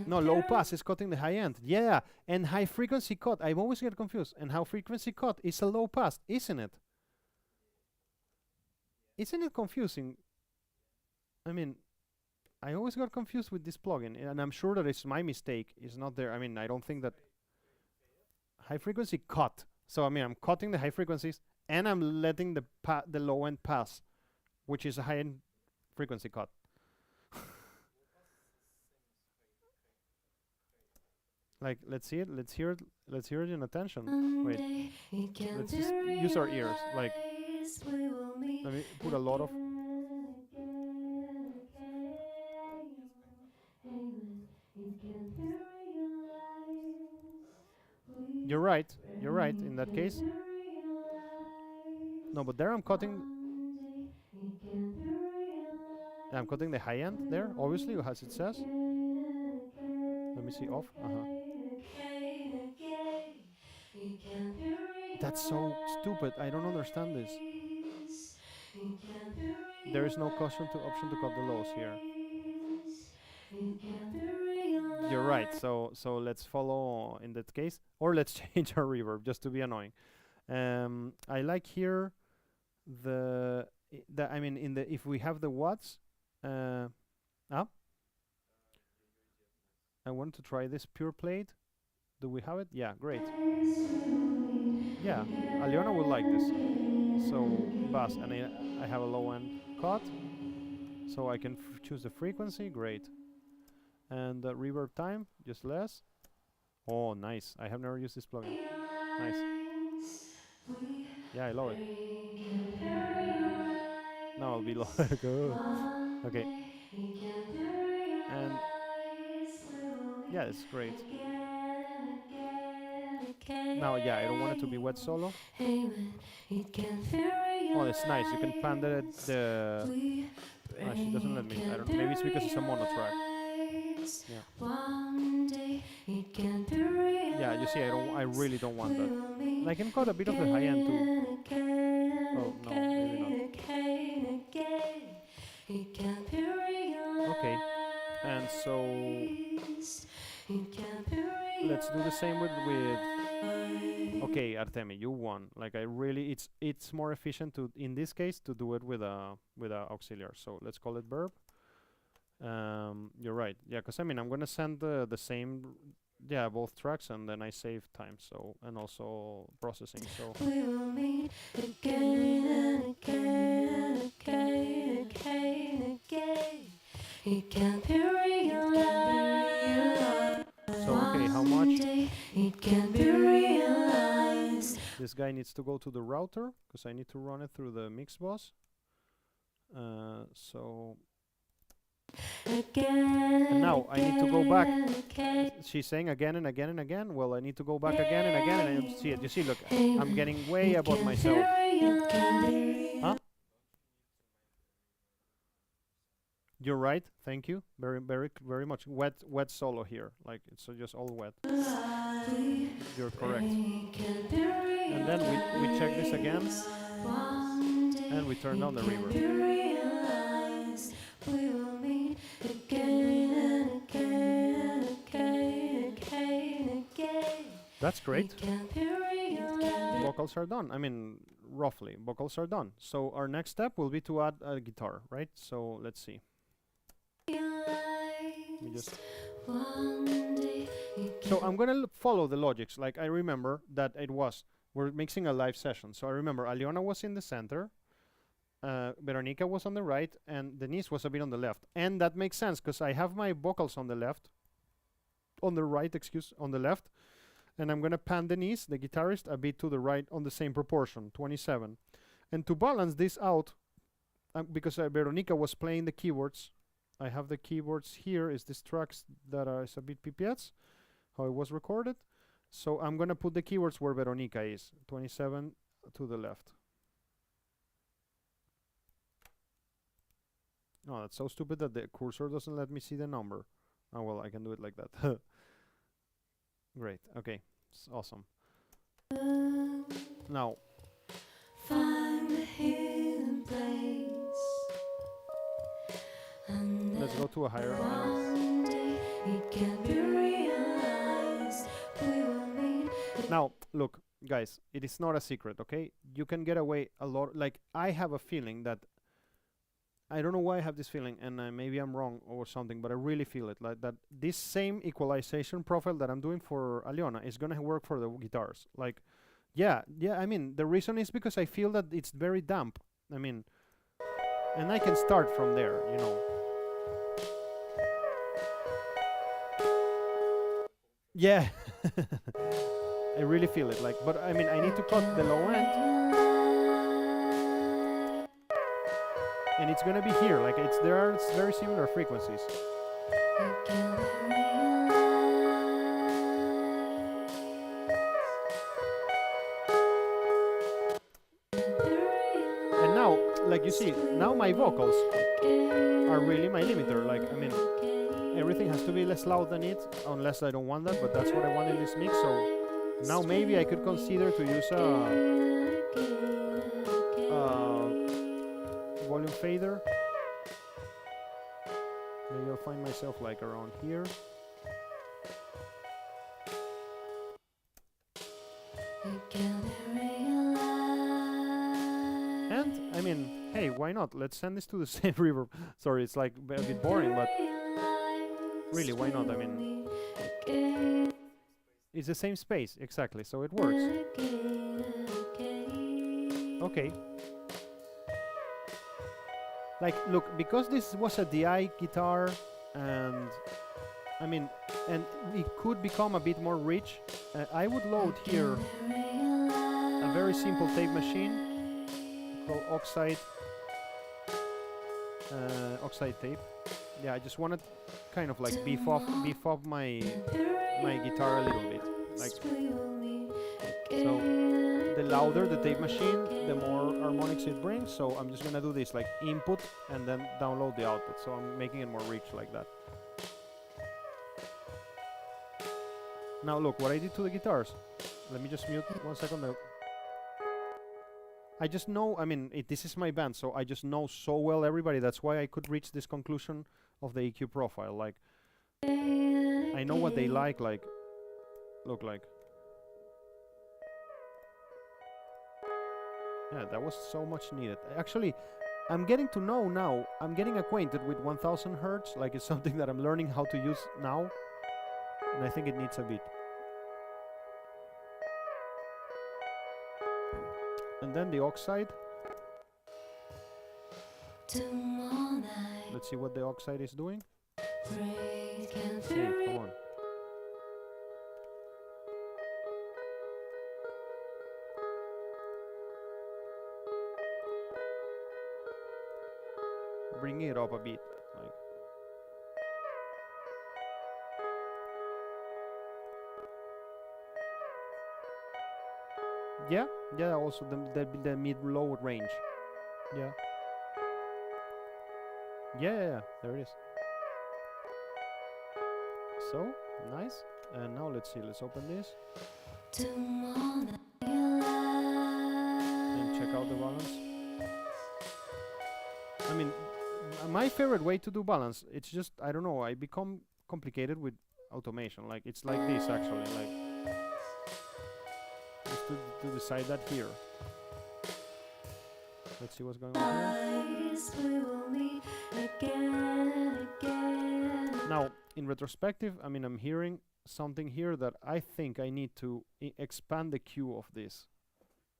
No, low pass is cutting the high end. Yeah, and high frequency cut, I always get confused. And high frequency cut is a low pass, isn't it? Isn't it confusing? I mean, I always got confused with this plugin, and I'm sure that it's my mistake. It's not there. I mean, I don't think that high frequency cut. So I mean, I'm cutting the high frequencies, and I'm letting the low end pass, which is a high end frequency cut. Like, let's see it. Let's hear it. Let's hear it in attention. Wait. Let's just use our ears. Like, let me put a lot of. You're right. You're right. In that case. No, but there I'm cutting. I'm cutting the high end there, obviously, as it says. Let me see off. That's so stupid. I don't understand this. There is no option to cut the lows here. You're right. So let's follow in that case, or let's change our reverb just to be annoying. I like here I mean, in the if we have the watts. I want to try this pure plate. Do we have it? Yeah, great. Yeah, Aliona will like this. So bass, and I have a low end cut, so I can choose the frequency. Great. And the reverb time, just less. Oh, nice. I have never used this plugin. Nice. Yeah, I love it. Now I'll be low. Good. Okay. And yeah, it's great. Now, yeah, I don't want it to be wet solo. Oh, it's nice. You can pan the. Oh, she doesn't let me. I don't. Maybe it's because it's a mono track. Yeah. Yeah, you see, I really don't want that. I can cut a bit of the high end too. Oh no, maybe not. Okay, and so let's do the same with. Okay, Artemi, you won. Like, it's more efficient to, in this case, to do it with a auxiliary. So let's call it verb. You're right. Yeah, because I mean, I'm gonna send the same, both tracks, and then I save time. So, and also processing. So. We will meet again and again, again, again, again. It can be realized. So okay, how much? It can be realized. This guy needs to go to the router because I need to run it through the mix bus. So. And now I need to go back. She's saying again and again and again. Well, I need to go back again and again, and I see it. You see, look, I'm getting way above myself. Huh? You're right. Thank you. Very, very, very much. Wet solo here. Like, it's just all wet. You're correct. And then we check this again, and we turn down the reverb. That's great. It can be realized. Vocals are done. I mean, roughly, vocals are done. So our next step will be to add a guitar, right? So let's see. Let me just. One day it So I'm gonna follow the logics. Like I remember that we're mixing a live session. So I remember Aliona was in the center, Veronica was on the right, and Denise was a bit on the left. And that makes sense because I have my vocals on the left, on the right, on the left, and I'm gonna pan Denise, the guitarist, a bit to the right on the same proportion, 27. And to balance this out, because Veronica was playing the keyboards, I have the keyboards here, is this tracks that are a bit pipettes, how it was recorded. So I'm gonna put the keywords where Veronica is, 27 to the left. Oh, that's so stupid that the cursor doesn't let me see the number. Oh well, I can do it like that. Great, okay, it's awesome. Now, find a hidden place. And let's go to a higher. one day it can be realized. We will meet. Now, look, guys, it is not a secret, okay? You can get away a lot. Like, I have a feeling that, I don't know why I have this feeling, and maybe I'm wrong or something, but I really feel it, like that this same equalization profile that I'm doing for Aliona is gonna work for the guitars. Like, yeah, I mean, the reason is because I feel that it's very damp. I mean, and I can start from there, you know. Yeah, I really feel it, like, but I mean, I need to cut the low end, and it's gonna be here, like, there are very similar frequencies. It can be realized. And now, like you see, now my vocals are really my limiter, like, I mean, everything has to be less loud than it, unless I don't want that, but that's what I want in this mix, so now maybe I could consider to use a volume fader. Maybe I'll find myself like around here. It can be realized. And, I mean, hey, why not? Let's send this to the same reverb. Sorry, it's like a bit boring, but really, why not? I mean, it's the same space, exactly, so it works. Okay. Like, look, because this was a DI guitar, and I mean, and it could become a bit more rich, I would load here a very simple tape machine called Oxide tape. Yeah, I just wanted kind of like beef up my guitar a little bit, like so. The louder the tape machine, the more harmonics it brings. So I'm just gonna do this like input and then download the output. So I'm making it more rich like that. Now look what I did to the guitars. Let me just mute 1 second. I just know, I mean, this is my band, so I just know so well everybody. That's why I could reach this conclusion of the EQ profile. Like, I know what they like look like. Yeah, that was so much needed. Actually, I'm getting to know now. I'm getting acquainted with 1000 hertz. Like, it's something that I'm learning how to use now, and I think it needs a bit. And then the Oxide. Let's see what the Oxide is doing. Hey, come on. Bring it up a bit, like. Yeah, also the mid-low range. Yeah, there it is. So, nice. And now let's see, let's open this. And check out the balance. I mean, my favorite way to do balance, it's just, I don't know, I become complicated with automation. Like, it's like this actually, like. Just to decide that here. Let's see what's going on here. Lies, we will meet again, again. Now, in retrospective, I mean, I'm hearing something here that I think I need to expand the Q of this,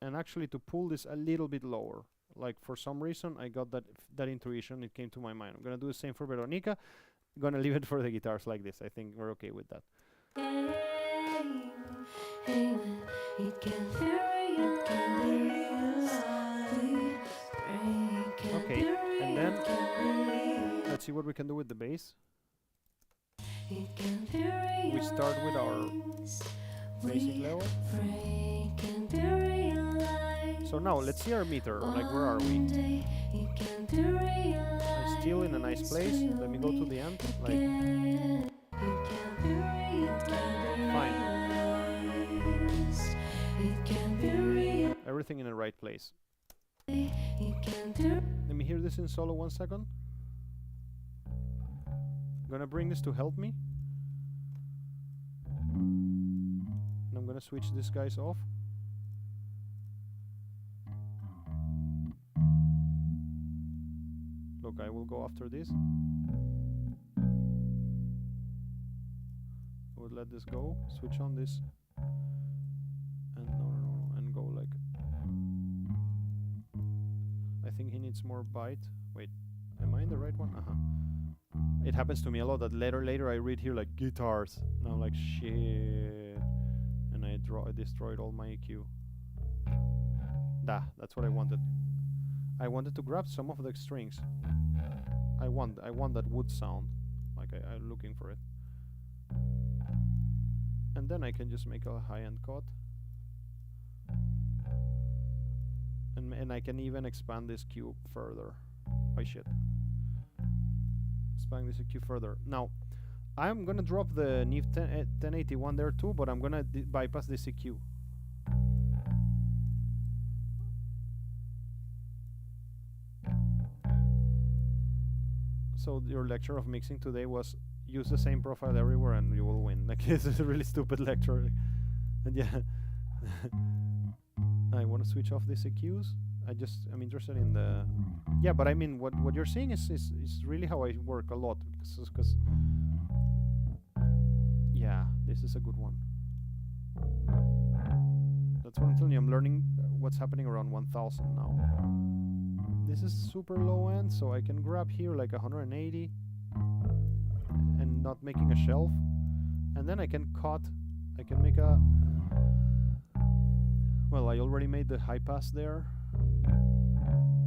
and actually to pull this a little bit lower. Like for some reason, I got that intuition. It came to my mind. I'm gonna do the same for Veronica. I'm gonna leave it for the guitars like this. I think we're okay with that. Okay, and then let's see what we can do with the bass. We start with our basic level. So now let's see our meter. Like, where are we? I'm still in a nice place. Let me go to the end. Like, fine. Everything in the right place. Let me hear this in solo 1 second. I'm gonna bring this to help me. And I'm gonna switch these guys off. Look, I will go after this. I will let this go, switch on this, and no, and go like. I think he needs more bite. Wait, am I in the right one? It happens to me a lot that later I read here like guitars, and I'm like shit, and I destroyed all my EQ. That's what I wanted. I wanted to grab some of the strings. I want that wood sound, like I'm looking for it, and then I can just make a high-end cut, and I can even expand this cube further. Oh shit. Expand this EQ further. Now, I'm gonna drop the Neve 1081 there too, but I'm gonna bypass this EQ. So your lecture of mixing today was use the same profile everywhere and you will win. Like, this is a really stupid lecture. And yeah, I want to switch off these EQs. I'm interested in the, yeah, but I mean what you're seeing is really how I work a lot, because yeah, this is a good one. That's what I'm telling you. I'm learning what's happening around 1000 now. This is super low end, so I can grab here like 180 and not making a shelf, and then I can cut. I can make a, well, I already made the high pass there.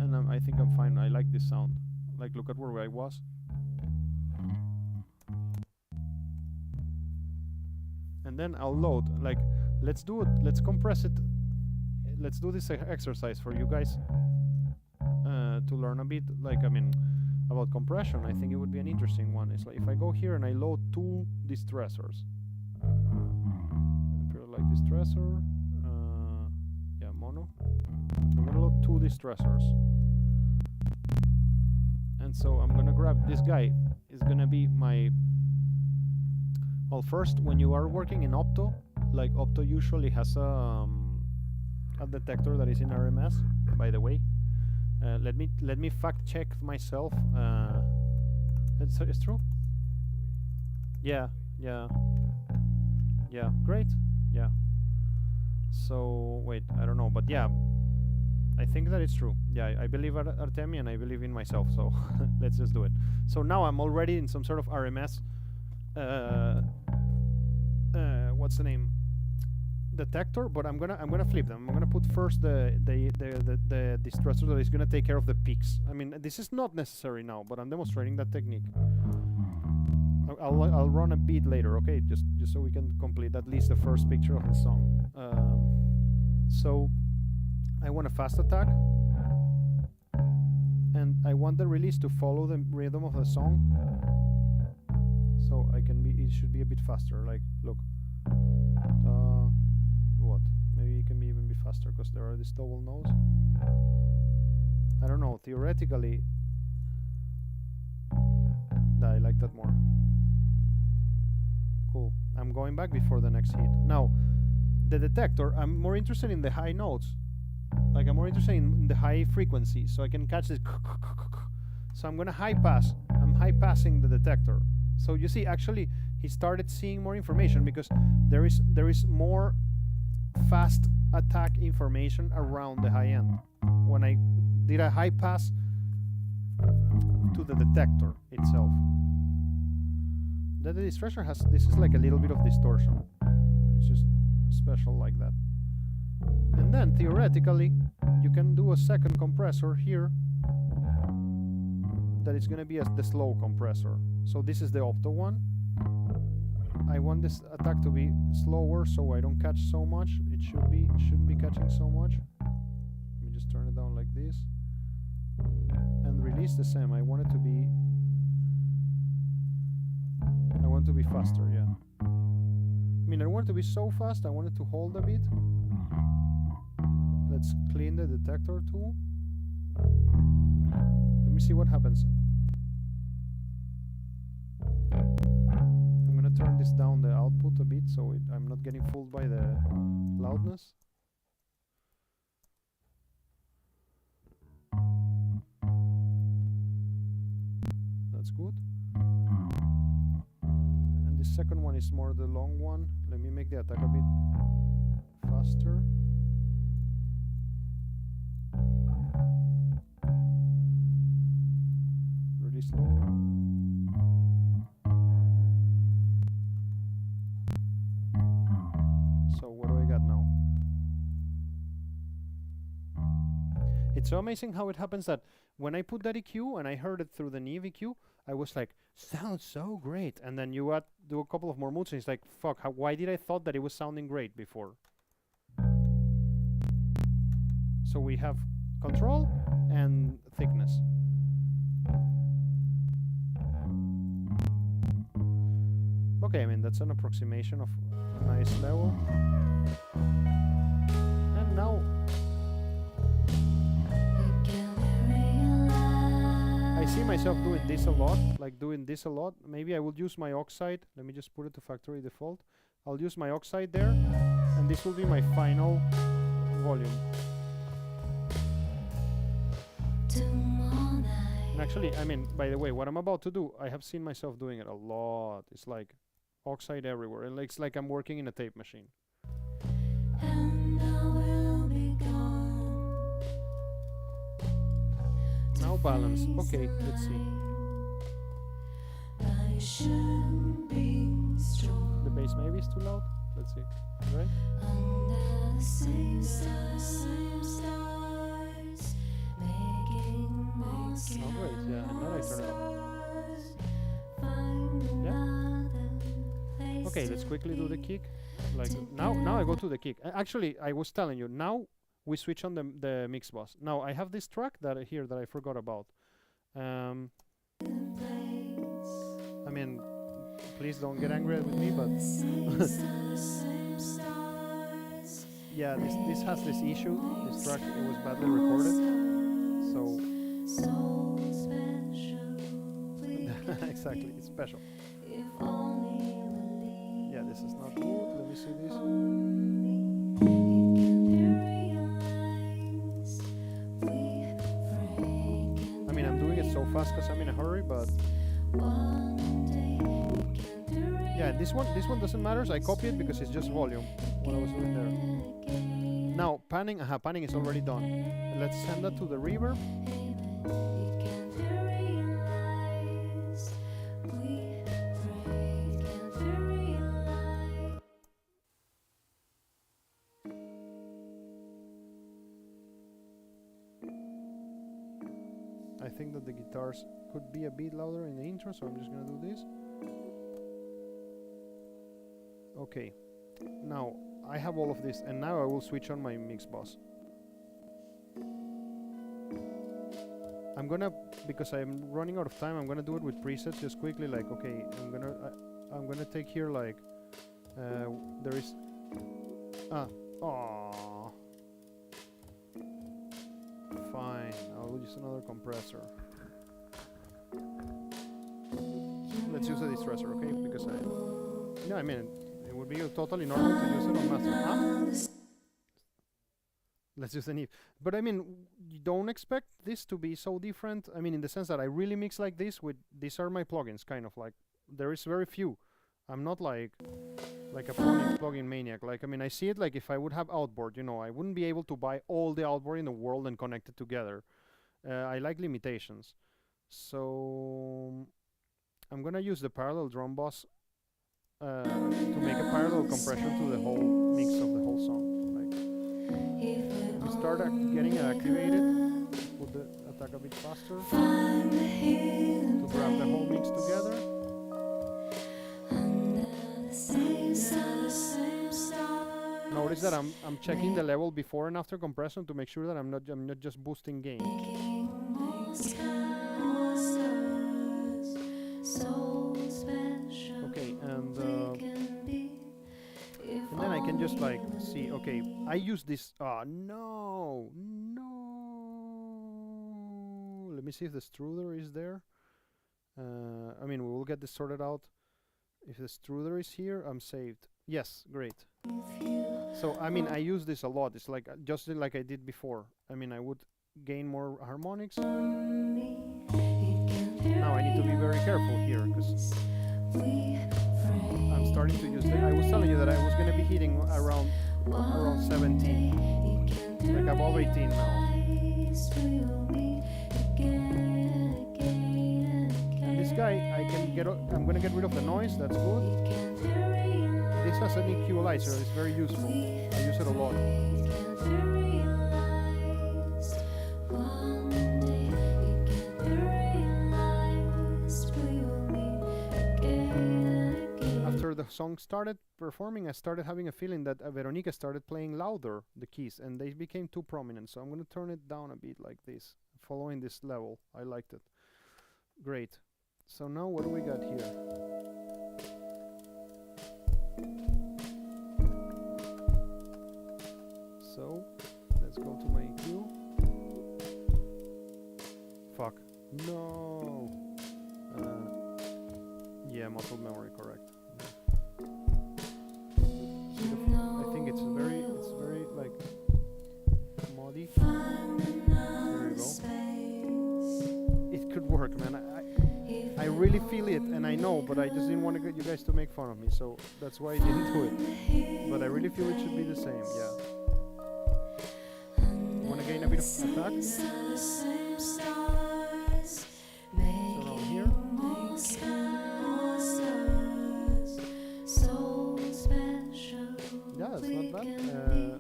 And I think I'm fine. I like this sound. Like, look at where I was. And then I'll load. Like, let's do it. Let's compress it. Let's do this exercise for you guys to learn a bit. Like, I mean, about compression. I think it would be an interesting one. It's like if I go here and I load 2 distressors. Like distressor. Yeah, mono. I'm gonna load 2 distressors. And so I'm gonna grab this guy. Is gonna be my, well, first, when you are working in Opto, like Opto usually has a detector that is in RMS, by the way. Let me fact check myself. It's true? Yeah, great. Yeah. So wait, I don't know, but yeah, I think that it's true. Yeah, I believe Artemi and I believe in myself. So let's just do it. So now I'm already in some sort of RMS. What's the name? Detector, but I'm gonna flip them. I'm gonna put first the distressor that is gonna take care of the peaks. I mean, this is not necessary now, but I'm demonstrating that technique. I'll run a beat later, okay? Just so we can complete at least the first picture of the song. So I want a fast attack, and I want the release to follow the rhythm of the song. So it should be a bit faster. Like, look. What? Maybe it can even be faster because there are these double notes. I don't know. Theoretically, I like that more. Cool. I'm going back before the next hit. Now, the detector, I'm more interested in the high notes. Like I'm more interested in the high frequency, so I can catch this. So I'm gonna high pass. I'm high passing the detector. So you see, actually, he started seeing more information because there is more fast attack information around the high end. When I did a high pass to the detector itself. The distortion has, this is like a little bit of distortion. It's just special like that. And then theoretically, you can do a second compressor here that is gonna be the slow compressor. So this is the opto one. I want this attack to be slower so I don't catch so much. It shouldn't be catching so much. Let me just turn it down like this. And release the same. I want it to be faster, yeah. I mean, I don't want it to be so fast, I want it to hold a bit. Let's clean the detector too. Let me see what happens. I'm gonna turn this down, the output a bit, so I'm not getting fooled by the loudness. That's good. And the second one is more the long one. Let me make the attack a bit faster. Really slow. So what do I got now? It's so amazing how it happens that when I put that EQ and I heard it through the Neve EQ, I was like, sounds so great. And then you do a couple of more moods and it's like, fuck, why did I thought that it was sounding great before? So we have control and thickness. Okay, I mean, that's an approximation of a nice level. And now I see myself doing this a lot, Maybe I will use my oxide. Let me just put it to factory default. I'll use my oxide there, and this will be my final volume. And actually, I mean, by the way, what I'm about to do, I have seen myself doing it a lot. It's like oxide everywhere, and it's like I'm working in a tape machine. Now balance. Okay, let's see. The bass maybe is too loud. Let's see. Right? Oh great, yeah, and now I turn it up. Yeah. Okay, let's quickly do the kick. Like now I go to the kick. Actually, I was telling you, now we switch on the mix bus. Now I have this track that I forgot about. I mean, please don't get angry with me, but yeah, this has this issue. This track, it was badly recorded, so exactly, it's special. Yeah, this is not good. Let me see this. I mean, I'm doing it so fast because I'm in a hurry, but yeah, this one doesn't matter. So I copy it because it's just volume. What I was doing there. Now panning, panning is already done. Let's send that to the reverb. I think that the guitars could be a bit louder in the intro, so I'm just gonna do this. Okay, now I have all of this, and now I will switch on my mix bus. I'm gonna, because I'm running out of time, I'm gonna do it with presets just quickly. Like, okay, I'm gonna take here like there is fine, I'll use another compressor. Let's use a distressor, okay? Because I mean, would be totally normal to use it on master. Huh? Let's use an if. But I mean, you don't expect this to be so different. I mean, in the sense that I really mix like this with, these are my plugins, kind of like, there is very few. I'm not like a plugin maniac. Like, I mean, I see it like if I would have outboard, you know, I wouldn't be able to buy all the outboard in the world and connect it together. I like limitations. So I'm gonna use the parallel drum bus to make a parallel compression to the whole mix of the whole song. Like, we start getting it activated, put the attack a bit faster to grab the whole mix together. Notice that I'm checking the level before and after compression to make sure that I'm not just boosting gain. Okay, and then I can just like see. Okay, I use this. No. Let me see if the Struder is there. I mean, we will get this sorted out. If the Struder is here, I'm saved. Yes, great. So, I mean, I use this a lot. It's like just like I did before. I mean, I would gain more harmonics. Now I need to be very careful here because I'm starting to use it. I was telling you that I was going to be hitting around 17, like above 18 now. And this guy, I'm going to get rid of the noise. That's good. This has an equalizer, it's very useful. I use it a lot. After the song started performing, I started having a feeling that Veronica started playing louder, the keys, and they became too prominent. So I'm going to turn it down a bit like this, following this level. I liked it. Great. So now what do we got here? So, let's go to my EQ. Fuck. No! Yeah, muscle memory, correct. I think it's very like muddy. There you go. It could work, man. I really feel it, and I know, but I just didn't want to get you guys to make fun of me, so that's why I didn't do it. But I really feel it should be the same, yeah. Want to gain a bit of attack? So now here. Yeah, that's not bad.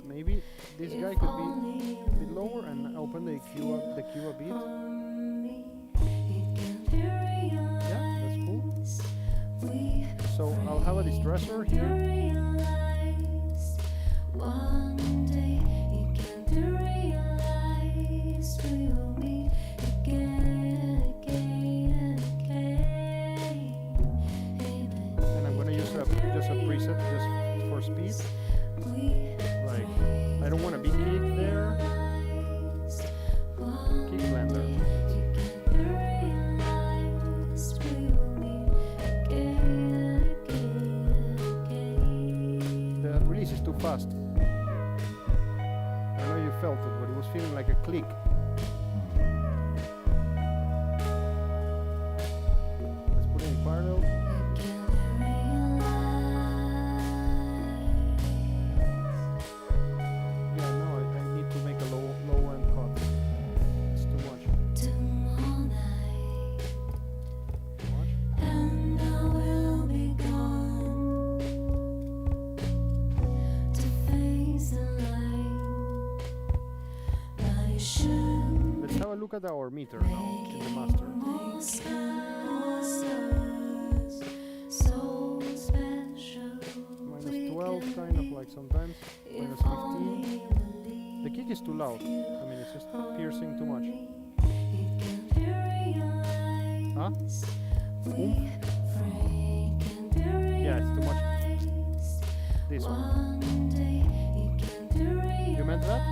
Maybe this guy could be a bit lower and open the Q a bit. Yeah, that's cool. So I'll have a distressor here. And I'm gonna use just a preset just for speed. Like, I don't want a big kick there. Kick blender. The release is too fast. I know you felt it, but it was feeling like a click. Let's put it in parallel. Yeah, no, I need to make a low end cut. It's too much. Too much? Let's have a look at our meter now in the master. -12 kind of like sometimes, -15. The kick is too loud. I mean, it's just piercing too much. Huh? Yeah, it's too much. This one. You meant that?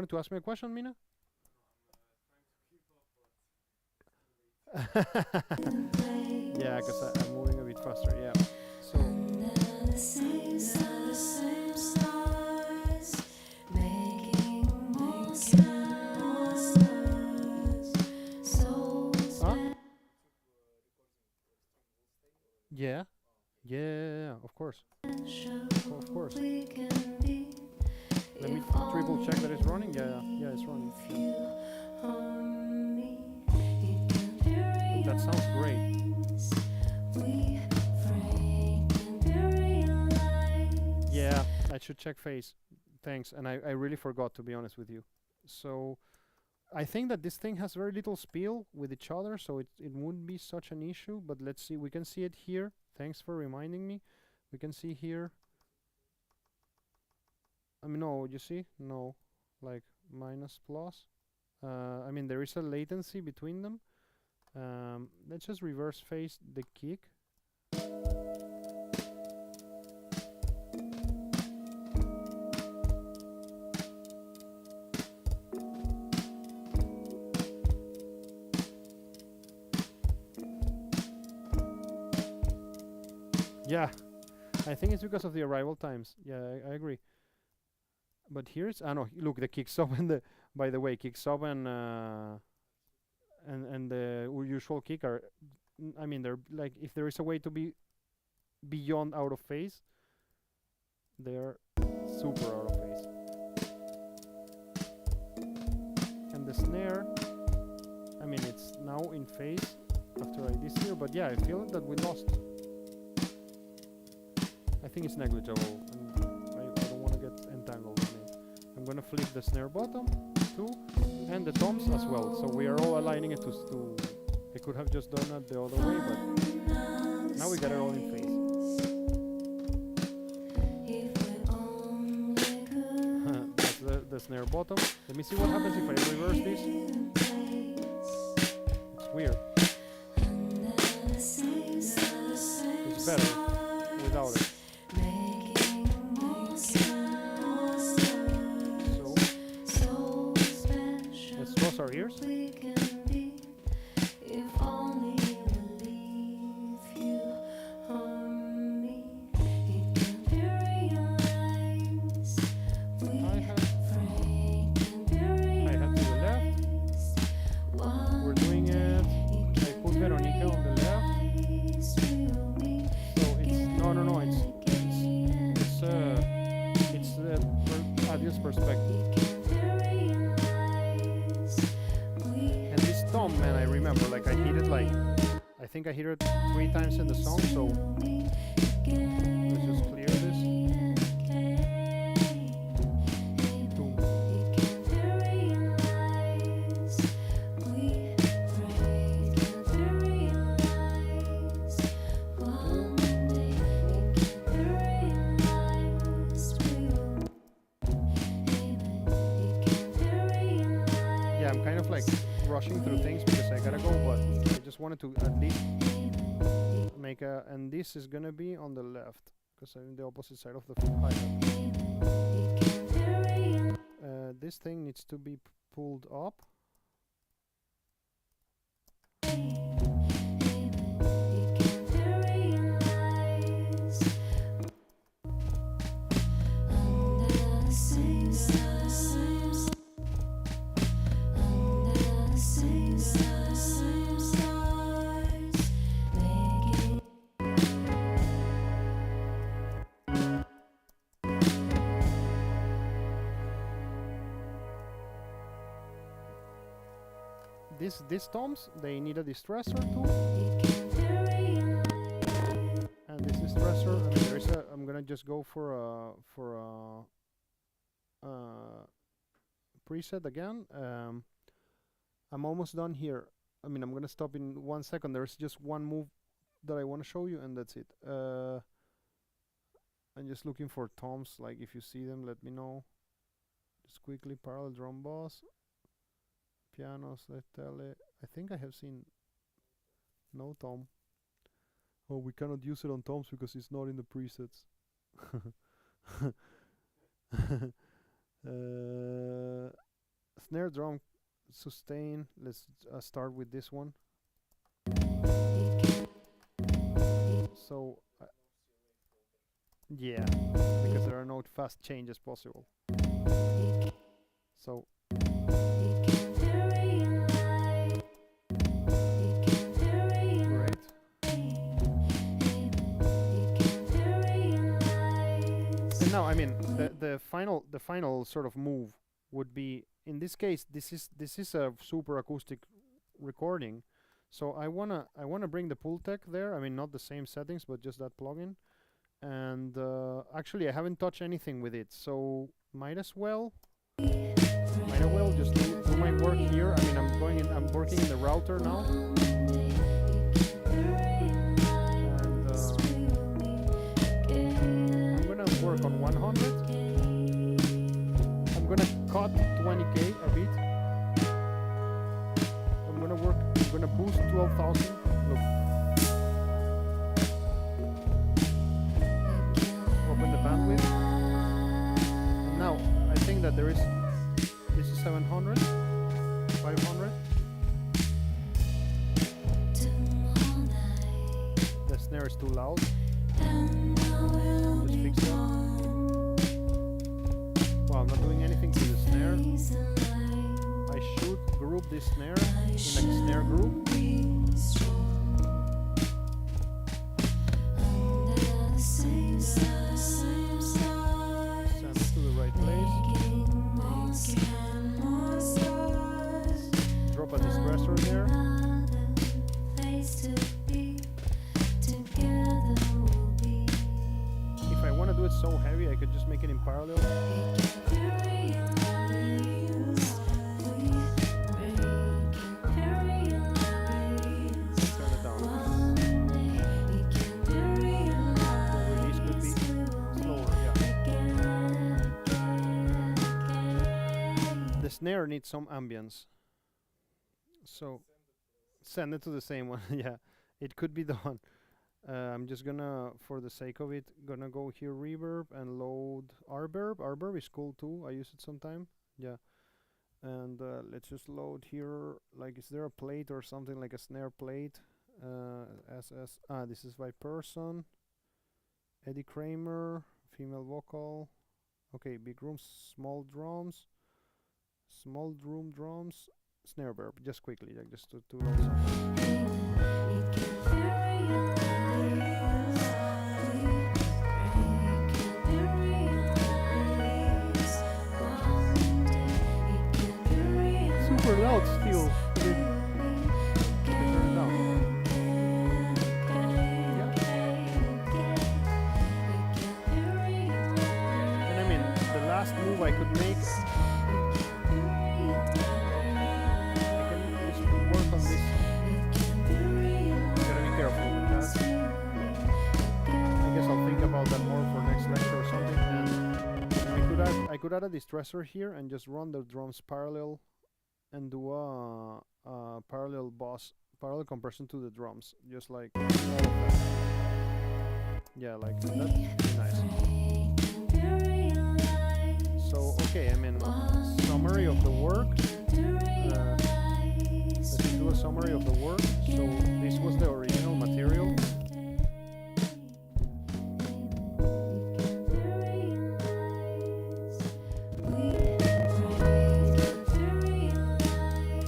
wanted to ask me a question, Mina? Yeah, because I'm moving a bit faster. Yeah. So The same stars, making more stars. So huh? Yeah. Yeah, of course. special Of course. we can be. Let me If triple check that it's only running. Yeah, it's running. feel harmony, it can be That sounds great. realized. We afraid can be realized. Yeah, I should check phase. Thanks. And I really forgot, to be honest with you. So I think that this thing has very little spiel with each other, so it wouldn't be such an issue. But let's see. We can see it here. Thanks for reminding me. We can see here. I mean, no, you see? No. Like minus plus. I mean, there is a latency between them. Let's just reverse phase the kick. Yeah, I think it's because of the arrival times. Yeah, I agree. But here's no. Look, the kick sub and the. By the way, kick sub and the usual kick are. I mean, they're like, if there is a way to be beyond out of phase, they're super out of phase. And the snare, I mean, it's now in phase after I this here, but yeah, I feel that we lost. I think it's negligible, and I don't want to get entangled in it. I'm gonna flip the snare bottom too, and the toms as well. So we are all aligning it to. I could have just done it the other way, but now we got it all in phase. That's the snare bottom. Let me see what happens if I reverse this. It's weird. It's better without it. Let's cross our ears. I think I hear it 3 times in the song, so let's just clear this. Boom. Yeah, I'm kind of like rushing through things because I gotta go, but I just wanted to at least make a, and this is gonna be on the left because I'm the opposite side of the hi-hat. This thing needs to be pulled up. These toms, they need a distressor too. And this distressor, I mean, there is a. I'm gonna just go for a preset again. I'm almost done here. I mean, I'm gonna stop in 1 second. There's just one move that I want to show you, and that's it. I'm just looking for toms. Like, if you see them, let me know. Just quickly, parallel drum boss. Pianos, let's tell it. I think I have seen no tom. Oh, we cannot use it on toms because it's not in the presets. snare drum sustain. Let's start with this one. So yeah, because there are no fast changes possible. So great. And now, I mean, the final sort of move would be, in this case, this is a super acoustic recording. So I wanna bring the Pultec there. I mean, not the same settings, but just that plugin. And actually, I haven't touched anything with it, so might as well just do my work here. I mean, I'm working in the router now. And I'm gonna work on 100. I'm gonna cut 20k a bit. I'm gonna boost 12,000. Look. Open the bandwidth. And now I think that this is 700, 500. The snare is too loud. Just fix that. Well, I'm not doing anything to the snare. I should group this snare in a snare group. Send it to the right place. Drop a distressor there. If I want to do it so heavy, I could just make it in parallel. The snare needs some ambience, so send it to the same one. Yeah, it could be done. I'm just gonna, for the sake of it, gonna go here, reverb, and load Reverb. Reverb is cool too. I use it sometime. Yeah, and let's just load here. Like, is there a plate or something, like a snare plate? This is by person. Eddie Kramer, female vocal. Okay, big room, small drums. Small room drums, snare verb, just quickly, like just to load something. Super loud still. Turn it down. Yeah. And I mean, the last move I could make, on this. Gotta be careful with that. I guess I'll think about that more for next lecture or something. And I could add a distressor here and just run the drums parallel and do a parallel compression to the drums, just like all of that. Yeah, like that's nice. So okay, I mean, summary of the work. Let's do a summary of the work. So this was the original material.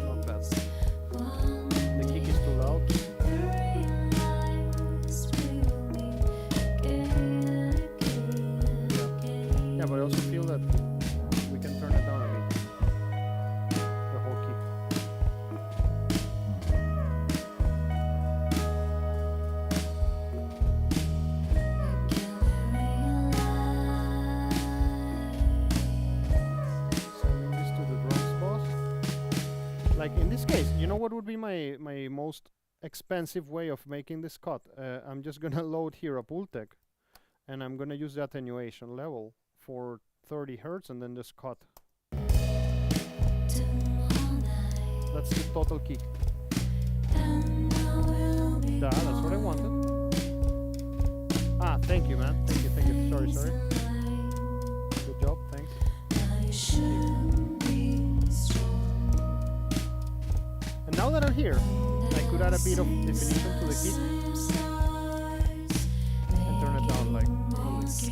Not bad. The kick is too loud. Yeah, but I also feel that we can turn it down a bit. The whole kick. Like in this case, you know what would be my most expensive way of making this cut? I'm just gonna load here a Pultec, and I'm gonna use the attenuation level for 30 Hertz and then just cut. That's the total kick. That's what I wanted. Ah, thank you, man. Thank you. Sorry. Good job, thanks. now that I'm here, I could add a bit of definition to the kit and turn it down like this.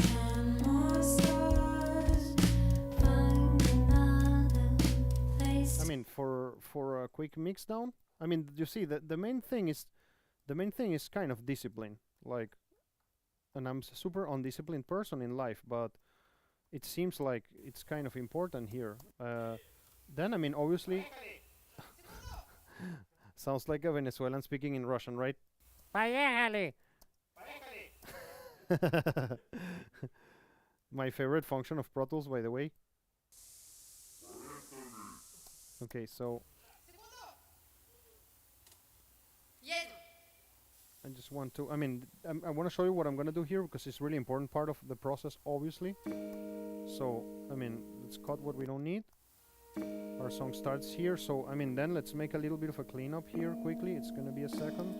I mean, for a quick mix down, I mean, you see that the main thing is kind of discipline. Like, and I'm super undisciplined person in life, but it seems like it's kind of important here. Then, I mean, obviously, sounds like a Venezuelan speaking in Russian, right? Поехали! My favorite function of Pro Tools, by the way. Okay, so I just want to, I mean, I want to show you what I'm going to do here because it's really important part of the process, obviously. So, I mean, let's cut what we don't need. Our song starts here, so, I mean, then let's make a little bit of a cleanup here quickly. It's going to be a second.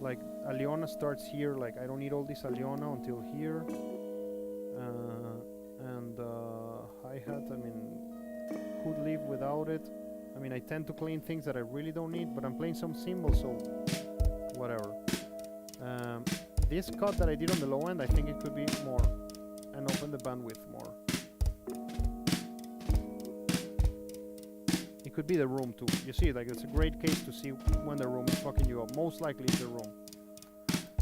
Like, Aliona starts here, like, I don't need all this Aliona until here. And hi-hat, I mean, could live without it. I mean, I tend to clean things that I really don't need, but I'm playing some cymbals, so whatever. This cut that I did on the low end, I think it could be more and open the bandwidth more. It could be the room too. You see, like, it's a great case to see when the room is fucking you up. Most likely it's the room.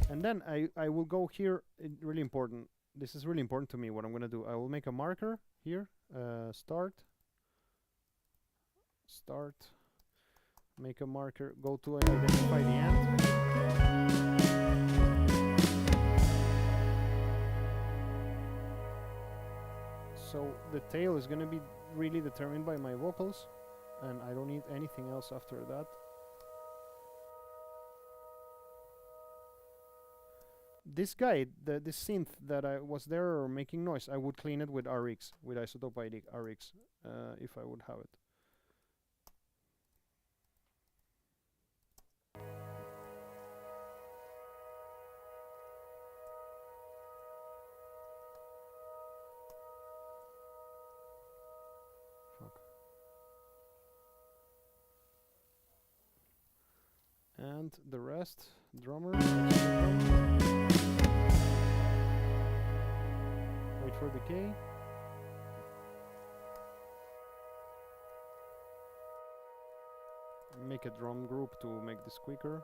And then I will go here, really important. This is really important to me, what I'm gonna do. I will make a marker here, start, make a marker, go to identify the end. So the tail is gonna be really determined by my vocals, and I don't need anything else after that. This guy, this synth that I was there making noise, I would clean it with RX, with isotope ID RX, if I would have it. And the rest, drummer. Wait for decay. Make a drum group to make this quicker.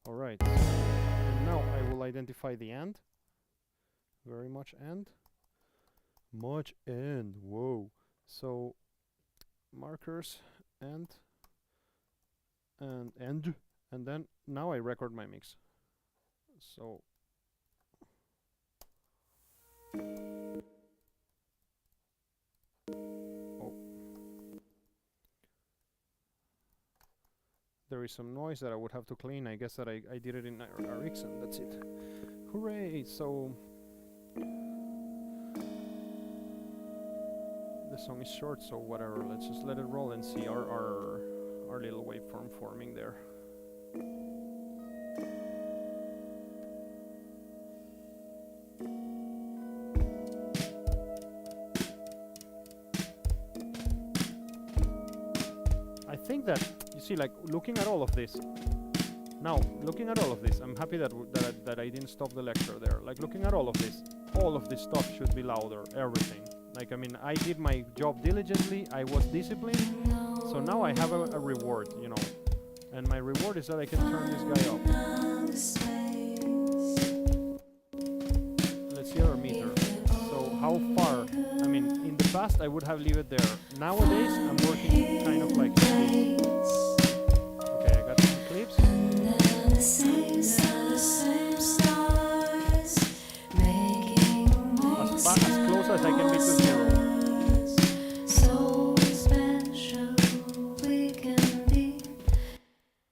Alright, and now I will identify the end. Very much end. Much end, whoa. So, markers, end, and end, and then now I record my mix. So, there is some noise that I would have to clean. I guess that I did it in RX and that's it. Hooray! So the song is short, so whatever. Let's just let it roll and see our little waveform forming there. I think that, you see, like, looking at all of this, now, looking at all of this, I'm happy that I didn't stop the lecture there. Like, looking at all of this stuff should be louder, everything. Like, I mean, I did my job diligently, I was disciplined, so now I have a reward, you know. And my reward is that I can turn this guy up. Let's see our meter. So, how far? I mean, in the past, I would have leave it there. Nowadays, I'm working kind of like this. Okay, I got some clips. As close as I can be to zero.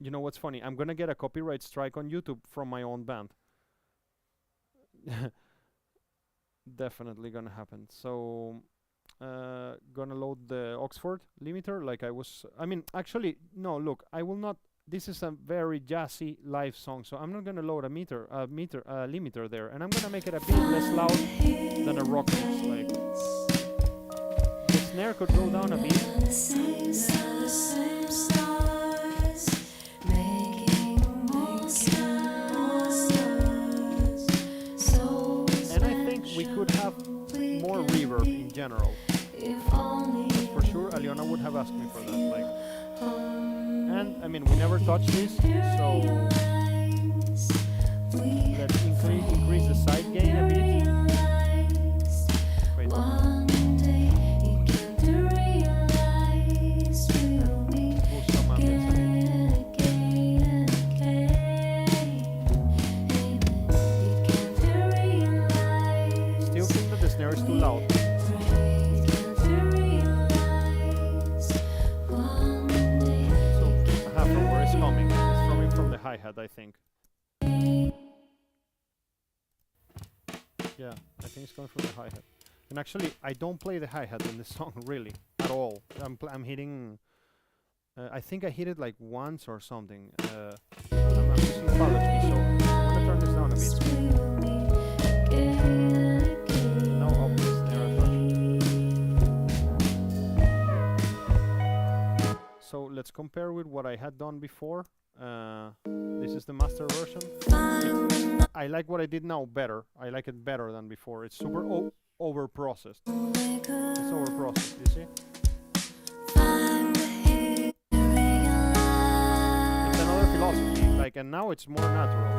You know what's funny? I'm gonna get a copyright strike on YouTube from my own band. Definitely gonna happen. So gonna load the Oxford limiter like I was. I mean, actually, no, look, I will not this is a very jazzy live song, so I'm not gonna load a limiter there, and I'm gonna make it a bit less loud than a rock mix. Like the snare could go down a bit. And I think we could have more reverb in general. For sure, Aliona would have asked me for that. Like, and I mean, we never touched this, so let's increase the side gain a bit. Wait. Move some ambience a bit. Still think that the snare is too loud. Hi-hat, I think. Yeah, I think it's coming from the hi-hat. And actually, I don't play the hi-hat in this song really at all. I'm hitting. I think I hit it like once or something. I'm using Powder key, so I'm gonna turn this down a bit. Now up this snare a touch. So let's compare with what I had done before. This is the master version. I like what I did now better. I like it better than before. It's super over-processed. It's over-processed, you see? It's another philosophy. Like, and now it's more natural.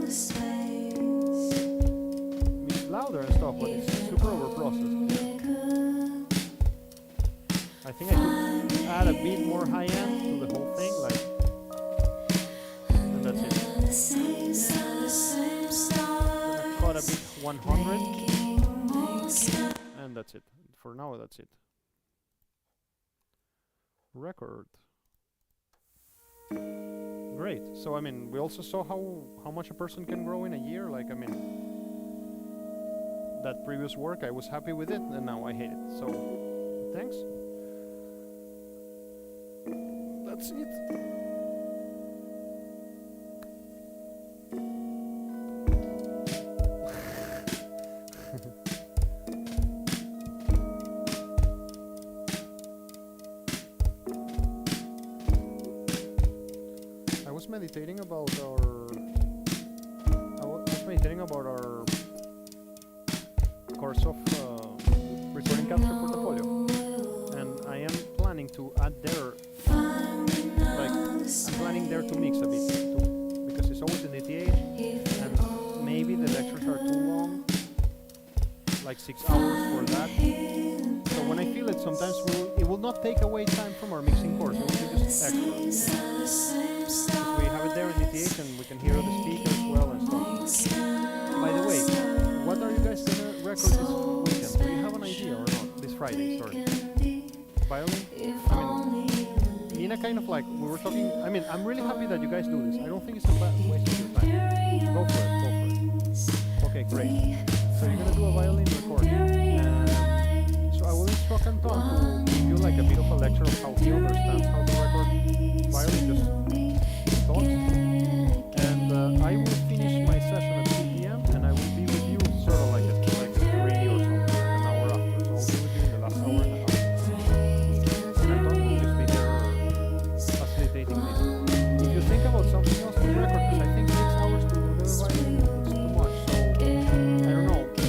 It's louder and stuff, but it's super over-processed. I think I could add a bit more high-end to the whole thing, like, and that's it. Cut a bit 100, and that's it. For now, that's it. Record. Great. So I mean, we also saw how much a person can grow in a year. Like, I mean, that previous work, I was happy with it, and now I hate it. So, thanks. That's it. I was meditating about our course of recording capture portfolio, and I am planning to add there. I'm planning there to mix a bit too, because it's always in DTH, and maybe the lectures are too long, like 6 hours for that. So when I feel it, sometimes it will not take away time from our mixing course. It will be just extra. Because we have it there in DTH, and we can hear the speakers well and stuff. By the way, what are you guys gonna record this weekend? Do you have an idea or not? This Friday, sorry. Violin? I mean, in a kind of like, we were talking, I mean, I'm really happy that you guys do this. I don't think it's a bad waste of your time. Go for it, go for it. Okay, great. So you're gonna do a violin recording. So I will instruct Anton to give you like a bit of a lecture of how he understands how to record violin, just thoughts. And I will finish my session at 2 p.m. and I will be with you sort of like at 3 or something, like an hour after. So I'll be with you in the last hour and a half. And Anton will just be there facilitating this. If you think about something else to record, because I think 6 hours to do the violin is too much. So I don't know, if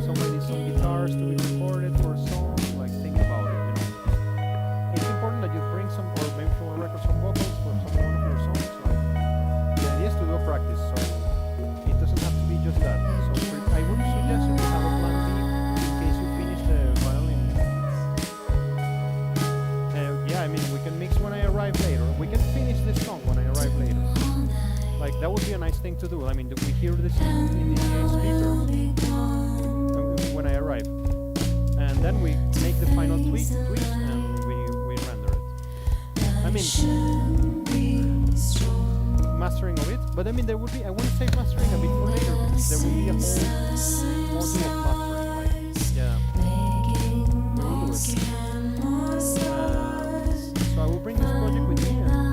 somebody needs some guitars to be recorded for a song, like think about it, you know. It's important that you bring some, or maybe if you want to record some vocals for one of your songs, like the idea is to do a practice, so it doesn't have to be just that. So I would suggest you to have a plan B in case you finish the violin. Yeah, I mean, we can mix when I arrive later. We can finish this song when I arrive later. Like, that would be a nice thing to do. I mean, we hear this in the speaker when I arrive. And then we make the final tweaks and we render it. I mean, mastering of it. But I mean, there would be, I want to save mastering a bit for later, because there will be a whole module of mastering. Like, yeah. We will do it. So I will bring this project with me and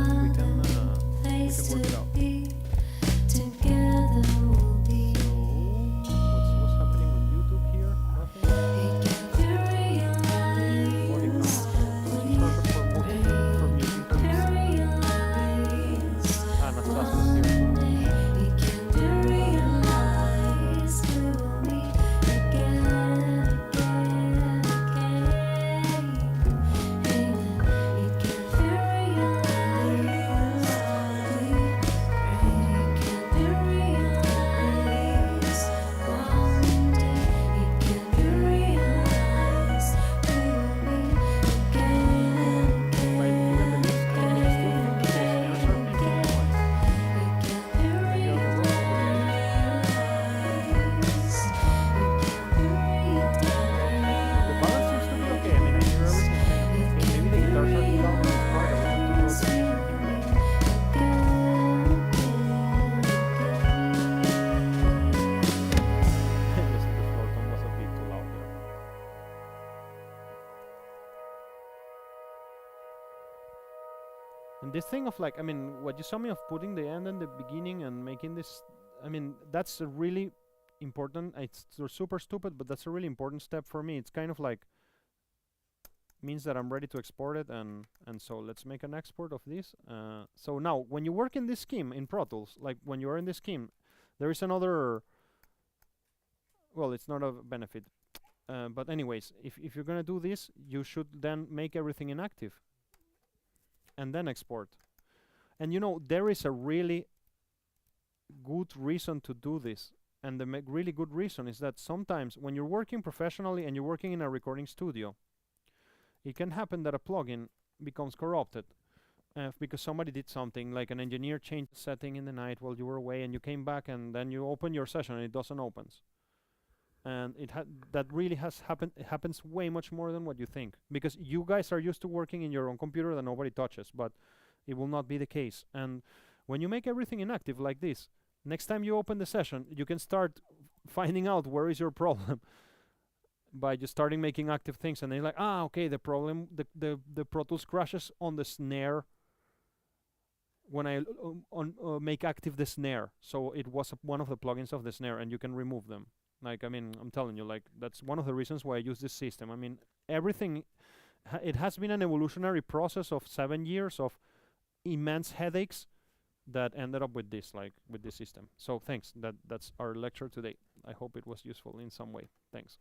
And this thing of like, I mean, what you saw me of putting the end and the beginning and making this, I mean, that's a really important, it's super stupid, but that's a really important step for me. It's kind of like, means that I'm ready to export it, and so let's make an export of this. So now, when you work in this scheme in Pro Tools, like when you are in this scheme, there is another, well, it's not a benefit. But anyways, if you're gonna do this, you should then make everything inactive and then export. And you know, there is a really good reason to do this. And the really good reason is that sometimes when you're working professionally and you're working in a recording studio, it can happen that a plugin becomes corrupted because somebody did something, like an engineer changed the setting in the night while you were away, and you came back and then you open your session and it doesn't open. And that really has happened. It happens way much more than what you think, because you guys are used to working in your own computer that nobody touches, but it will not be the case. And when you make everything inactive like this, next time you open the session, you can start finding out where is your problem by just starting making active things. And then you're like, okay, the problem, the Pro Tools crashes on the snare when I make active the snare. So it was one of the plugins of the snare, and you can remove them. Like, I mean, I'm telling you, like, that's one of the reasons why I use this system. I mean, everything, it has been an evolutionary process of 7 years of immense headaches that ended up with this, like, with this system. So thanks. That's our lecture today. I hope it was useful in some way. Thanks.